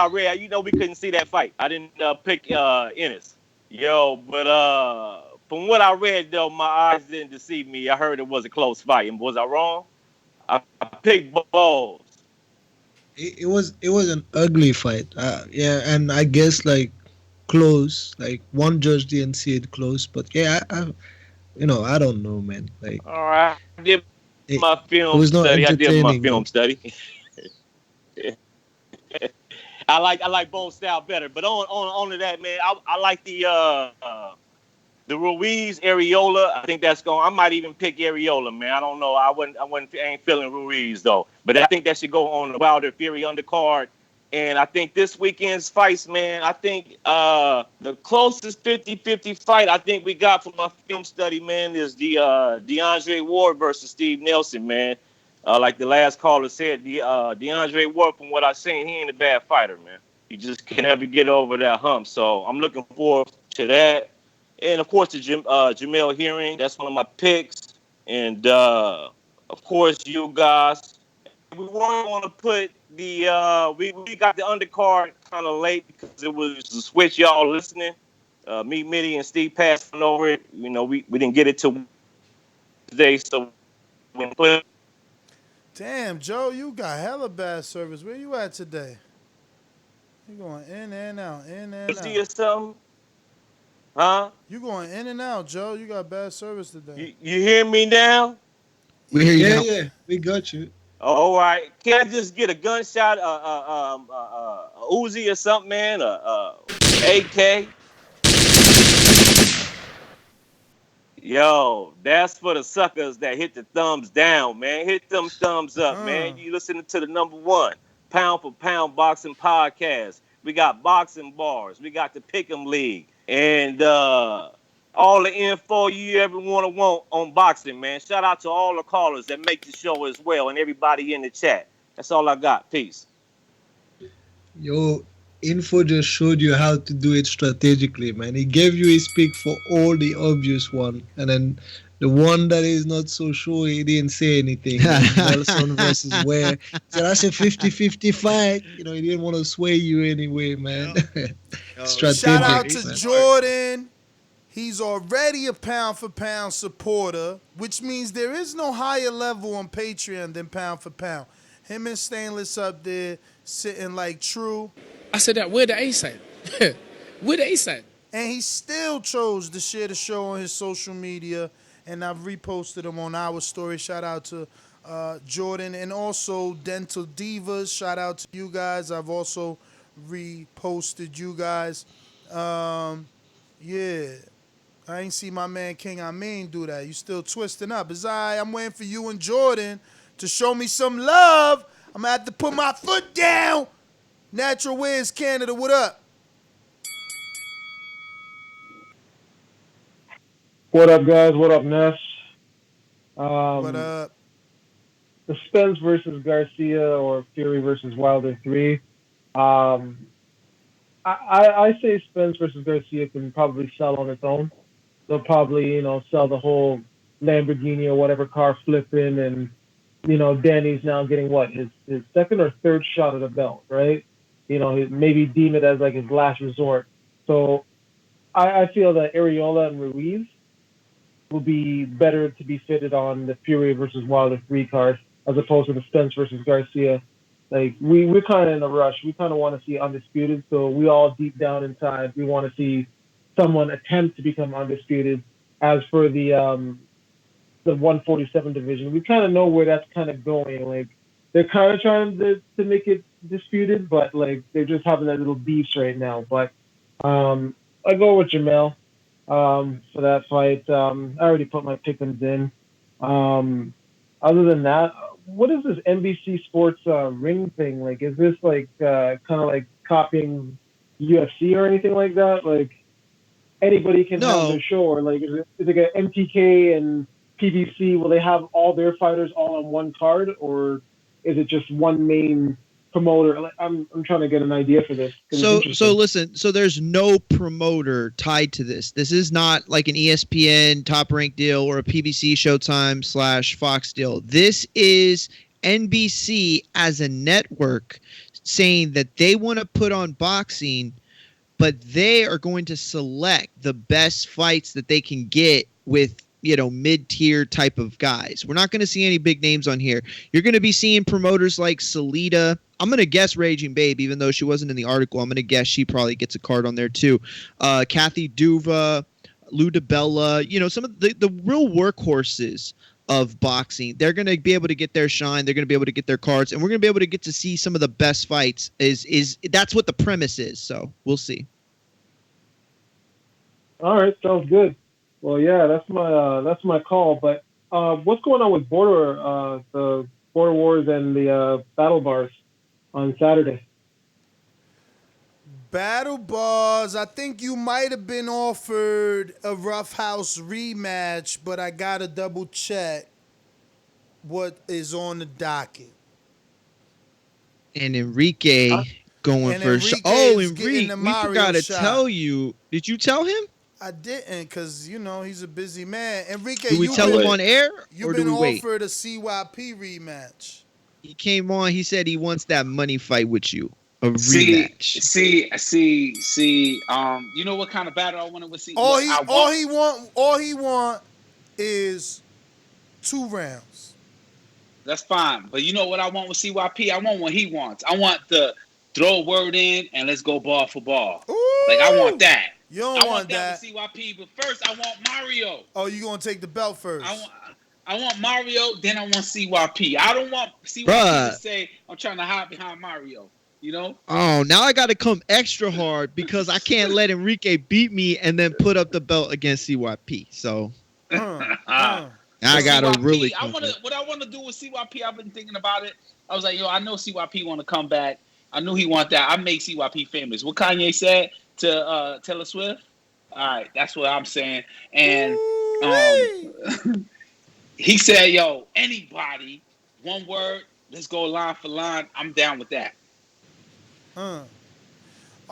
read, we couldn't see that fight. I didn't pick Ennis. Yo, but from what I read, though, my eyes didn't deceive me. I heard it was a close fight. And was I wrong? I picked balls.
It was an ugly fight. Yeah, and I guess close. One judge didn't see it close, but yeah, I don't know, man.
All right, I did my film study. I like both style better, but on to that, man. I like the Ruiz Arreola. I think that's going. I might even pick Arreola, man. I don't know. I ain't feeling Ruiz though, but I think that should go on the Wilder Fury undercard. And I think this weekend's fights, man, I think the closest 50-50 fight I think we got from my film study, man, is the DeAndre Ware versus Steve Nelson, man. Like the last caller said, DeAndre Ware, from what I've seen, he ain't a bad fighter, man. He just can never get over that hump. So I'm looking forward to that. And, of course, the Jamel Herring, that's one of my picks. And, of course, you guys. We weren't going to put we got the undercard kind of late because it was the switch y'all listening. Me, Mitty, and Steve passing over it. We didn't get it till today, so we put.
Damn, Joe, you got hella bad service. Where you at today? You going in and out, in and out.
Or something? Huh?
You going in and out, Joe. You got bad service today.
You hear me now?
We hear you now. Yeah, we got you.
All right. Can I just get a gunshot, Uzi or something, man? AK? Yo, that's for the suckers that hit the thumbs down, man. Hit them thumbs up, man. You listening to the #1 pound for pound boxing podcast. We got boxing bars. We got the Pick'em League. And all the info you ever want on boxing, man. Shout out to all the callers that make the show as well and everybody in the chat. That's all I got. Peace.
Yo, Info just showed you how to do it strategically, man. He gave you his pick for all the obvious one, and then the one that is not so sure, he didn't say anything. Nelson versus Ware. So that's a 50-50 fight. You know, he didn't want to sway you anyway, man. Strategic.
Shout out to
man.
Jordan. He's already a pound for pound supporter, which means there is no higher level on Patreon than pound for pound. Him and Stainless up there sitting like true.
I said that, where the ace at? Where the ace at?
And he still chose to share the show on his social media, and I've reposted him on our story. Shout out to Jordan, and also Dental Divas. Shout out to you guys. I've also reposted you guys. Yeah. I ain't see my man King Amin do that. You still twisting up. It's all right. I'm waiting for you and Jordan to show me some love. I'm going to have to put my foot down. Natural Wiz Canada, what up?
What up, guys? What up, Ness?
What up?
The Spence versus Garcia or Fury versus Wilder 3. I say Spence versus Garcia can probably sell on its own. They'll probably, sell the whole Lamborghini or whatever car flipping, and Danny's now getting his second or third shot at the belt, right? Maybe deem it as like his last resort. So I feel that Arreola and Ruiz will be better to be fitted on the Fury versus Wilder 3 card as opposed to the Spence versus Garcia. Like, we're kind of in a rush. We kind of want to see undisputed, so we all deep down inside, we want to see someone attempt to become undisputed. As for the 147 division, we kind of know where that's kind of going. Like, they're kind of trying to make it disputed, but like they're just having that little beefs right now. But I go with Jamel for that fight. I already put my pick'ems in. Other than that, what is this NBC Sports ring thing? Like, is this like kind of like copying UFC or anything like that? Like, anybody can have their show, or like is it like an MTK and PBC? Will they have all their fighters all on one card, or is it just one main promoter? Like, I'm trying to get an idea for this.
So listen. So there's no promoter tied to this. This is not like an ESPN Top Rank deal or a PBC Showtime / Fox deal. This is NBC as a network saying that they want to put on boxing, but they are going to select the best fights that they can get with, mid-tier type of guys. We're not going to see any big names on here. You're going to be seeing promoters like Salida. I'm going to guess Raging Babe, even though she wasn't in the article. I'm going to guess she probably gets a card on there too. Kathy Duva, Lou DiBella, some of the real workhorses of boxing. They're going to be able to get their shine. They're going to be able to get their cards, and we're going to be able to get to see some of the best fights. That's what the premise is. So we'll see.
All right, sounds good. Well, yeah, that's my call. But what's going on with the Border Wars and the Battle Bars on Saturday?
Battle Bars, I think you might have been offered a Rough House rematch, but I got to double check what is on the docket.
And Enrique going
and
first. Enrique, we forgot to tell you. Did you tell him?
I didn't, because, he's a busy man. Enrique,
do we tell him on air,
you've been offered a CYP rematch.
He came on. He said he wants that money fight with you. A rematch.
See. You know what kind of battle I want to see?
All he want is 2 rounds.
That's fine, but you know what I want with CYP? I want what he wants. I want the throw a word in and let's go ball for ball.
Ooh.
Like, I want that.
You don't want
that with CYP, but first I want Mario.
Oh, you gonna take the belt first?
I want Mario, then I want CYP. I don't want CYP to say I'm trying to hide behind Mario.
Oh, now I got to come extra hard because I can't let Enrique beat me and then put up the belt against CYP. So I got to really.
What I want to do with CYP, I've been thinking about it. I was like, I know CYP want to come back. I knew he want that. I make CYP famous. What Kanye said to Taylor Swift. All right, that's what I'm saying. And he said, anybody, one word, let's go line for line. I'm down with that.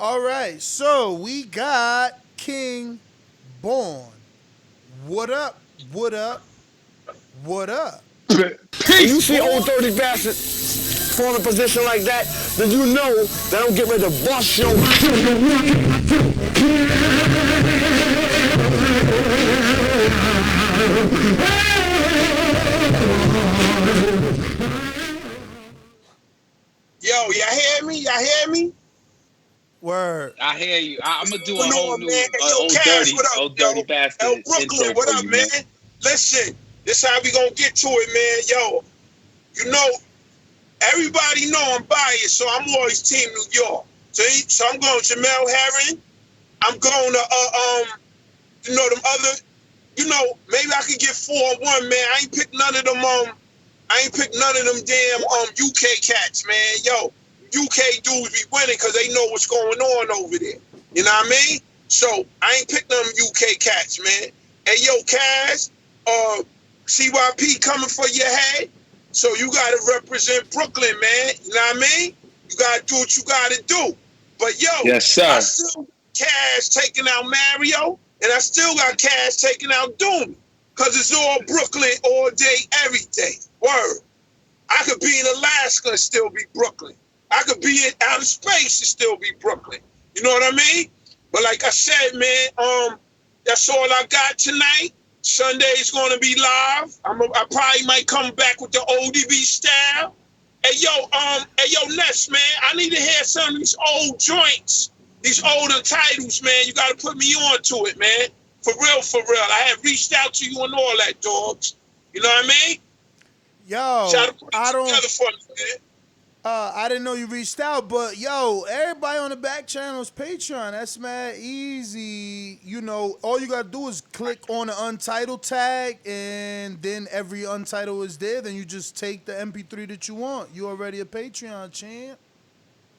All right, so we got King Born. What up? What up? What up?
When you see old dirty bastard fall in a position like that, then you know that I'm getting ready to bust your.
Yo, y'all hear me? Y'all hear me?
Word.
I hear you. I'm gonna do a
What
whole
on,
new
man? Yo, Cass, what up,
old dirty bastard
Yo, Brooklyn,
intro
what
for
up,
you,
man? Listen, this how we gonna get to it, man. Yo, you know, everybody know I'm biased, so I'm always Team New York. So I'm going Jamel Herring. I'm going to you know, them other, you know, maybe I could get 4-1, man. I ain't picked none of them damn UK cats, man. Yo, UK dudes be winning because they know what's going on over there. You know what I mean? So I ain't picked them UK cats, man. Hey, yo, Kaz, CYP coming for your head. So you got to represent Brooklyn, man. You know what I mean? You got to do what you got to do. But, yo,
yes, sir.
I still got Cash taking out Mario, and I still got Cash taking out Doom. Because it's all Brooklyn all day, every day. Word. I could be in Alaska and still be Brooklyn. I could be in outer space and still be Brooklyn. You know what I mean? But like I said, man, that's all I got tonight. Sunday's going to be live. I probably might come back with the ODB style. Hey, yo, Ness, man, I need to hear some of these old joints, these older titles, man. You got to put me on to it, man. For real, for real. I have reached out to you and all that, dogs. You know what I mean?
Yo,
Try to put it together for me, man.
I didn't know you reached out, but yo, everybody on the back channel is Patreon. That's mad easy. You know, all you gotta do is click on the untitled tag, and then every untitled is there. Then you just take the MP3 that you want. You already a Patreon, champ.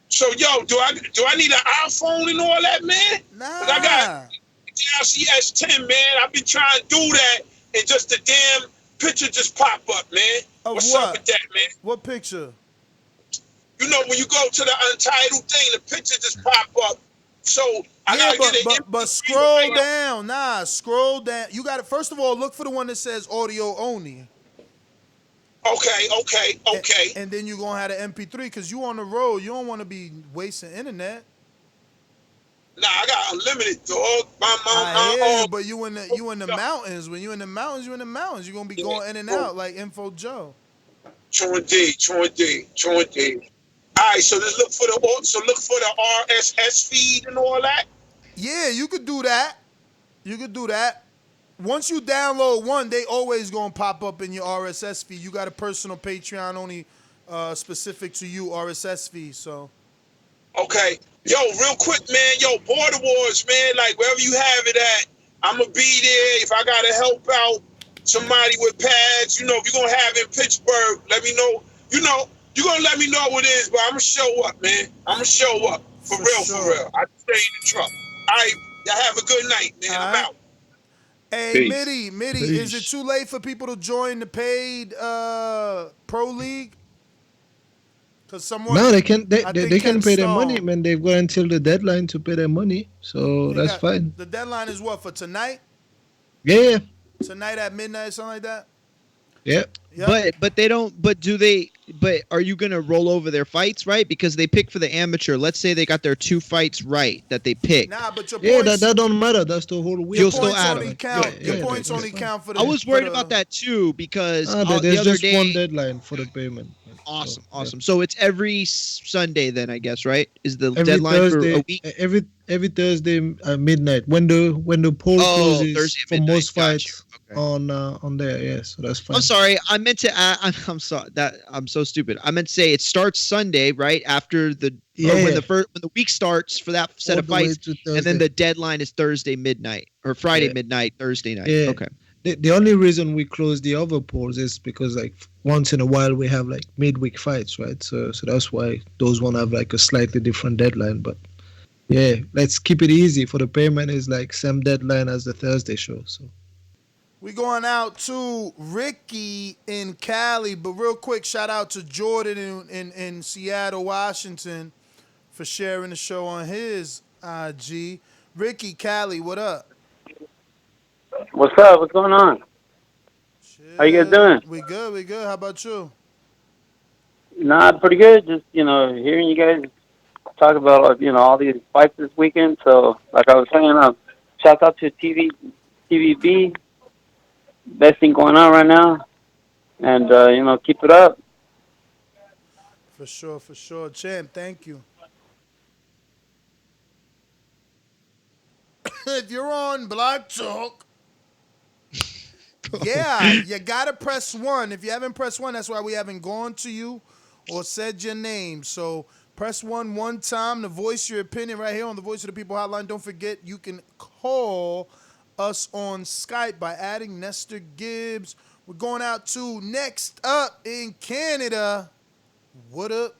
So, yo, do I need an iPhone and all that, man?
Nah.
I got Galaxy S10, man. I've been trying to do that, and just the damn picture just pop up, man. What's up with that, man?
What picture?
You know, when you go to the untitled thing, the picture just pop up. So I gotta get it.
But scroll down. Nah, scroll down. You got to first of all look for the one that says audio only.
Okay.
And then you're gonna have the MP3 because you on the road. You don't want to be wasting internet.
Nah, I got unlimited, dog.
But you in the mountains. When you in the mountains, you in the mountains. You're gonna be going in and out like Info Joe.
True indeed. All right, so look for the RSS feed and all that.
Yeah, you could do that. Once you download one, they always gonna pop up in your RSS feed. You got a personal Patreon only specific to you RSS feed. So.
Okay, yo, real quick, man. Yo, Border Wars, man. Like wherever you have it at, I'ma be there. If I gotta help out somebody with pads, you know, if you're gonna have it in Pittsburgh, let me know. You know, you're gonna let me know what it is, but I'm gonna show up, man. I'm gonna show up. For real. I stay in the truck. All right, y'all have a good night, man. I'm out.
Hey, Mitty, is it too late for people to join the paid pro league? Because
No, they can pay their money, man. They've got until the deadline to pay their money, so that's fine.
The deadline is what, for tonight?
Yeah.
Tonight at midnight, something like that?
Yeah.
But they don't. But are you gonna roll over their fights, right? Because they pick for the amateur. Let's say they got their 2 fights right that they picked.
Nah, but your points,
that don't matter. That's the whole week.
You'll still add them.
Your points only count for the.
I was worried about that too because the
there's
other
just
day.
one deadline for the payment.
Awesome. So it's every Sunday then, I guess, right? Is the
Every
deadline
Thursday,
for a week?
Every Thursday midnight when the poll closes
Thursday
for
midnight.
most fights on there. Yeah, so that's fine.
I'm sorry. I meant to add. I'm sorry. I'm so stupid. I meant to say it starts Sunday, right after the when the week starts for that set of fights, and then the deadline is Thursday midnight or Friday midnight, Thursday night.
Yeah.
Okay.
The only reason we close the other polls is because like once in a while we have like midweek fights, right? So that's why those one have like a slightly different deadline. But yeah, let's keep it easy. For the payment is like same deadline as the Thursday show. So
we going out to Ricky in Cali, but real quick shout out to Jordan in Seattle, Washington. for sharing the show on his IG. Ricky, Cali, what up?
What's up? What's going on? How you guys doing?
We good, we good. How about you?
Nah, pretty good. Just, hearing you guys talk about, all these fights this weekend. So, like I was saying, shout out to TVB. Best thing going on right now. And, keep it up.
For sure. Champ, thank you. If you're on Block Talk, yeah, you gotta press 1. If you haven't pressed 1, that's why we haven't gone to you or said your name. So press 1 time to voice your opinion right here on the Voice of the People hotline. Don't forget, you can call us on Skype by adding Nestor Gibbs. We're going out to next up in Canada. What up?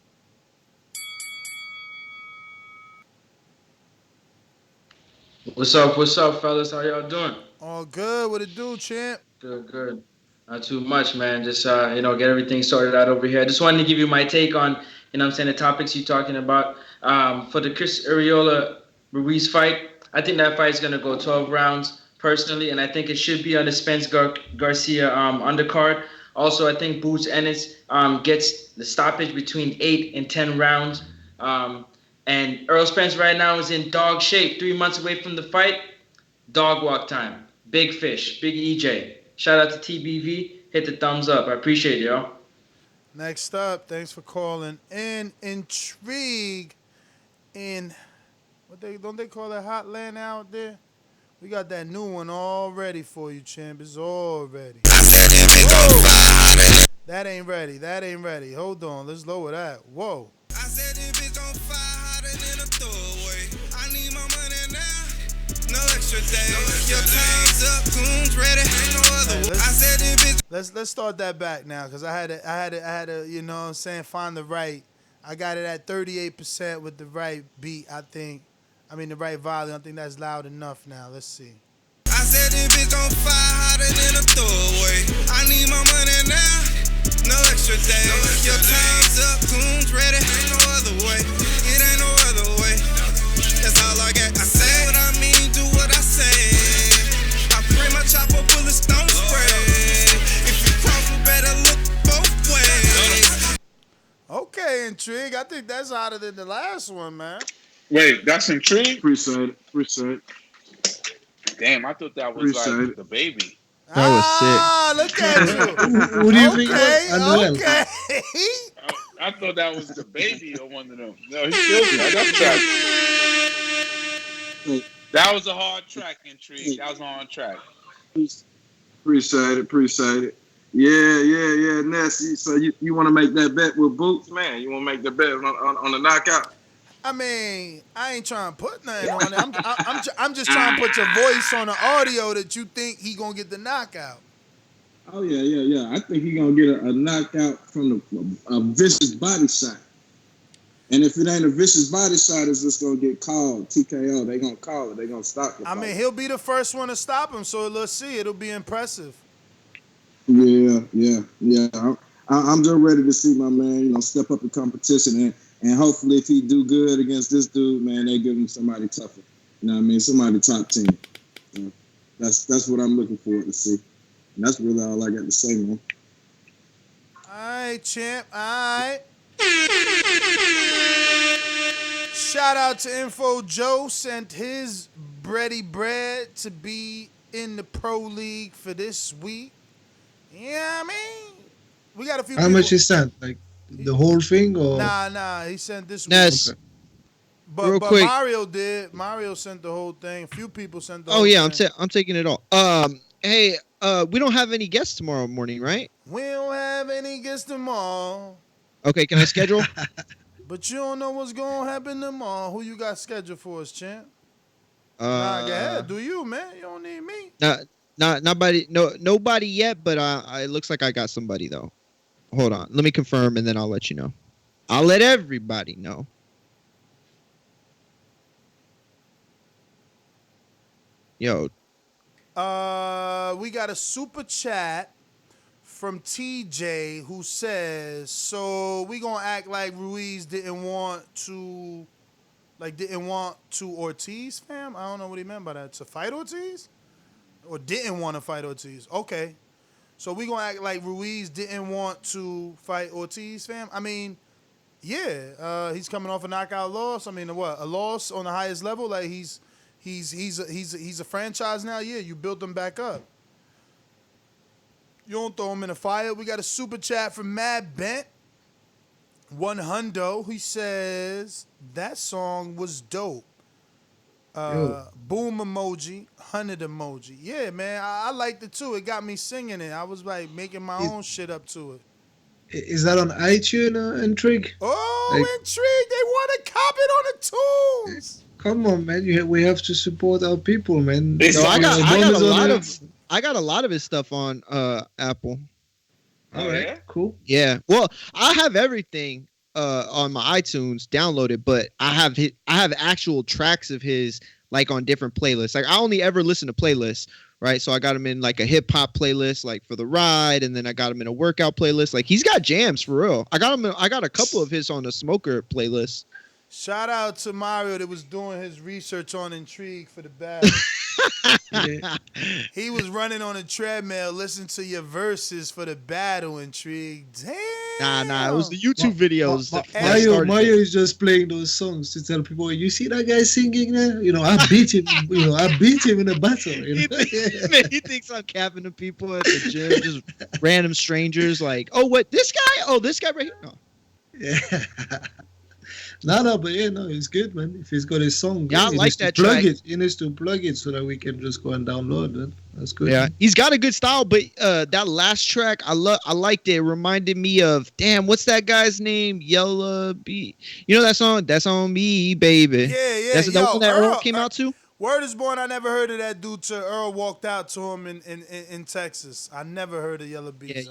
What's up, fellas? How y'all doing?
All good. What it do, champ?
Good. Not too much, man. Just, get everything sorted out over here. I just wanted to give you my take on, the topics you're talking about. For the Chris Arreola Ruiz fight, I think that fight is going to go 12 rounds, personally, and I think it should be on the Spence-Garcia undercard. Also, I think Boots Ennis gets the stoppage between 8 and 10 rounds. And Earl Spence right now is in dog shape. 3 months away from the fight. Dog walk time. Big fish. Big EJ. Shout out to TBV. Hit the thumbs up. I appreciate it, y'all.
Next up, thanks for calling in. Intrigue in, don't they call that Hotland out there? We got that new one all ready for you, champ. It's all ready. That ain't ready. Hold on. Let's lower that. Whoa.
I said if it's on fire, hotter than a throwaway. I need my money now. No extra days. Your time's up, goons ready. Ain't no other way. I said if it's
Let's start that back now, because I had to, you know what I'm saying, find the right. I got it at 38% with the right beat, the right volume. I think that's loud enough now. Let's see.
I said if it's on fire, hotter than a throwaway. I need my money now. No extra days. Your time's up, goons ready. Ain't no other way. It ain't no other way. That's all I got. I say what I mean, do what I say. I pray my chopper bullets don't spray. If you cross, we better look both ways.
Okay, Intrigue. I think that's hotter than the last one, man.
Wait, that's Intrigue?
Appreciate it.
Damn, I thought that was like the baby.
That was sick.
Look at you.
Who do you think?
Okay.
I thought that was the baby or one of them. No, he killed me. I got track. That was a hard track, Intrigue. That was a hard track.
Appreciate it. Yeah. Ness, so you want to make that bet with Boots, man? You want to make the bet on the knockout?
I mean, I ain't trying to put nothing on it. I'm just trying to put your voice on the audio that you think he gonna get the knockout.
Oh yeah. I think he gonna get a knockout from a vicious body shot. And if it ain't a vicious body shot, it's just gonna get called TKO. They gonna call it. They gonna stop it.
I mean, he'll be the first one to stop him. So let's see. It'll be impressive.
Yeah. I'm just ready to see my man, step up in competition and hopefully if he do good against this dude, man, they give him somebody tougher. You know what I mean? Somebody top 10. That's what I'm looking forward to see. And that's really all I got to say, man.
All right, champ. All right. Shout out to Info Joe. Sent his bready bread to be in the Pro League for this week. Yeah, I mean, we got a few
How
people.
much he sent? Like the whole thing or?
Nah. He sent this week.
Yes.
Okay.
Real
But
quick.
Mario did. Mario sent the whole thing. A few people sent the whole
Oh yeah,
thing.
I'm taking it all. Hey, we don't have any guests tomorrow morning, right?
We don't have any guests tomorrow.
Okay, can I schedule?
But you don't know what's going to happen tomorrow. Who you got scheduled for us, champ? Nah, go ahead. Do you, man? You don't need me.
Nobody yet, but it looks like I got somebody though. Hold on, let me confirm and then I'll let you know. I'll let everybody know. Yo.
We got a super chat from TJ who says, so we gonna act like Ruiz didn't want to Like didn't want to Ortiz, fam? I don't know what he meant by that. To fight Ortiz? Or didn't want to fight Ortiz? Okay. So we gonna act like Ruiz didn't want to fight Ortiz, fam? I mean, yeah, he's coming off a knockout loss. I mean, what? A loss on the highest level? Like he's a franchise now. Yeah, you built him back up. You don't throw him in a fire. We got a super chat from Mad Bent. 100. He says that song was dope. Boom emoji, 100 emoji. Yeah, man, I liked it too. It got me singing it. I was like making my own shit up to it.
Is that on iTunes, Intrigue?
Oh, Intrigue! They want to cop it on the tunes.
Come on, man. We have to support our people, man.
No, I got a lot of his stuff on Apple.
All right, cool.
Yeah. Well, I have everything on my iTunes downloaded, but I have actual tracks of his like on different playlists. Like I only ever listen to playlists, right? So I got him in like a hip hop playlist, like for the ride, and then I got him in a workout playlist. Like he's got jams for real. I got a couple of his on the smoker playlist.
Shout out to Mario that was doing his research on Intrigue for the bag. He was running on a treadmill, listening to your verses for the battle. Intrigue. Damn.
Nah. It was the YouTube videos.
Mario is just playing those songs to tell people, you see that guy singing there? You know, I beat him. I beat him in a battle. You know?
He thinks I'm capping the people at the gym, just random strangers. Like, oh, what this guy? Oh, this guy right here. No.
Yeah. No, but yeah, no, it's good, man. If he's got his song,
yeah, I like that
track.
track.
He needs to plug it so that we can just go and download it. That's good.
Yeah, he's got a good style, but that last track, I liked it. It reminded me of, damn, what's that guy's name? Yellow B. You know that song? That's on me, baby.
Yeah.
That's the one that Earl came out to.
Word is born. I never heard of that dude till Earl walked out to him in Texas. I never heard of Yellow B.
Yeah,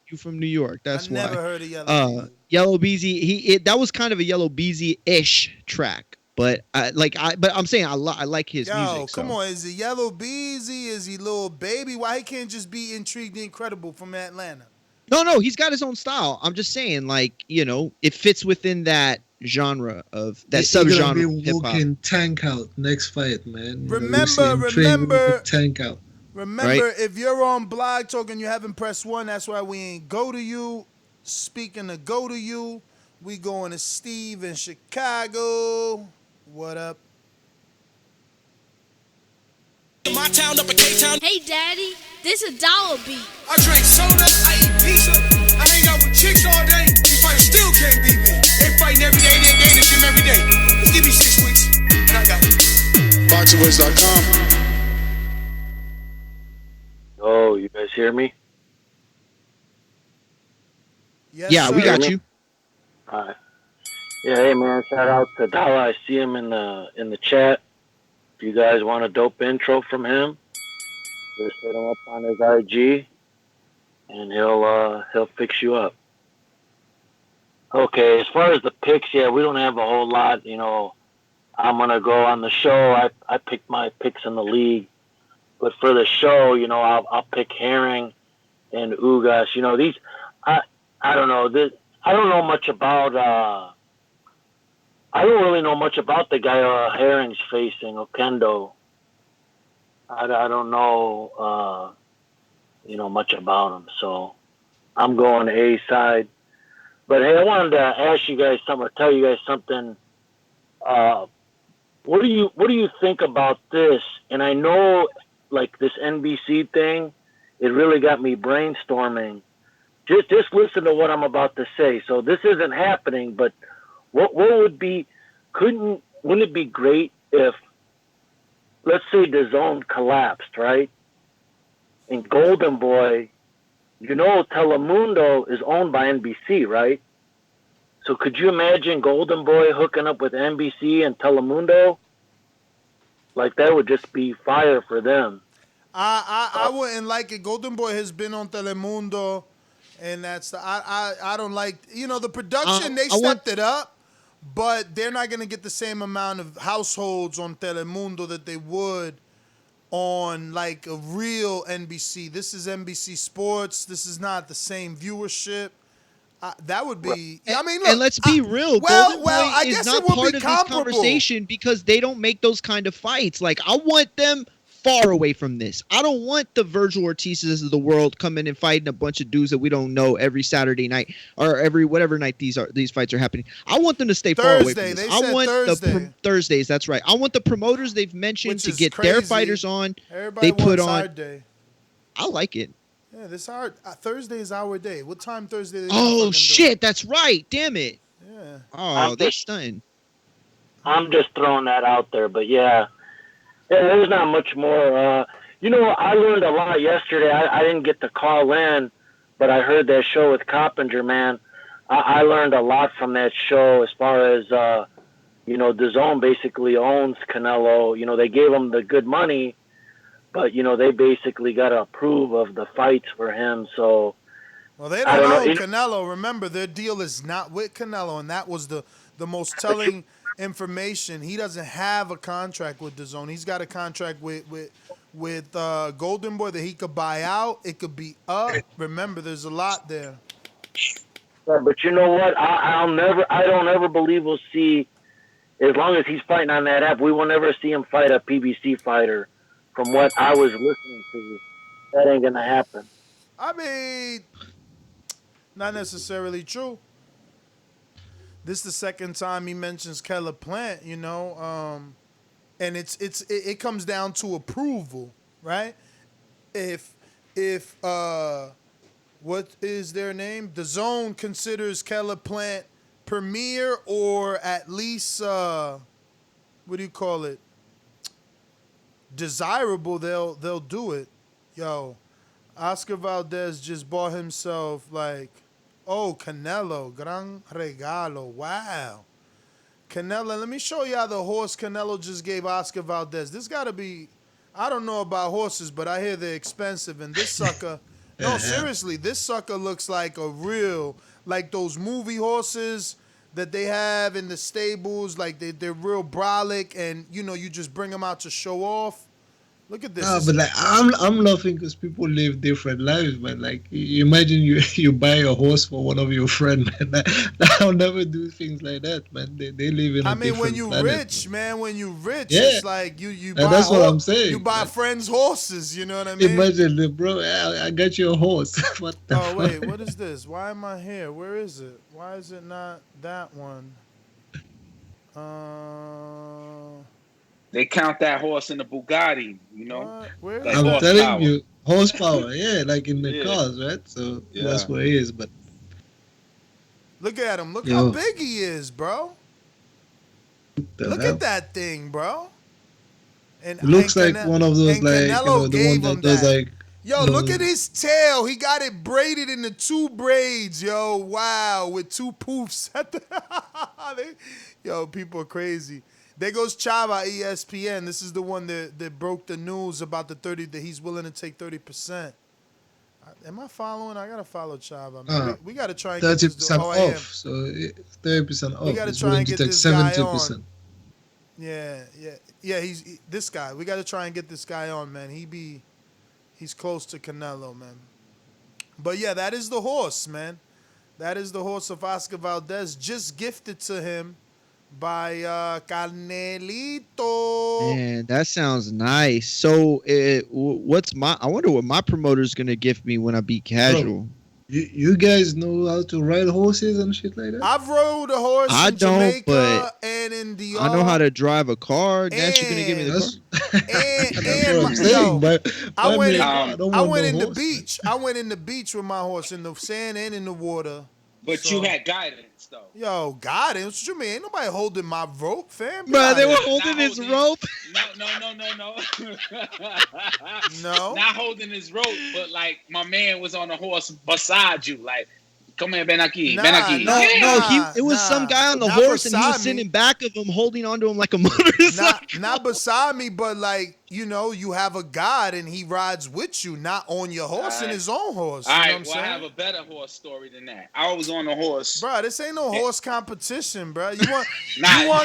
you from New York. That's why.
I never heard of Yellow Beezy.
Yellow Beezy. That was kind of a Yellow Beezy-ish track, but I'm saying I like his music.
Yo, come on, is he Yellow Beezy? Is he Lil Baby? Why he can't just be Intrigued the Incredible from Atlanta?
No, he's got his own style. I'm just saying, like, you know, it fits within that genre of that subgenre
be
of hip hop.
Walking Tank out next fight, man.
Remember,
Tank out.
Remember,
right?
If you're on Blog Talk and you haven't pressed 1, that's why we ain't go to you. Speaking of go to you, we going to Steve in Chicago. What up?
My town up in K-Town. Hey, Daddy, this a dollar beat.
I drink soda, I eat pizza. I hang out with chicks all day. You fight still can't beat me. They fighting every day, they in the gym every day. Just give me 6 weeks, and I got it.
Boxingwoods.com.
Oh, you guys hear me?
Yes,
yeah,
sir.
we got you.
All right. Yeah, hey man, shout out to Dollar. I see him in the chat. If you guys want a dope intro from him, just hit him up on his IG, and he'll fix you up. Okay, as far as the picks, yeah, we don't have a whole lot. You know, I'm gonna go on the show. I picked my picks in the league. But for the show, you know, I'll pick Herring and Ugas. You know, these, I don't know. I don't know much about, I don't really know much about the guy Herring's facing, Oquendo. I don't know, you know, much about him. So I'm going A side. But hey, I wanted to ask you guys something, or tell you guys something. What do you think about this? And I know, like this NBC thing, it really got me brainstorming. Just listen to what I'm about to say. So this isn't happening, but what would be? Wouldn't it be great if, let's say, DAZN collapsed, right? And Golden Boy, you know, Telemundo is owned by NBC, right? So could you imagine Golden Boy hooking up with NBC and Telemundo? Like, that would just be fire for them.
I wouldn't like it. Golden Boy has been on Telemundo, and I don't like, you know, the production. They stepped it up, but they're not gonna get the same amount of households on Telemundo that they would on like a real NBC. This is NBC Sports. This is not the same viewership. That would be. I mean, look,
and let's be real. Golden Boy
I
is
guess
not
it would
part
be
of
comparable.
this conversation because they don't make those kind of fights. Like, I want them far away from this. I don't want the Virgil Ortizes of the world coming and fighting a bunch of dudes that we don't know every Saturday night or every whatever night these fights are happening. I want them to stay far away from this. I want the Thursdays. That's right. I want the promoters they've mentioned to get their fighters on.
Everybody
they put
wants
on.
our day.
I like it.
Yeah, this Thursday is our day. What time Thursday?
Oh shit, that's right. Damn it.
Yeah.
Oh, they're stunned.
I'm just throwing that out there, but yeah, there's not much more. I learned a lot yesterday. I didn't get to call in, but I heard that show with Coppinger, man. I learned a lot from that show as far as, DAZN basically owns Canelo. They gave him the good money, but, they basically got to approve of the fights for him. So,
well, they don't own Canelo. Remember, their deal is not with Canelo, and that was the most telling information. He doesn't have a contract with DAZN. He's got a contract with Golden Boy that he could buy out. It could be up. Remember, there's a lot there.
Yeah, but you know what? I don't ever believe we'll see, as long as he's fighting on that app, we will never see him fight a PBC fighter. From what I was listening to, that ain't gonna happen.
I mean, not necessarily true. This is the second time he mentions Keller Plant, and it comes down to approval, right? If what is their name? DAZN considers Keller Plant premier or at least what do you call it? Desirable, they'll do it. Yo, Oscar Valdez just bought himself Canelo, gran regalo. Wow. Canelo, let me show y'all the horse Canelo just gave Oscar Valdez. This got to be, I don't know about horses, but I hear they're expensive. And this sucker, no, seriously, this sucker looks like a real, like those movie horses that they have in the stables. Like they're real brolic and, you just bring them out to show off. Look at this.
No, but I'm laughing because people live different lives, man. Like, you imagine you buy a horse for one of your friends, man. I'll never do things like that, man. They live in a different
when you
planet,
rich, man, when you rich,
yeah.
it's like you buy.
That's what I'm saying.
You buy friends' horses. You know what I mean?
Imagine, bro. I got you a horse. What the fuck?
Wait, what is this? Why am I here? Where is it? Why is it not that one?
They count that horse in the Bugatti,
Where?
Like
I'm telling you, horsepower, yeah, like in the cars, right? So that's what it is. But
look at him. Look how big he is, bro. Look at that thing, bro.
And looks like one of those, like, the one that does like.
Yo, look at his tail. He got it braided into 2 braids, yo. Wow, with 2 poofs. Yo, people are crazy. There goes Chava, ESPN. This is the one that broke the news about the 30, that he's willing to take 30%. Am I following? I got to follow Chava. We got to try and get this
30% off. So 30% off.
We got to try and get this
70%.
guy on. Yeah. He's this guy. We got to try and get this guy on, man. He's close to Canelo, man. But yeah, that is the horse, man. That is the horse of Oscar Valdez, just gifted to him by Canelito.
Man, that sounds nice. So, I wonder what my promoter's gonna gift me when I beat Casual.
Bro, you guys know how to ride horses and shit like that?
I've rode a horse in Jamaica and in DR.
I know how to drive a car. That's you're gonna give me the car.
That's what I'm saying. But
I went in the beach. I went in the beach with my horse in the sand and in the water.
But you had guidance, though.
Yo, guidance? What you mean? Ain't nobody holding my rope, fam.
Bro, they were holding his rope.
No.
No.
Not holding his rope, but like my man was on the horse beside you. Like, come here, Ben aquí.
It was some guy on the horse and he was sitting back of him, holding onto him like a motorcycle.
Not beside me, but like, you have a guide and he rides with you, not on your horse, in his own horse.
All right,
know what I'm
I have a better horse story than that. I was on the horse.
Bro, this ain't no horse competition, bro. You want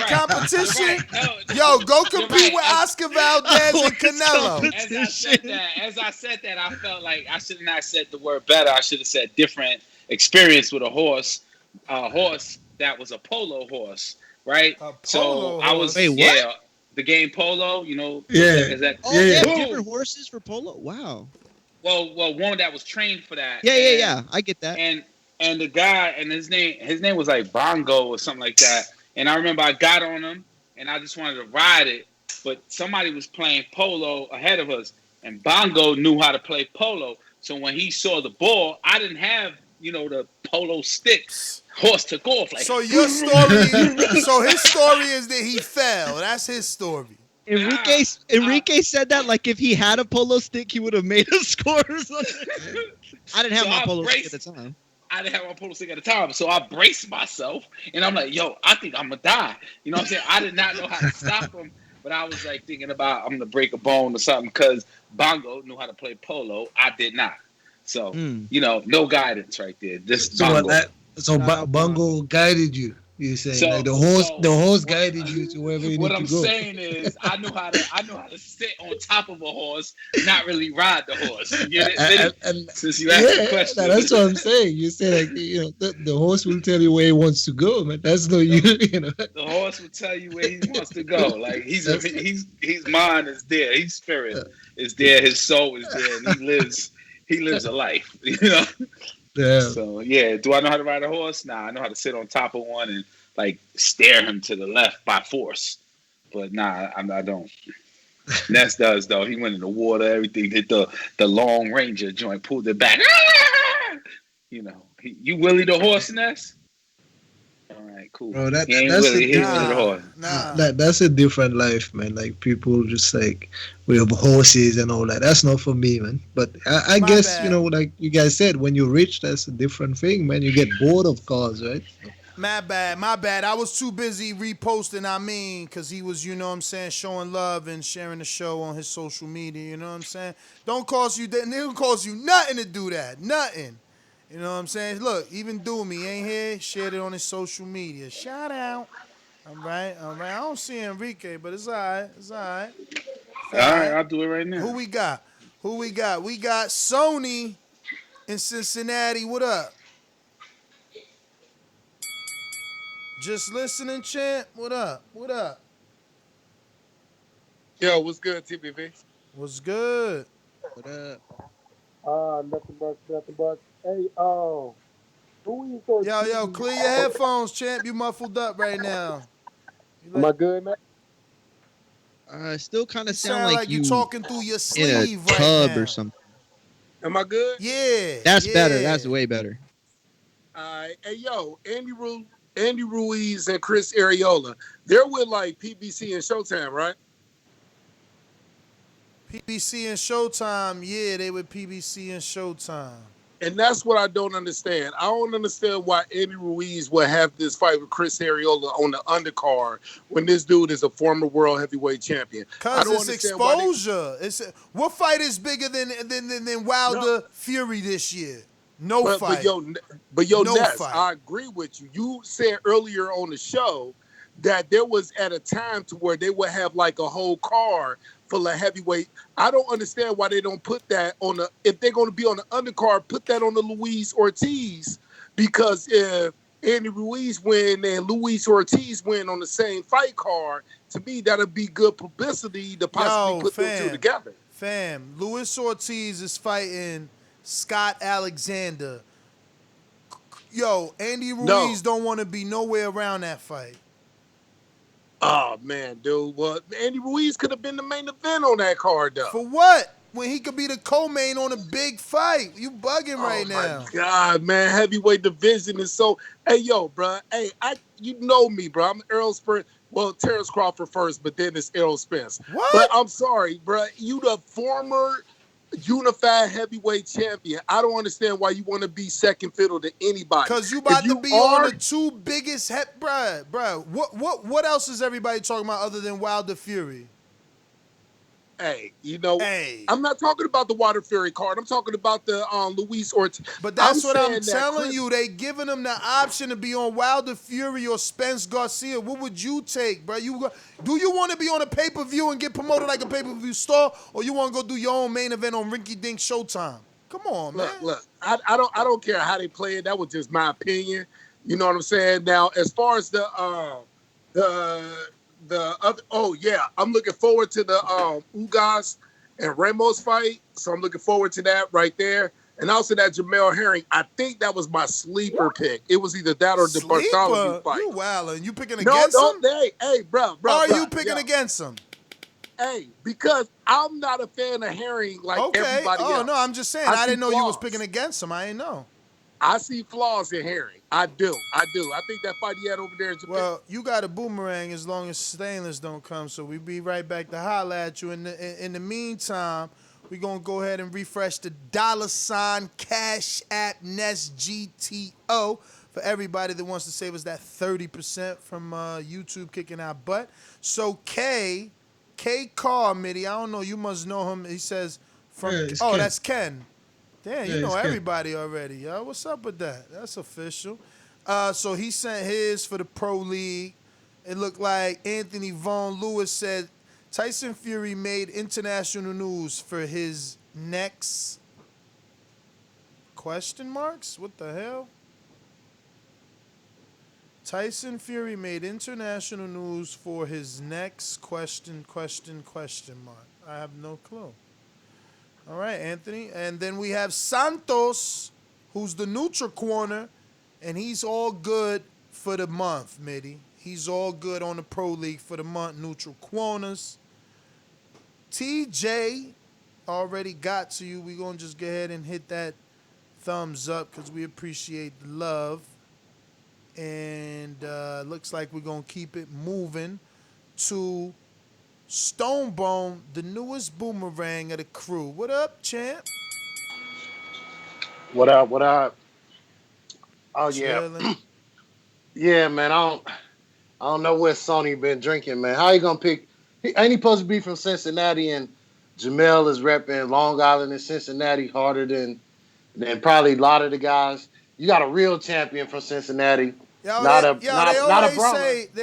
competition?
No,
yo, go compete with Oscar Valdez and Canelo.
As I said that, I felt like I should not have said the word better. I should have said different. experience with a horse that was a polo horse, right? So I was
Wait, what?
yeah, the game polo, you know.
Yeah.
They have
Boom.
different horses for polo. Wow.
Well, one that was trained for that.
Yeah. I get that.
And the guy, and his name was like Bongo or something like that. And I remember I got on him and I just wanted to ride it, but somebody was playing polo ahead of us, and Bongo knew how to play polo. So when he saw the ball, I didn't have, the polo sticks. Horse took off. Like,
so your story, so his story is that he fell. That's his story.
Enrique said that like if he had a polo stick, he would have made a score or something. I didn't have my polo stick at the time.
I didn't have my polo stick at the time, so I braced myself, and I'm like, yo, I think I'm going to die. You know what I'm saying? I did not know how to stop him, but I was like thinking about I'm going to break a bone or something because Bongo knew how to play polo. I did not. So, no guidance right there. Just Bongo.
Bongo guided you. You say like the horse guided you to wherever you need to go.
What I'm saying is, I know how to sit on top of a horse, not really ride the horse. You get it? Since you asked the question,
that's what I'm saying. You say like the horse will tell you where he wants to go, man. That's no you.
The horse will tell you where he wants to go. Like his mind is there, his spirit is there, his soul is there, and he lives a life.
Yeah.
So do I know how to ride a horse? Nah, I know how to sit on top of one and like stare him to the left by force. But nah, I don't. Ness does though. He went in the water, everything. Did the Long Ranger joint, pulled it back. You Willie the horse, Ness? All right, cool.
Bro, that's a different life, man. Like people just like we have horses and all that. That's not for me, man. But I guess
bad.
Like you guys said, when you're rich, that's a different thing, man. You get bored of cars, right?
My bad. I was too busy reposting, because he was, showing love and sharing the show on his social media, you know what I'm saying? It don't cost you nothing to do that. Nothing. You know what I'm saying? Look, even Doomy ain't here, shared it on his social media. Shout out. All right. I don't see Enrique, but it's all right. All
right, I'll do it right now.
Who we got? We got Sony in Cincinnati. What up? Just listening, champ. What up?
Yo, what's good, TBV?
What's good?
What up?
Nothing but. Hey,
Yo, clear your headphones, champ. You muffled up right now.
Am I good, man?
Still kind of sound like
you talking through your sleeve
in a
right
tub
now.
or something.
Am I good?
Yeah.
That's better. That's way better.
Hey, yo, Andy Ruiz and Chris Arreola. They're with like PBC and Showtime, right?
PBC and Showtime, they with PBC and Showtime.
And that's what I don't understand. I don't understand why Andy Ruiz would have this fight with Chris Arreola on the undercard when this dude is a former world heavyweight champion.
Because it's exposure. What fight is bigger than Wilder Fury this year? No fight.
But yo, Ness, I agree with you. You said earlier on the show that there was at a time to where they would have like a whole card full of heavyweight. I don't understand why they don't put that on if they're going to be on the undercard, put that on the Luis Ortiz, because if Andy Ruiz win and Luis Ortiz win on the same fight card, to me that'd be good publicity to possibly put them two together.
Fam, Luis Ortiz is fighting Scott Alexander. Yo, Andy Ruiz don't want to be nowhere around that fight.
Oh, man, dude. Well, Andy Ruiz could have been the main event on that card, though.
For what? When he could be the co-main on a big fight. You bugging right now.
Oh, my God, man. Heavyweight division is so... Hey, yo, bro. Hey, you know me, bro. I'm Errol Spence. Well, Terrence Crawford first, but then it's Errol Spence.
What?
But I'm sorry, bro. You the former unified heavyweight champion. I don't understand why you want to be second fiddle to anybody.
Because you about to be on the two biggest bruh. What else is everybody talking about other than Wilder Fury?
Hey, I'm not talking about the Wilder Fury card. I'm talking about the Luis Ortiz.
But that's what I'm telling you. They giving them the option to be on Wilder Fury or Spence-Garcia. What would you take, bro? Do you want to be on a pay-per-view and get promoted like a pay-per-view star, or you want to go do your own main event on Rinky Dink Showtime? Come on, man.
Look. I don't care how they play it. That was just my opinion. You know what I'm saying? Now, as far as the other, I'm looking forward to the Ugas and Ramos fight. So I'm looking forward to that right there. And also that Jamel Herring, I think that was my sleeper pick. It was either that or the Bartholomew fight.
You wildin'. You picking against him?
Hey, bro.
Are you picking against him?
Hey, because I'm not a fan of Herring like everybody else.
Oh, no, I'm just saying. I didn't know you was picking against him. I didn't know.
I see flaws in Herring. I do. I think that fight he had over there in Japan.
Well, you got a boomerang as long as Stainless don't come, so we'll be right back to holler at you. In the meantime, we're going to go ahead and refresh the $ Cash App Nest GTO for everybody that wants to save us that 30% from YouTube kicking our butt. So K Carr, Mitty, I don't know, you must know him. He says Ken. That's Ken. Damn, you know everybody already, yo. What's up with that? That's official. So he sent his for the Pro League. It looked like Anthony Von Lewis said Tyson Fury made international news for his next question marks? What the hell? Tyson Fury made international news for his next question mark. I have no clue. All right, Anthony. And then we have Santos, who's the neutral corner, and he's all good for the month, Mitty. He's all good on the Pro League for the month, neutral corners. TJ already got to you. We're going to just go ahead and hit that thumbs up because we appreciate the love. And looks like we're going to keep it moving to Stonebone, the newest boomerang of the crew. What up, champ?
What up? Oh,
Chilling.
Yeah, man. I don't know what Sony been drinking, man. How you gonna pick? Ain't he supposed to be from Cincinnati? And Jamel is repping Long Island and Cincinnati harder than probably a lot of the guys. You got a real champion from Cincinnati.
They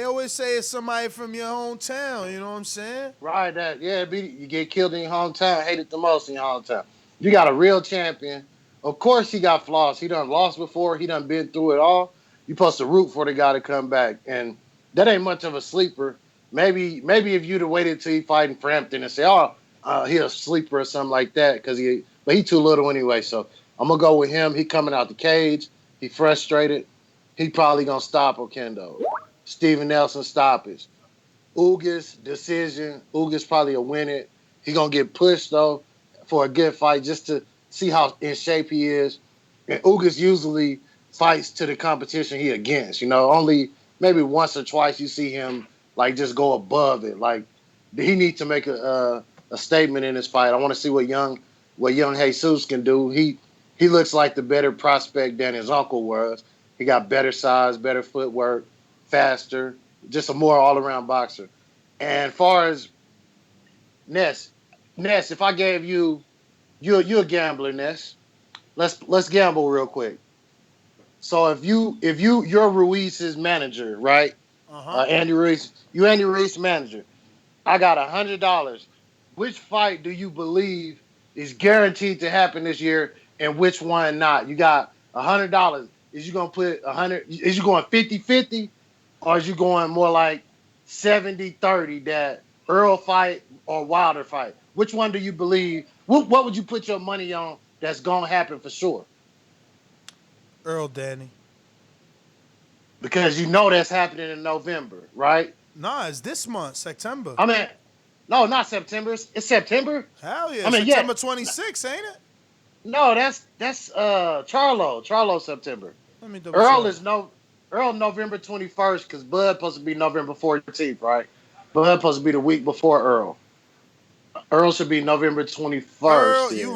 always say it's somebody from your hometown. You know what I'm saying?
Right. You get killed in your hometown, hated the most in your hometown. You got a real champion. Of course, he got flaws. He done lost before. He done been through it all. You supposed to root for the guy to come back, and that ain't much of a sleeper. Maybe if you'd have waited till he fighting Frampton and say, he a sleeper or something like that, but he too little anyway. So I'm gonna go with him. He coming out the cage. He frustrated. He probably gonna stop Oquendo. Steven Nelson stoppage. Ugas decision. Ugas probably a win it. He gonna get pushed though for a good fight just to see how in shape he is. And Ugas usually fights to the competition he against. You know, only maybe once or twice you see him like just go above it. Like he needs to make a statement in this fight. I want to see what young Jesus can do. He looks like the better prospect than his uncle was. He got better size, better footwork, faster, just a more all-around boxer. And as far as Ness, if I gave you're a gambler, Ness. Let's gamble real quick. So if you're Ruiz's manager, right? Andy Ruiz, Andy Ruiz's manager. I got $100. Which fight do you believe is guaranteed to happen this year, and which one not? You got $100. Is you gonna put 100? Is you going 50-50, or is you going more like 70-30 that Earl fight or Wilder fight? Which one do you believe? What would you put your money on that's gonna happen for sure?
Earl, Danny.
Because you know that's happening in November, right?
Nah, it's this month, September.
I mean, no, not September. It's September.
Hell yeah, September 26th, ain't it?
No, that's Charlo September.
Let me double check.
Earl November 21st because Bud supposed to be November 14th, right? Bud supposed to be the week before Earl. Earl should be November 21st.
Earl, you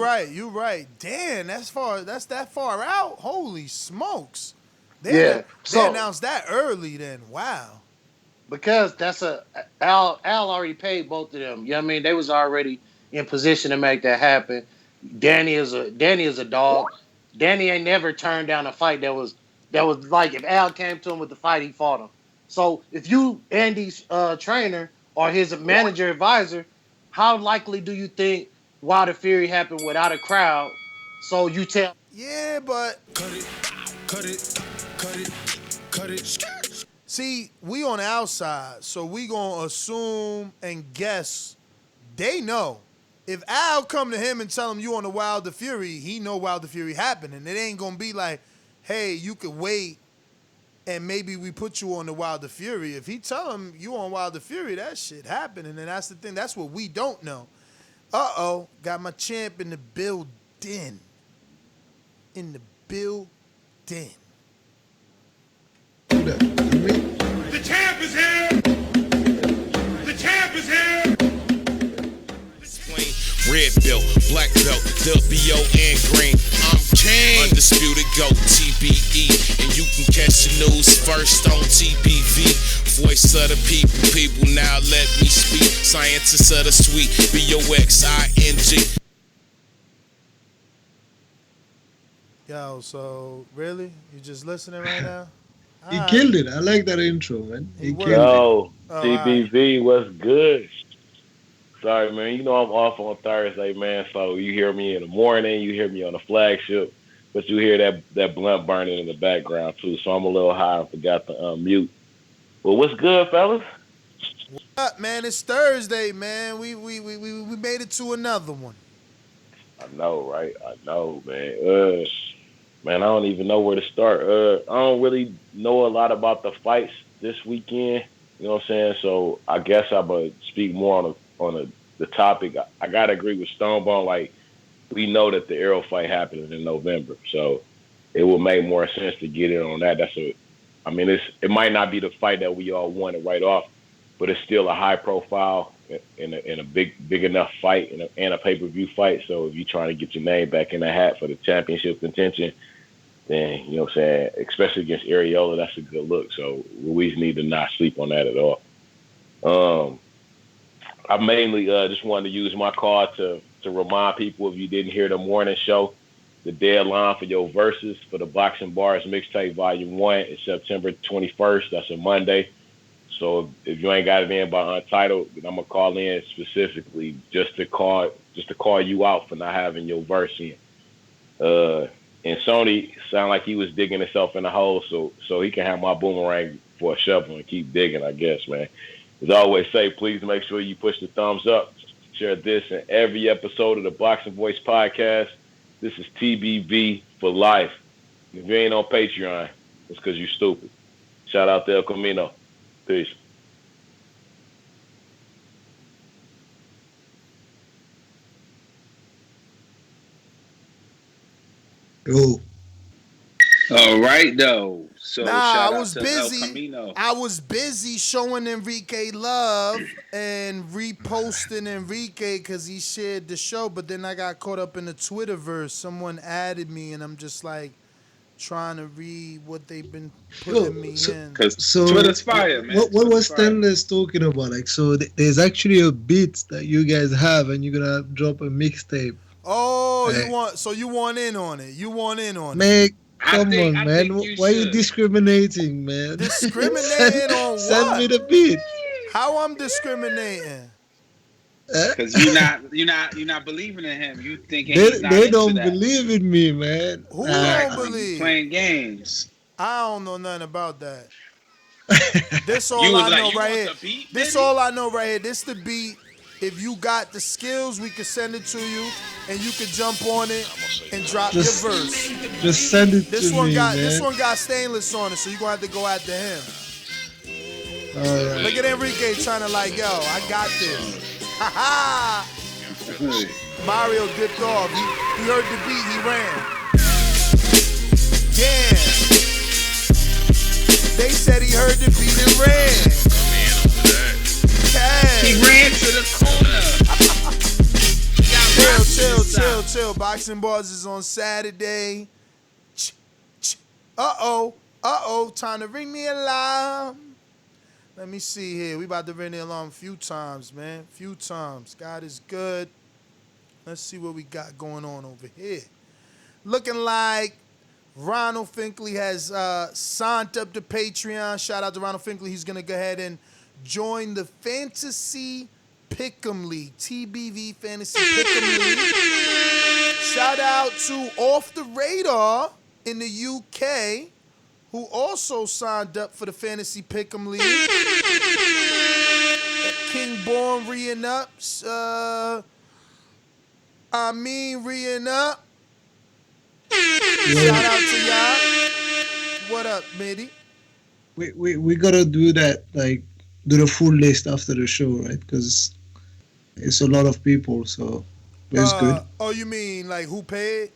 right. Damn, that's that far out. Holy smokes. They announced that early then. Wow.
Because that's Al already paid both of them. You know what I mean? They was already in position to make that happen. Danny is a dog. Danny ain't never turned down a fight that was like if Al came to him with the fight, he fought him. So if you Andy's trainer or his manager advisor, how likely do you think Wilder Fury happened without a crowd So you tell.
Yeah, but cut it. See, we on the outside, so we gonna assume and guess. They know. If Al come to him and tell him you on the Wilder Fury, he know Wilder Fury happening. It ain't gonna be like, hey, you could wait and maybe we put you on the Wilder Fury. If he tell him you on Wilder Fury, that shit happening. And that's the thing. That's what we don't know. Uh-oh, got my champ in the building. In the building.
The champ is here! The champ is here!
Red belt, black belt, WO and green. I'm king. Undisputed GOAT, TBE. And you can catch the news first on TBV. Voice of the people now let me speak. Scientists of the sweet, BOXING.
Yo, so really? You just listening right now?
He killed it. I like that intro, man. He killed
Yo,
it.
TBV, what's good? Sorry, man. You know I'm off on Thursday, man. So you hear me in the morning, you hear me on the flagship, but you hear that blunt burning in the background too. So I'm a little high. I forgot to unmute. Well, what's good, fellas?
What up, man? It's Thursday, man. We made it to another one.
I know, right? I know, man. Man, I don't even know where to start. I don't really know a lot about the fights this weekend. You know what I'm saying? So I guess I would speak more on the topic. I gotta agree with Stonebone. Like, we know that the Arrow fight happened in November, so it would make more sense to get in on that. It might not be the fight that we all wanted right off, but it's still a high profile and a big enough fight and a pay-per-view fight. So if you're trying to get your name back in the hat for the championship contention, then, you know what I'm saying, especially against Arreola, that's a good look. So Ruiz need to not sleep on that at all. I mainly just wanted to use my call to remind people, if you didn't hear the morning show, the deadline for your verses for the Boxing Bars Mixtape Volume 1 is September 21st. That's a Monday. So if you ain't got it in by Untitled, then I'm going to call in specifically just to call you out for not having your verse in. And Sony sounded like he was digging himself in the hole, so he can have my boomerang for a shovel and keep digging, I guess, man. As I always say, please make sure you push the thumbs up. Share this in every episode of the Boxing Voice podcast. This is TBV for life. If you ain't on Patreon, it's because you're stupid. Shout out to El Camino. Peace.
Yo.
All right, though. So shout
I was
out to
busy.
El Camino.
I was busy showing Enrique love and reposting Enrique because he shared the show. But then I got caught up in the Twitterverse. Someone added me, and I'm just like trying to read what they've been putting me in.
So
Twitter's fire, man.
What was Stanley's talking about? Like, so there's actually a beat that you guys have, and you're gonna drop a mixtape.
Oh, you want in on it? You want in on it?
Man, come on, man. Why are you discriminating, man?
Discriminating on what?
Send me the beat.
How I'm discriminating?
Because you're not believing in him. You thinking he's not
They
into
don't
that.
believe in me, man.
Who don't believe?
Playing games.
I don't know nothing about that. This all
You was
I
like,
know
you
right
want
here.
the beat,
This
baby?
all I know right here. This the beat. If you got the skills, we can send it to you, and you can jump on it and drop your verse.
Just send it
This
to
one
me,
got
man.
this one got Stainless on it, so you're gonna have to go after him.
All right.
Look at Enrique trying to like, yo, I got this. Ha ha! Mario dipped off. He heard the beat, he ran. Damn. They said he heard the beat and ran.
He ran to the corner.
Chill. Boxing Bars is on Saturday. Uh-oh. Time to ring the alarm. Let me see here. We about to ring the alarm a few times, man. Few times. God is good. Let's see what we got going on over here. Looking like Ronald Finkley has signed up to Patreon. Shout out to Ronald Finkley. He's going to go ahead and join the Fantasy Pick'em League. TBV Fantasy Pick'em League. Shout out to Off the Radar in the UK, who also signed up for the Fantasy Pick'em League. King Born re-ing up. Re-ing up. Shout out to y'all. What up, Mitty?
We gotta do that, like do the full list after the show, right? Because it's a lot of people, so it's good.
Oh, you mean like who paid?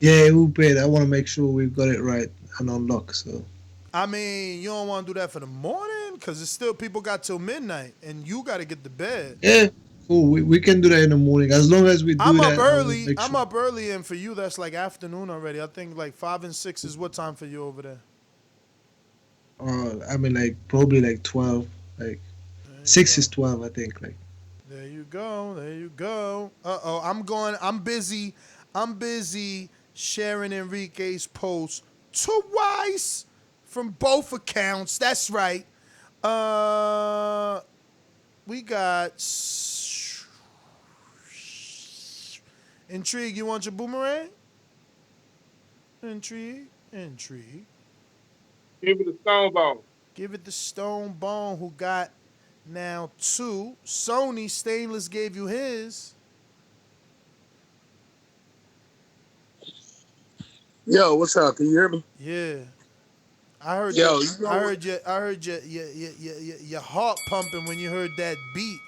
Yeah, who paid? I want to make sure we've got it right and on lock. So
I mean, you don't want to do that for the morning because it's still people got till midnight and you got to get to bed.
yeah, cool. We can do that in the morning as long as we do
I'm
that.
up early. I'm up early, and for you that's like afternoon already. I think like 5 and 6 is what time for you over there?
I mean, like probably like 12. Like 6 is 12, I think. Like.
There you go. There you go. I'm busy. I'm busy sharing Enrique's post twice from both accounts. That's right. We got Intrigue. You want your boomerang? Intrigue.
Give it the stone bone.
Give it the stone bone, who got now 2. Sony Stainless gave you his.
Yo, what's up? Can you hear me?
Yeah. I heard
Yo,
I heard your heart pumping when you heard that beat.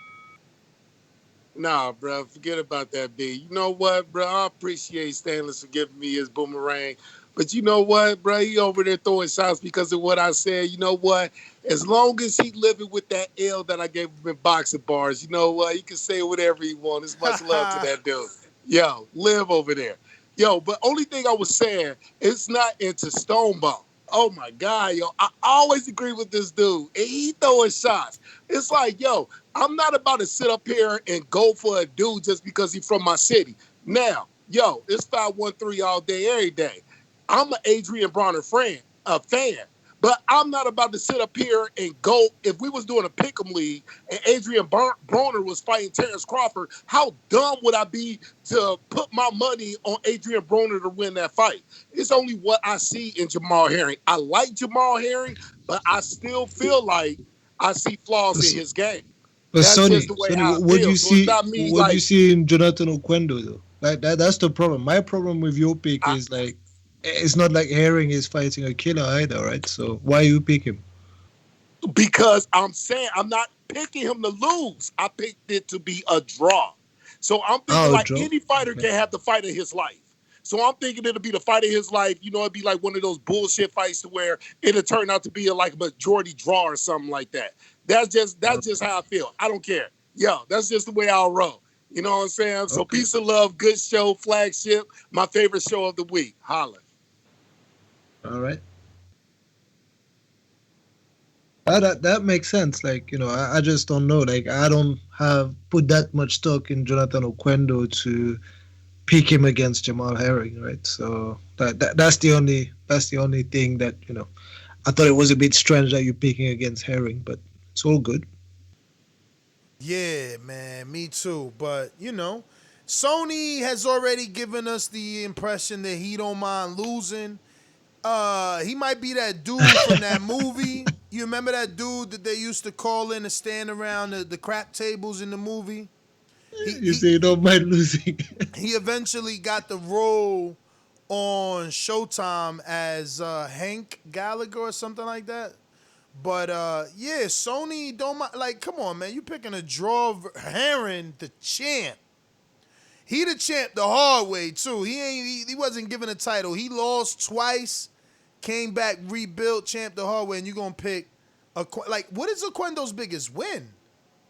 Nah, bro, forget about that beat. You know what, bro? I appreciate Stainless for giving me his boomerang. But you know what, bro? He over there throwing shots because of what I said. You know what? As long as he living with that L that I gave him in boxing bars, you know what? He can say whatever he wants. It's much love to that dude. Yo, live over there. Yo, but only thing I was saying, it's not into Stoneball. Oh my God, yo, I always agree with this dude. And he throwing shots. It's like, yo, I'm not about to sit up here and go for a dude just because he's from my city. Now, yo, it's 513 all day, every day. I'm an Adrian Bronner fan, but I'm not about to sit up here and go. If we was doing a pick'em league and Adrian Bronner was fighting Terrence Crawford, how dumb would I be to put my money on Adrian Bronner to win that fight? It's only what I see in Jamel Herring. I like Jamel Herring, but I still feel like I see flaws in his game.
But
That's
Sonny,
just the way I
what do
feel.
you
So
see?
it's not me,
What do
like,
you see in Jonathan Oquendo though? Like that's the problem. My problem with your pick is like it's not like Herring is fighting a killer either, right? So why you pick him?
Because I'm saying I'm not picking him to lose. I picked it to be a draw. So I'm thinking like any fighter can have the fight of his life. So I'm thinking it'll be the fight of his life. You know, it'd be like one of those bullshit fights to where it'll turn out to be a majority draw or something like that. That's just how I feel. I don't care. Yo, that's just the way I'll roll. You know what I'm saying? So peace and love, good show, flagship, my favorite show of the week. Holla.
All right. That makes sense. Like, you know, I just don't know. Like, I don't have put that much stock in Jonathan Oquendo to pick him against Jamel Herring, right? So that's the only thing that, you know, I thought it was a bit strange that you're picking against Herring, but it's all good.
Yeah, man, me too. But, you know, Sony has already given us the impression that he don't mind losing. He might be that dude from that movie. You remember that dude that they used to call in to stand around the crap tables in the movie?
You say you don't mind losing.
He eventually got the role on Showtime as Hank Gallagher or something like that. But yeah, Sony don't mind. Like, come on, man, you picking a draw of Herring, the champ. He the champ the hard way too. He wasn't given a title. He lost twice, came back, rebuilt, champ the hard way, and you gonna pick like what is Oquendo's biggest win?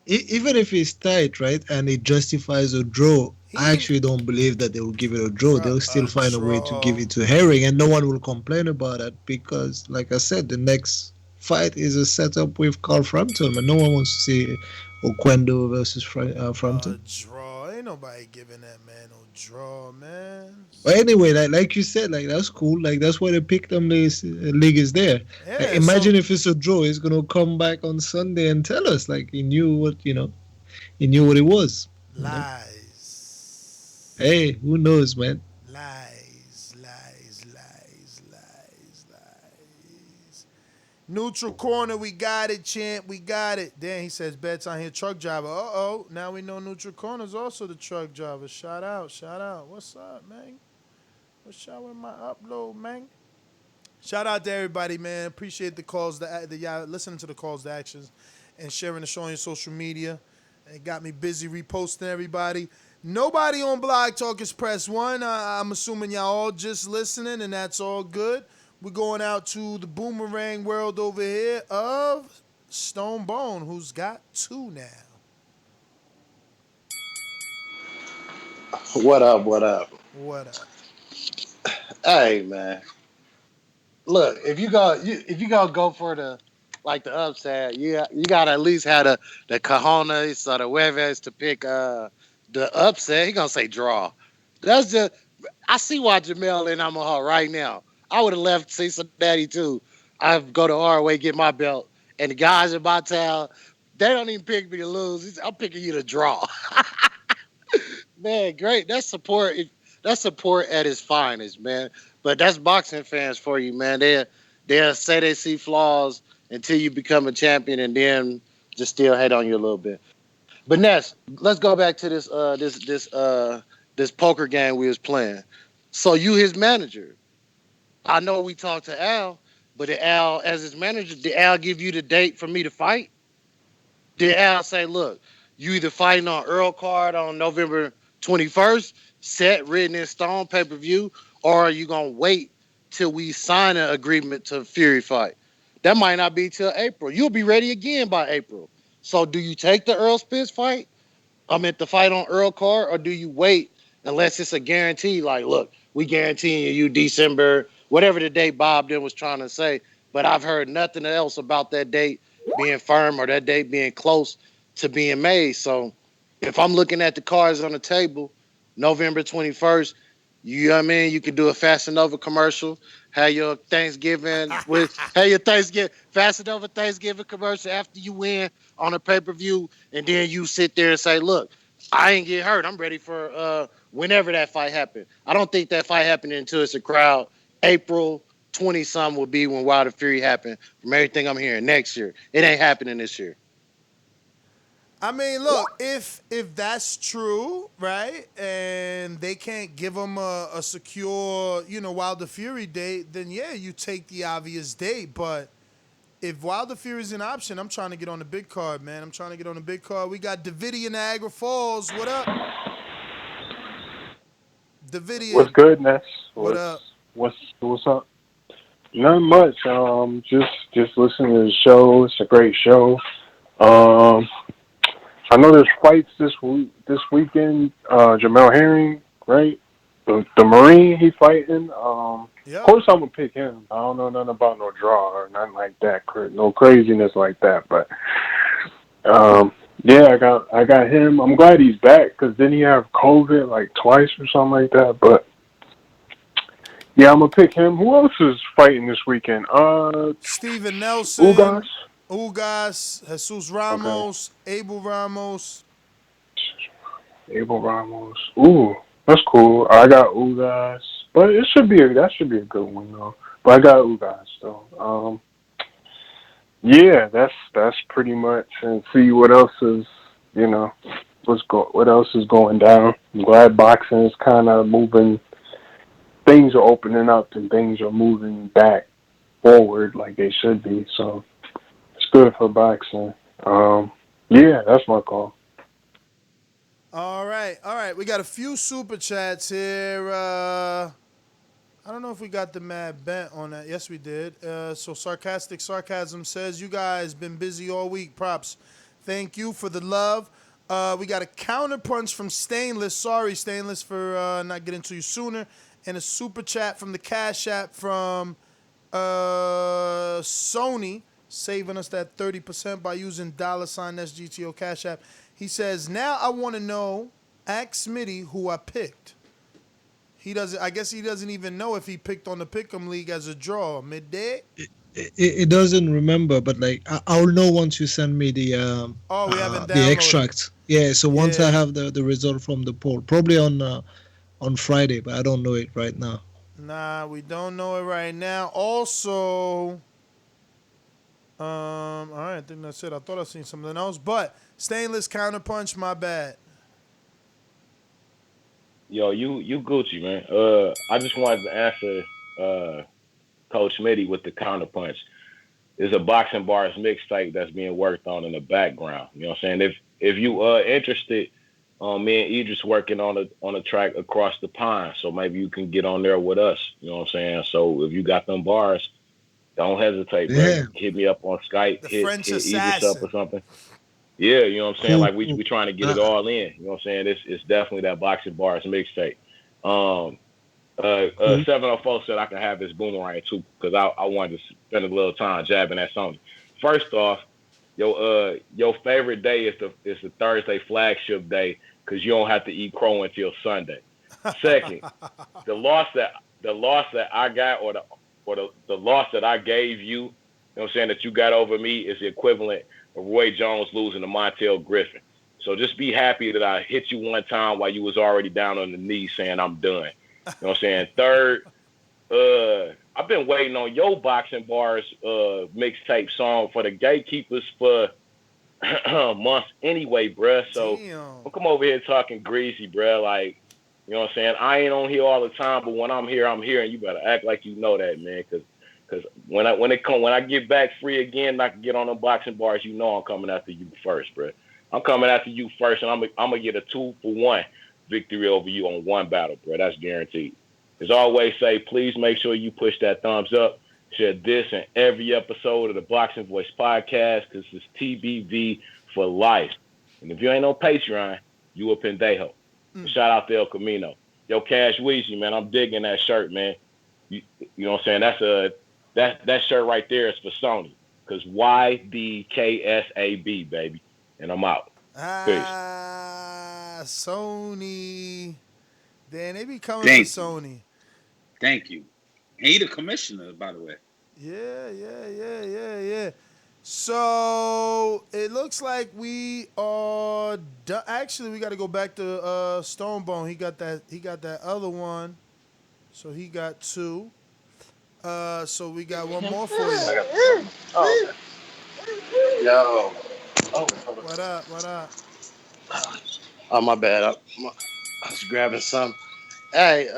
Even if it's tight, right, and it justifies a draw, I actually don't believe that they will give it a draw. They'll still find a way to give it to Herring, and no one will complain about it because, like I said, the next fight is a setup with Carl Frampton, and no one wants to see Oquendo versus Frampton.
Draw. Ain't nobody giving that man no draw, man.
But anyway, like you said, like that's cool. Like that's why the Pick'em League is there.
Yeah,
like, imagine if it's a draw, he's gonna come back on Sunday and tell us like he knew what it was.
Lies.
Hey, who knows, man?
Lies, lies, lies, lies, lies. Neutral corner, we got it, champ. We got it. Then he says, bedtime here, truck driver. Uh-oh. Now we know neutral corner's also the truck driver. Shout out, shout out. What's up, man? What's up with my upload, man? Shout out to everybody, man. Appreciate the calls, the y'all listening to the calls to actions and sharing the show on your social media. It got me busy reposting everybody. Nobody on Blog Talk is press one. I'm assuming y'all all just listening, and that's all good. We're going out to the boomerang world over here of Stone Bone, who's got 2 now.
What up? What up?
What up?
Hey, man. Look, if you gonna go for the upset, you gotta at least have the cojones or the huevos to pick the upset. He gonna say draw. That's just I see why Jamel in Omaha right now. I would have left Cincinnati too. I'd go to ROA, get my belt, and the guys in my town, they don't even pick me to lose. I'm picking you to draw. Man, great. That's support. That's support at its finest, man. But that's boxing fans for you, man. They'll say they see flaws until you become a champion, and then just still hate on you a little bit. But Ness, let's go back to this poker game we was playing. So you his manager. I know we talked to Al, but did Al, as his manager, did Al give you the date for me to fight? Did Al say, look, you either fighting on Earl card on November 21st, set, written in stone, pay-per-view, or are you going to wait till we sign an agreement to Fury fight? That might not be till April. You'll be ready again by April. So do you take the Earl Spence fight? The fight on Earl card, or do you wait unless it's a guarantee? Like, look, we guaranteeing you December, whatever the date Bob then was trying to say. But I've heard nothing else about that date being firm or that date being close to being made. So if I'm looking at the cards on the table, November 21st, you know what I mean? You can do a Fascinova commercial, have your Thanksgiving Fascinova Thanksgiving commercial after you win on a pay-per-view, and then you sit there and say, look, I ain't get hurt. I'm ready for whenever that fight happened. I don't think that fight happened until it's a crowd. April 20-something will be when Wilder Fury happened, from everything I'm hearing next year. It ain't happening this year.
I mean, look, if that's true, right, and they can't give him a secure, Wilder Fury date, then yeah, you take the obvious date. But if Wilder Fury is an option, I'm trying to get on the big card, man. I'm trying to get on the big card. We got Davidian Niagara Falls. What up? Davidian.
What's good, Ness?
What up?
What's up? Not much. Just listening to the show. It's a great show. I know there's fights this weekend. Jamel Herring, right? The Marine he fighting. Of course I'm gonna pick him. I don't know nothing about no draw or nothing like that. No craziness like that. But yeah, I got him. I'm glad he's back because didn't he have COVID like twice or something like that? But yeah, I'm gonna pick him. Who else is fighting this weekend?
Steven Nelson.
Ugas,
Jesus Ramos, okay. Abel Ramos.
Ooh, that's cool. I got Ugas, but that should be a good one though. But I got Ugas though. Yeah, that's pretty much. And see what else is what else is going down. I'm glad boxing is kind of moving. Things are opening up and things are moving back forward like they should be. So. Good for boxing. Yeah, that's my call.
All right. We got a few super chats here. I don't know if we got the Mad Bent on that. Yes, we did. So Sarcastic Sarcasm says, you guys been busy all week. Props. Thank you for the love. We got a counter punch from Stainless. Sorry, Stainless, for not getting to you sooner. And a super chat from the Cash App from Sony, saving us that 30% by using $SGTO Cash App. He says, now I want to know, ask Smitty who I picked. I guess he doesn't even know if he picked on the Pick'em League as a draw. Midday?
It doesn't remember, but I'll know once you send me the
we haven't
the extract. Yeah, so once I have the result from the poll, probably on on Friday, but I don't know it right now.
Nah, we don't know it right now. Also, all right, I think that's it. I thought I seen something else, but stainless counterpunch. My bad.
Yo, you Gucci, man. I just wanted to answer Coach Smitty with the counterpunch. There's a boxing bars mixtape that's being worked on in the background. You know what I'm saying? If you interested, me and Idris working on a track across the pond, so maybe you can get on there with us. You know what I'm saying? So if you got them bars, don't hesitate, bro. Hit me up on Skype. Hit Idris up or something. Yeah, you know what I'm saying? Like we trying to get it all in. You know what I'm saying? It's definitely that boxing bars mixtape. 704 said I can have this boomerang too, because I wanted to spend a little time jabbing at something. First off, your favorite day is the Thursday flagship day, because you don't have to eat crow until Sunday. Second, the loss that I got or the loss that I gave you, you know what I'm saying, that you got over me is the equivalent of Roy Jones losing to Montel Griffin. So just be happy that I hit you one time while you was already down on the knee saying I'm done. You know what I'm saying? Third, I've been waiting on your boxing bars mixtape song for the gatekeepers for months anyway, bruh. So don't come over here talking greasy, bruh. Like, you know what I'm saying? I ain't on here all the time, but when I'm here, and you better act like you know that, man. Cause when I get back free again, and I can get on them boxing bars, you know I'm coming after you first, bruh. I'm coming after you first, and I'm gonna get a 2-for-1 victory over you on one battle, bro. That's guaranteed. As always say, please make sure you push that thumbs up. Share this and every episode of the Boxing Voice podcast, because it's TBV for life. And if you ain't on Patreon, you a pendejo. Shout out to El Camino. Yo, Cash Weezy, man, I'm digging that shirt, man. You know what I'm saying? That shirt right there is for Sony, because YDKSAB, baby. And I'm out. Peace.
Sony. Damn, they be coming for Sony.
Thank you. He the commissioner, by the way.
Yeah. So it looks like we are done. Actually, we got to go back to Stonebone. He got that other one. So he got 2. So we got one more for you.
Oh. Yo. Oh.
What up?
Oh, my bad. I was grabbing some. Hey,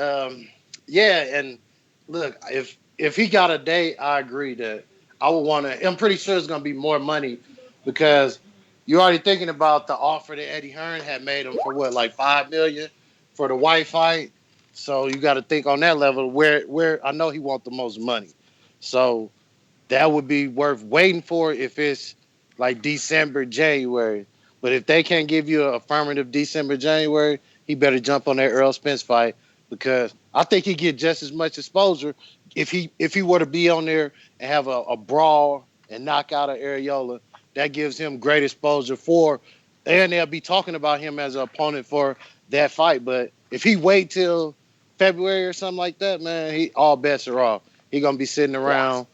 yeah, and look, if he got a date, I agree that I would want to. I'm pretty sure it's going to be more money, because you're already thinking about the offer that Eddie Hearn had made him for what, like $5 million for the white fight. So you got to think on that level where I know he wants the most money. So that would be worth waiting for if it's like December, January. But if they can't give you an affirmative December, January, he better jump on that Earl Spence fight, because I think he get just as much exposure if he were to be on there and have a brawl and knock out of Arreola. That gives him great exposure and they'll be talking about him as an opponent for that fight. But if he wait till February or something like that, man, all bets are off. He gonna be sitting around.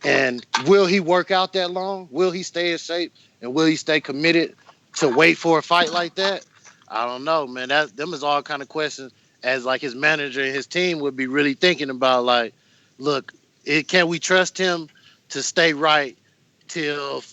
And will he work out that long? Will he stay in shape? And will he stay committed to wait for a fight like that? I don't know, man. Them is all kind of questions as like his manager and his team would be really thinking about. Like, look, can we trust him to stay right till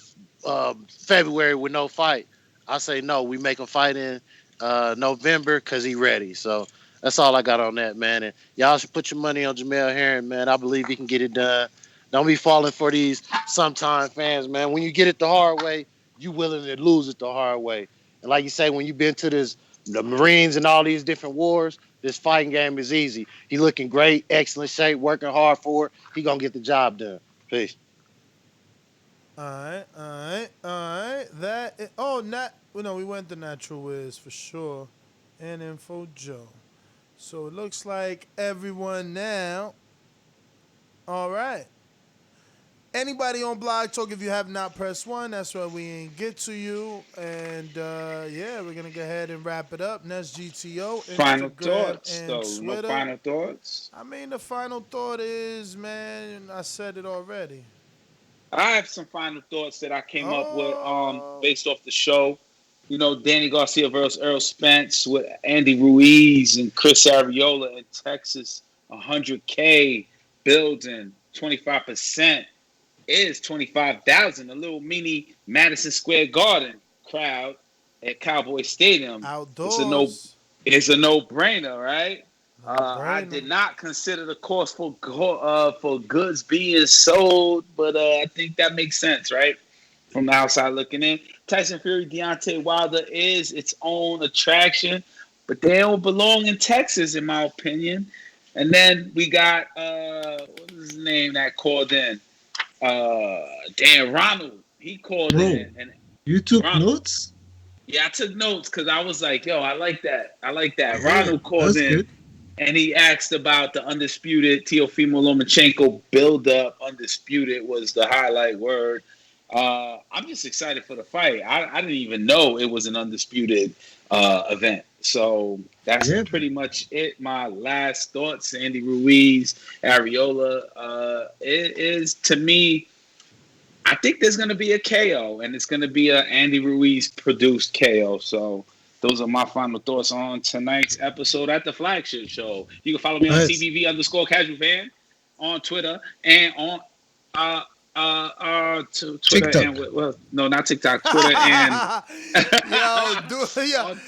February with no fight? I say no. We make him fight in November because he ready. So that's all I got on that, man. And y'all should put your money on Jamel Herring, man. I believe he can get it done. Don't be falling for these sometime fans, man. When you get it the hard way, you willing to lose it the hard way. And like you say, when you've been to the Marines and all these different wars, this fighting game is easy. He looking great, excellent shape, working hard for it. He gonna get the job done. Peace.
All right. We went to Natural Wiz for sure, and Info Joe. So it looks like everyone now. All right. Anybody on Blog Talk, if you have not pressed 1, that's why we ain't get to you. And, we're going to go ahead and wrap it up. Next GTO, Instagram,
Final thoughts,
and
though.
Twitter.
No final thoughts?
I mean, the final thought is, man, I said it already.
I have some final thoughts that I came up with based off the show. Danny Garcia versus Earl Spence with Andy Ruiz and Chris Arreola in Texas. 100K building, 25% is 25,000. A little mini Madison Square Garden crowd at Cowboy Stadium.
Outdoors.
It's a no-brainer, right? I did not consider the cost for goods being sold, but I think that makes sense, right? From the outside looking in. Tyson Fury, Deontay Wilder is its own attraction, but they don't belong in Texas, in my opinion. And then we got, what is his name that called in? Dan Ronald. He called in. And
you took notes?
Yeah, I took notes because I was like, yo, I like that. Yeah, Ronald called in. Good. And he asked about the undisputed Teofimo Lomachenko build-up. Undisputed was the highlight word. I'm just excited for the fight. I didn't even know it was an undisputed event. So that's pretty much it. My last thoughts, Andy Ruiz, Arreola. It is, to me, I think there's going to be a KO, and it's going to be a Andy Ruiz-produced KO. So those are my final thoughts on tonight's episode at the flagship show. You can follow me on TBV_casual_fan on Twitter and on to Twitter
TikTok.
and no, not TikTok. Twitter and
on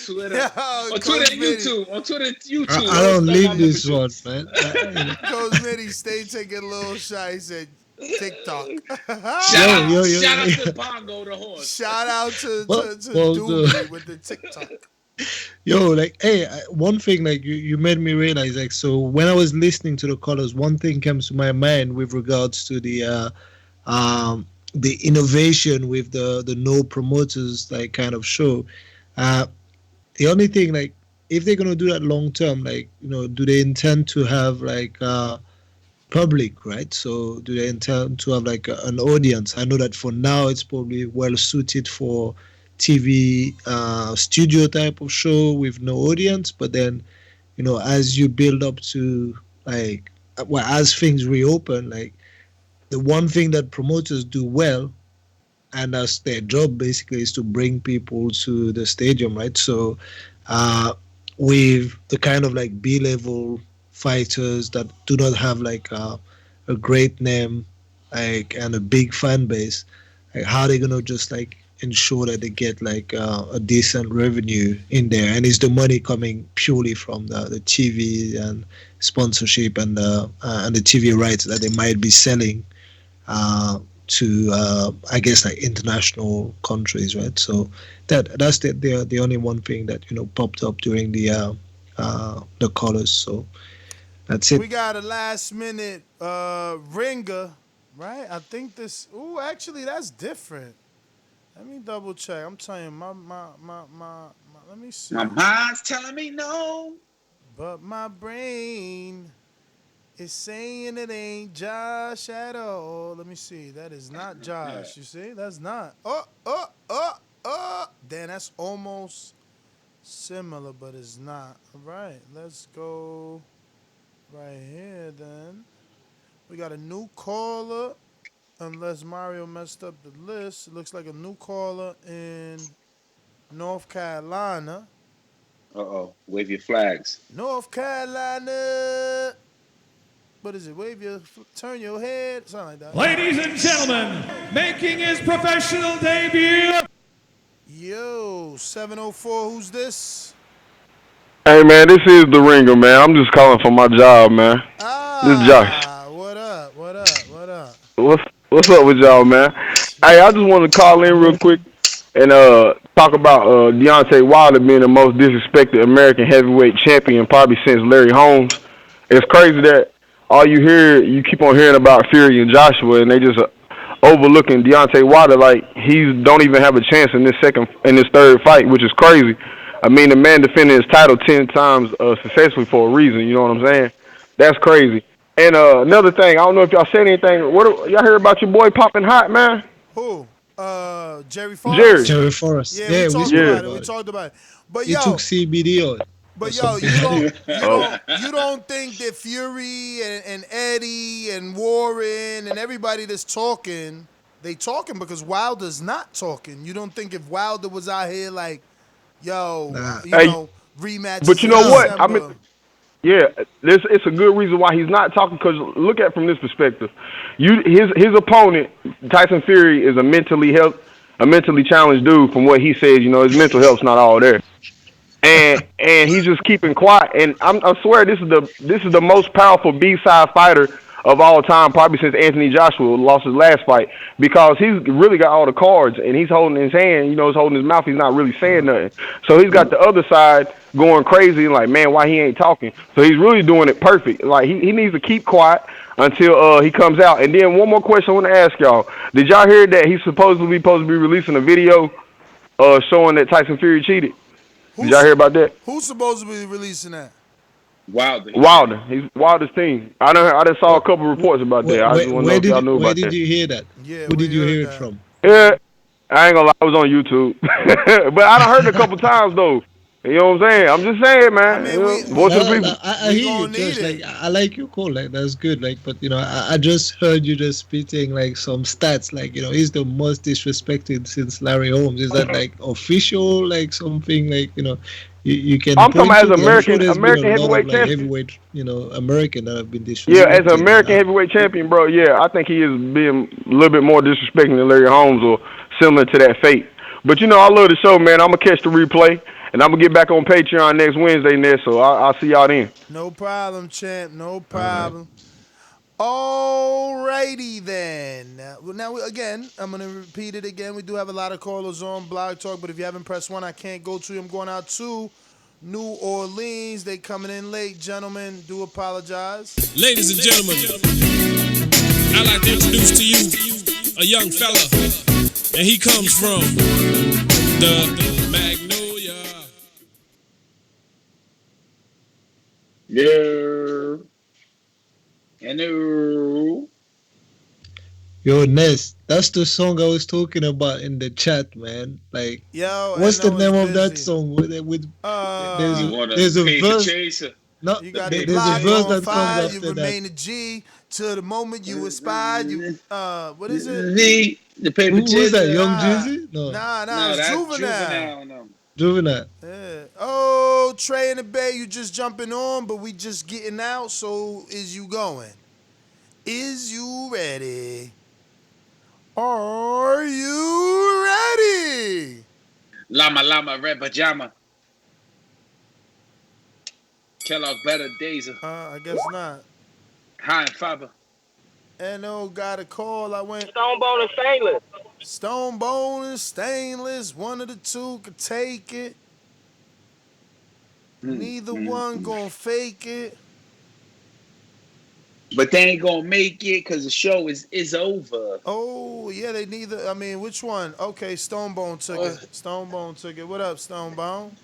Twitter.
On Twitter and YouTube. On Twitter and YouTube.
I don't leave this one, man.
Coach Mitty, stay taking a little shot. He said TikTok.
Shout out to Bongo the horse.
Shout out to Doobie with the TikTok.
Yo, one thing, you made me realize, so when I was listening to the callers, one thing comes to my mind with regards to the innovation with the no promoters kind of show. The only thing, if they're gonna do that long term, do they intend to have public, right? So do they intend to have an audience? I know that for now it's probably well suited for TV studio type of show with no audience, but then as you build up to as things reopen, the one thing that promoters do well, and that's their job basically, is to bring people to the stadium, right? So with the kind of B-level fighters that do not have a great name and a big fan base, how are they gonna just ensure that they get a decent revenue in there? And is the money coming purely from the TV and sponsorship and the TV rights that they might be selling to I guess international countries, right? So that's the only one thing that popped up during the callers. So that's it.
We got a last minute ringer, right? I think this. Ooh, actually, that's different. Let me double check. I'm telling you, my let me see.
My mind's telling me no,
but my brain is saying it ain't Josh at all. Let me see. That is not Josh. You see? That's not. Damn, that's almost similar, but it's not. All right, let's go right here then. We got a new caller. Unless Mario messed up the list, it looks like a new caller in North Carolina.
Wave your flags.
North Carolina. What is it? Turn your head. Something like that.
Ladies and gentlemen, making his professional debut.
Yo, 704, who's this?
Hey, man, this is the ringer, man. I'm just calling for my job, man. This is Josh.
What up?
What's up with y'all, man? Hey, I just want to call in real quick and talk about Deontay Wilder being the most disrespected American heavyweight champion probably since Larry Holmes. It's crazy that you keep on hearing about Fury and Joshua, and they just overlooking Deontay Wilder like he don't even have a chance in this third fight, which is crazy. I mean, the man defended his title 10 times successfully for a reason. You know what I'm saying? That's crazy. And another thing, I don't know if y'all said anything. Y'all heard about your boy popping hot, man?
Who? Jerry Forrest.
Jerry Forrest.
Yeah, we talked about it. But
he took CBD on.
But you don't think that Fury and Eddie and Warren and everybody that's talking, they talking because Wilder's not talking. You don't think if Wilder was out here rematch
but
is
you
in
know what?
December.
Yeah, it's a good reason why he's not talking. Because look at it from this perspective, his opponent Tyson Fury is a mentally challenged dude. From what he says, his mental health's not all there, and he's just keeping quiet. And I swear this is the most powerful B-side fighter of all time, probably since Anthony Joshua lost his last fight, because he's really got all the cards and he's holding his hand, he's holding his mouth, he's not really saying nothing. So he's got the other side going crazy, like, man, why he ain't talking? So he's really doing it perfect. Like, he needs to keep quiet until he comes out. And then one more question I want to ask y'all. Did y'all hear that he's supposed to be releasing a video showing that Tyson Fury cheated? Did y'all hear about that?
Who's supposed to be releasing that?
Wilder. He's Wilder's team. I done saw a couple reports about that. I just want to know if y'all knew about that.
Where did you hear that?
Yeah,
who did you hear it from?
Yeah, I ain't gonna lie, I was on YouTube. But I done heard it a couple times though. You know what I'm saying? I'm just saying, man. Voice of the people.
I hear you, Josh. Like, I like your call. Like, that's good. Like, but I just heard you just spitting like some stats. Like, he's the most disrespected since Larry Holmes. Is that like official? Like something like you can.
I'm talking about as
American
heavyweight champion.
Heavyweight, American that have been disrespected.
Yeah, as an American heavyweight champion, bro. Yeah, I think he is being a little bit more disrespecting than Larry Holmes or similar to that fate. But I love the show, man. I'm gonna catch the replay. And I'm going to get back on Patreon next Wednesday, Ned, so I'll see y'all then.
No problem, champ. No problem. Alrighty then. Now, again, I'm going to repeat it again. We do have a lot of callers on Blog Talk, but if you haven't pressed 1, I can't go to you. I'm going out to New Orleans. They coming in late, gentlemen. Do apologize.
Ladies and gentlemen, I'd like to introduce to you a young fella, and he comes from the Magnolia.
Yeah. Hello.
Yo, Ness, that's the song I was talking about in the chat, man. Like, what's the name of that song? There's a verse.
Chaser.
No,
you got
there's a verse that
fire,
comes
you
after
remain
that.
a G to the moment you aspired. You what is it?
The paper
Who is that? Young Jeezy? No,
Nah, it's Juvenile.
No.
Juvenile.
Yeah. Oh, Trey in the Bay, you just jumping on, but we just getting out. So is you going? Is you ready? Are you ready?
Llama, red pajama. Kellogg better days.
I guess not.
High and fiber.
NO got a call. I went
Stone Bone and Stainless.
Stone Bone and Stainless. One of the two could take it. Neither one gonna fake it.
But they ain't gonna make it because the show is over.
Oh, yeah, they neither. I mean, which one? Okay, Stone Bone took it. Stone Bone took it. What up, Stone Bone?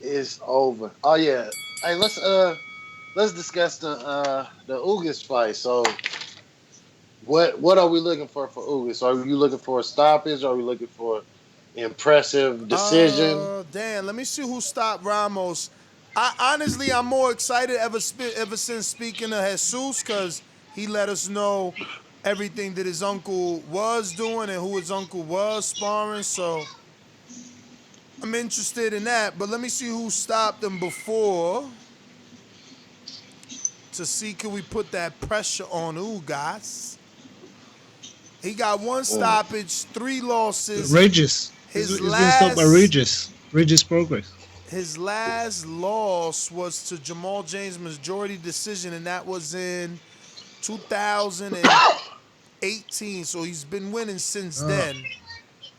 It's over. Oh yeah. Hey, let's discuss the Ugas fight. So what are we looking for Ugas? Are you looking for a stoppage? Are we looking for impressive decision?
Damn, let me see who stopped Ramos. I'm more excited ever since speaking to Jesus, because he let us know everything that his uncle was doing and who his uncle was sparring. So I'm interested in that. But let me see who stopped him before to see can we put that pressure on Ugas. He got 1 stoppage, 3 losses.
Regis. He's been stopped by Regis. Regis Progress.
His last loss was to Jamal James majority decision, and that was in 2018. So he's been winning since then.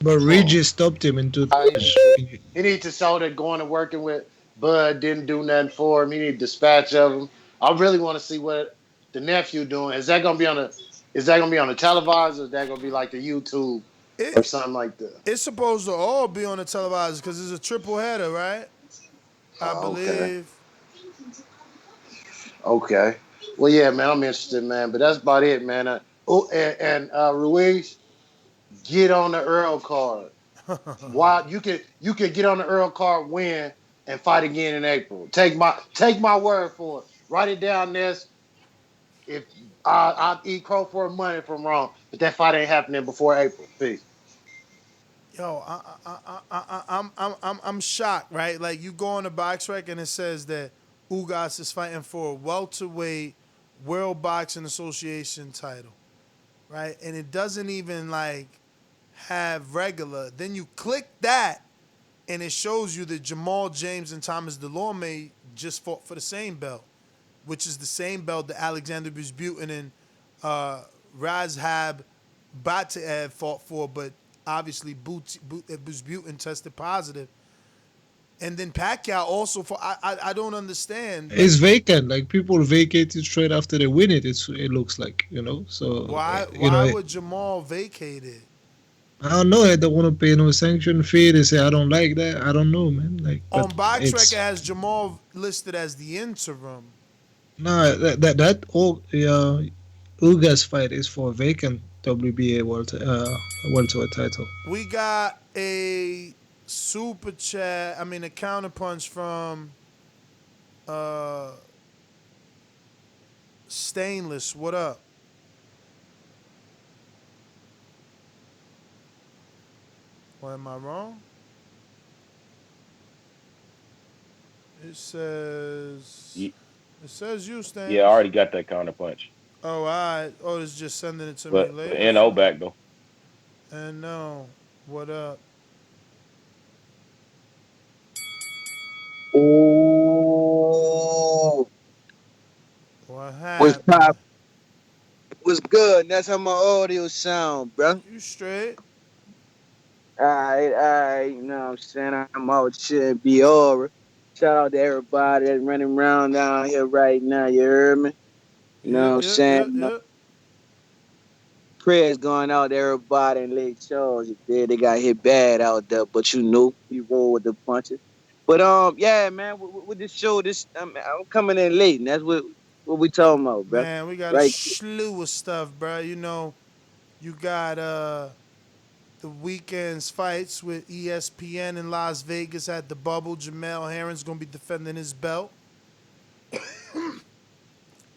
But Regis stopped him in 2000.
He needs to show that going and working with Bud didn't do nothing for him. He need dispatch of him. I really want to see what the nephew doing. Is that gonna be on the televised, or is that gonna be like the YouTube or something like that?
It's supposed to all be on the televised because it's a triple header, right? I believe.
Okay. Well, yeah, man, I'm interested, man. But that's about it, man. And Ruiz, get on the Earl card. Why you could get on the Earl card, win, and fight again in April. Take my word for it. Write it down, Ness. If I'll eat crow for money if I'm wrong, but that fight ain't happening before April. Peace.
Yo, I'm shocked, right? Like you go on the box rec and it says that Ugas is fighting for a welterweight World Boxing Association title, right? And it doesn't even like have regular. Then you click that, and it shows you that Jamal James and Thomas Delorme just fought for the same belt, which is the same belt that Alexander Buzbutin and Razhab Bataev fought for, but obviously Buzbutin tested positive. And then Pacquiao also for I don't understand.
It's vacant. Like people vacate it straight after they win it. It looks like, you know. So
Why would Jamal vacate it?
I don't know. I don't want to pay no sanction fee. They say I don't like that. I don't know, man. Like
on BoxRec, it has Jamal listed as the interim.
No, that all Ugas fight is for a vacant WBA welterweight title.
We got a super chat. I mean, a counterpunch from Stainless. What up? Or am I wrong? It says you, Stainless.
Yeah, I already got that counterpunch.
Oh, all right. Oh, it's just sending it to me later.
But NO back though.
And no, what up?
Oh,
what happened?
What's pop? What's good? That's how my audio sound, bro.
You straight?
Alright. You know what I'm saying? I'm out here in Biora. Shout out to everybody that's running around down here right now. You heard me? You know what I'm saying? Prayers going out to everybody in Lake Charles. They got hit bad out there, but you know, we roll with the punches. But yeah, man, with this show, I'm coming in late, and that's what we talking about, bro.
Man, we got a slew of stuff, bro. You know, you got the weekend's fights with ESPN in Las Vegas at the Bubble. Jamel Herring's gonna be defending his belt.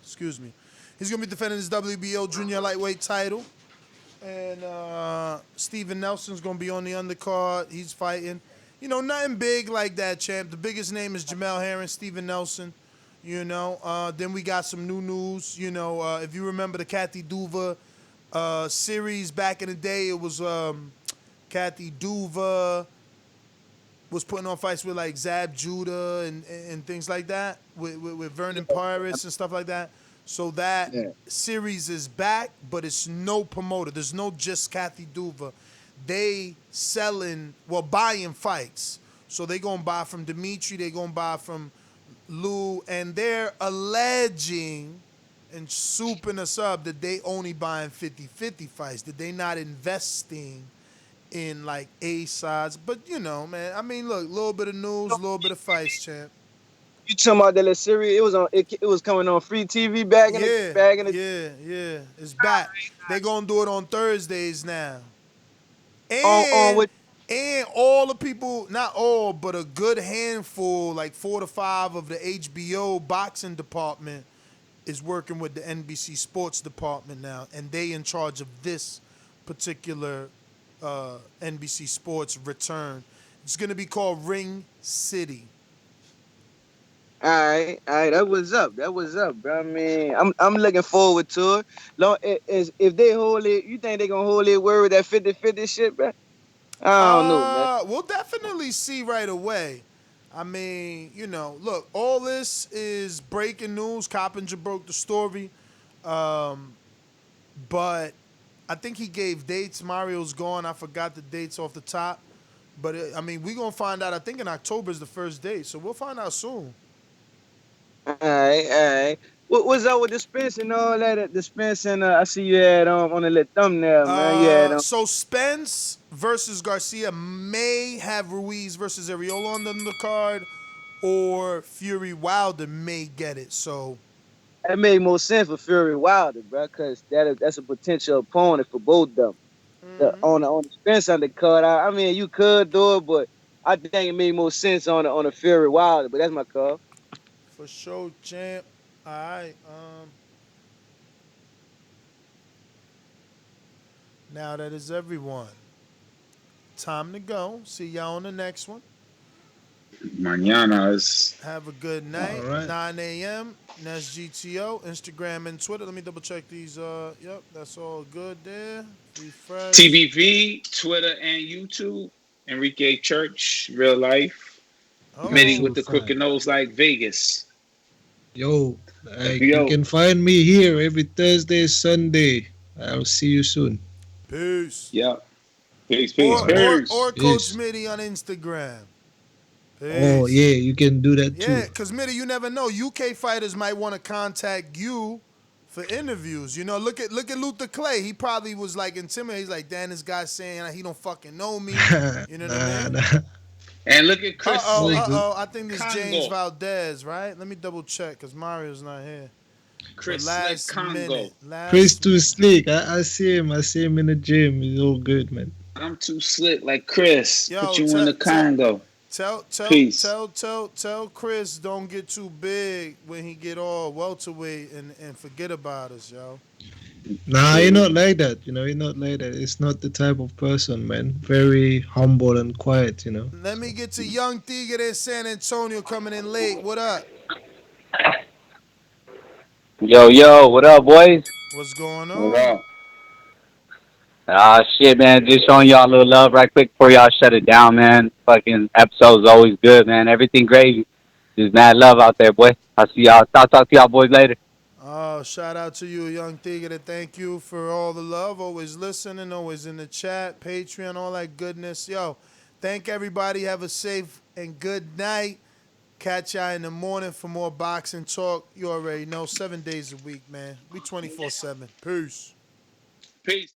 Excuse me. He's gonna be defending his WBO junior lightweight title. And Steven Nelson's gonna be on the undercard. He's fighting. You know, nothing big like that, champ. The biggest name is Jamel Herring, Steven Nelson. You know, then we got some new news. You know, if you remember the Kathy Duva series back in the day, it was Kathy Duva was putting on fights with like Zab Judah and things like that, with Vernon Pirates and stuff like that. So that series is back, but it's no promoter. There's no just Kathy Duva. They buying fights. So they gonna buy from Dimitri, they gonna buy from Lou, and they're alleging and souping us up that they only buying 50-50 fights, that they not investing in like A sides. But you know, man, I mean, look, a little bit of news, a little bit of fights, champ.
You talking about that series? It was coming on free TV back in the
Yeah, it's back. They gonna do it on Thursdays now. And all the people, not all, but a good handful, like 4 to 5 of the HBO boxing department is working with the NBC Sports department now, and they in charge of this particular NBC Sports return. It's gonna be called Ring City.
All right. That was up, bro. I mean, I'm looking forward to it. If they hold it, you think they gonna hold it word with that 50-50 shit, bro? I don't know, man.
We'll definitely see right away. I mean, you know, look, all this is breaking news. Coppinger broke the story. But I think he gave dates. Mario's gone. I forgot the dates off the top. But, I mean, we're going to find out. I think in October is the first date. So we'll find out soon.
All right. What's up with the Spence and all that? The Spence and I see you had on the little thumbnail, man.
So Spence versus Garcia may have Ruiz versus Arreola on the card, or Fury Wilder may get it. So
that made more sense for Fury Wilder, bro, because that's a potential opponent for both of them. On the Spence undercard, I mean, you could do it, but I think it made more sense on the Fury Wilder. But that's my call.
For sure, champ. All right. Now that is everyone. Time to go. See y'all on the next one.
Mañana.
Have a good night.
All right.
9 a.m. That's GTO, Instagram and Twitter. Let me double check these. Yep, that's all good there. Refresh.
TBV, Twitter, and YouTube. Enrique Church, real life. Mitty with the crooked nose like Vegas.
Yo, you can find me here every Thursday, Sunday. I'll see you soon.
Peace.
Yep. Peace.
Or Coach Mitty on Instagram. Peace.
Oh, yeah, you can do that too.
Yeah, because Mitty, you never know. UK fighters might want to contact you for interviews. You know, look at Luther Clay. He probably was like intimidated. He's like, damn, this guy's saying he don't fucking know me. You know what I mean?
And look at Chris.
I think this is James Valdez, right? Let me double check because Mario's not here.
Chris Congo.
Chris too slick. I see him. I see him in the gym. He's all good, man.
I'm too slick like Chris.
Yo,
put you in the Congo.
Tell Chris don't get too big when he get all welterweight and forget about us, yo.
Nah, he's not like that. You know, he's not like that. It's not the type of person, man. Very humble and quiet, you know.
Let me get to Young Tigre in San Antonio coming in late. What up?
Yo, what up, boys?
What's going on?
What
up? Shit, man. Just showing y'all a little love right quick before y'all shut it down, man. Fucking episode's always good, man. Everything great. Just mad love out there, boy. I'll see y'all. Talk to y'all boys later.
Oh, shout out to you, Young Tigre. Thank you for all the love. Always listening, always in the chat, Patreon, all that goodness. Yo, thank everybody. Have a safe and good night. Catch y'all in the morning for more boxing talk. You already know, 7 days a week, man. We 24/7. Peace.
Peace.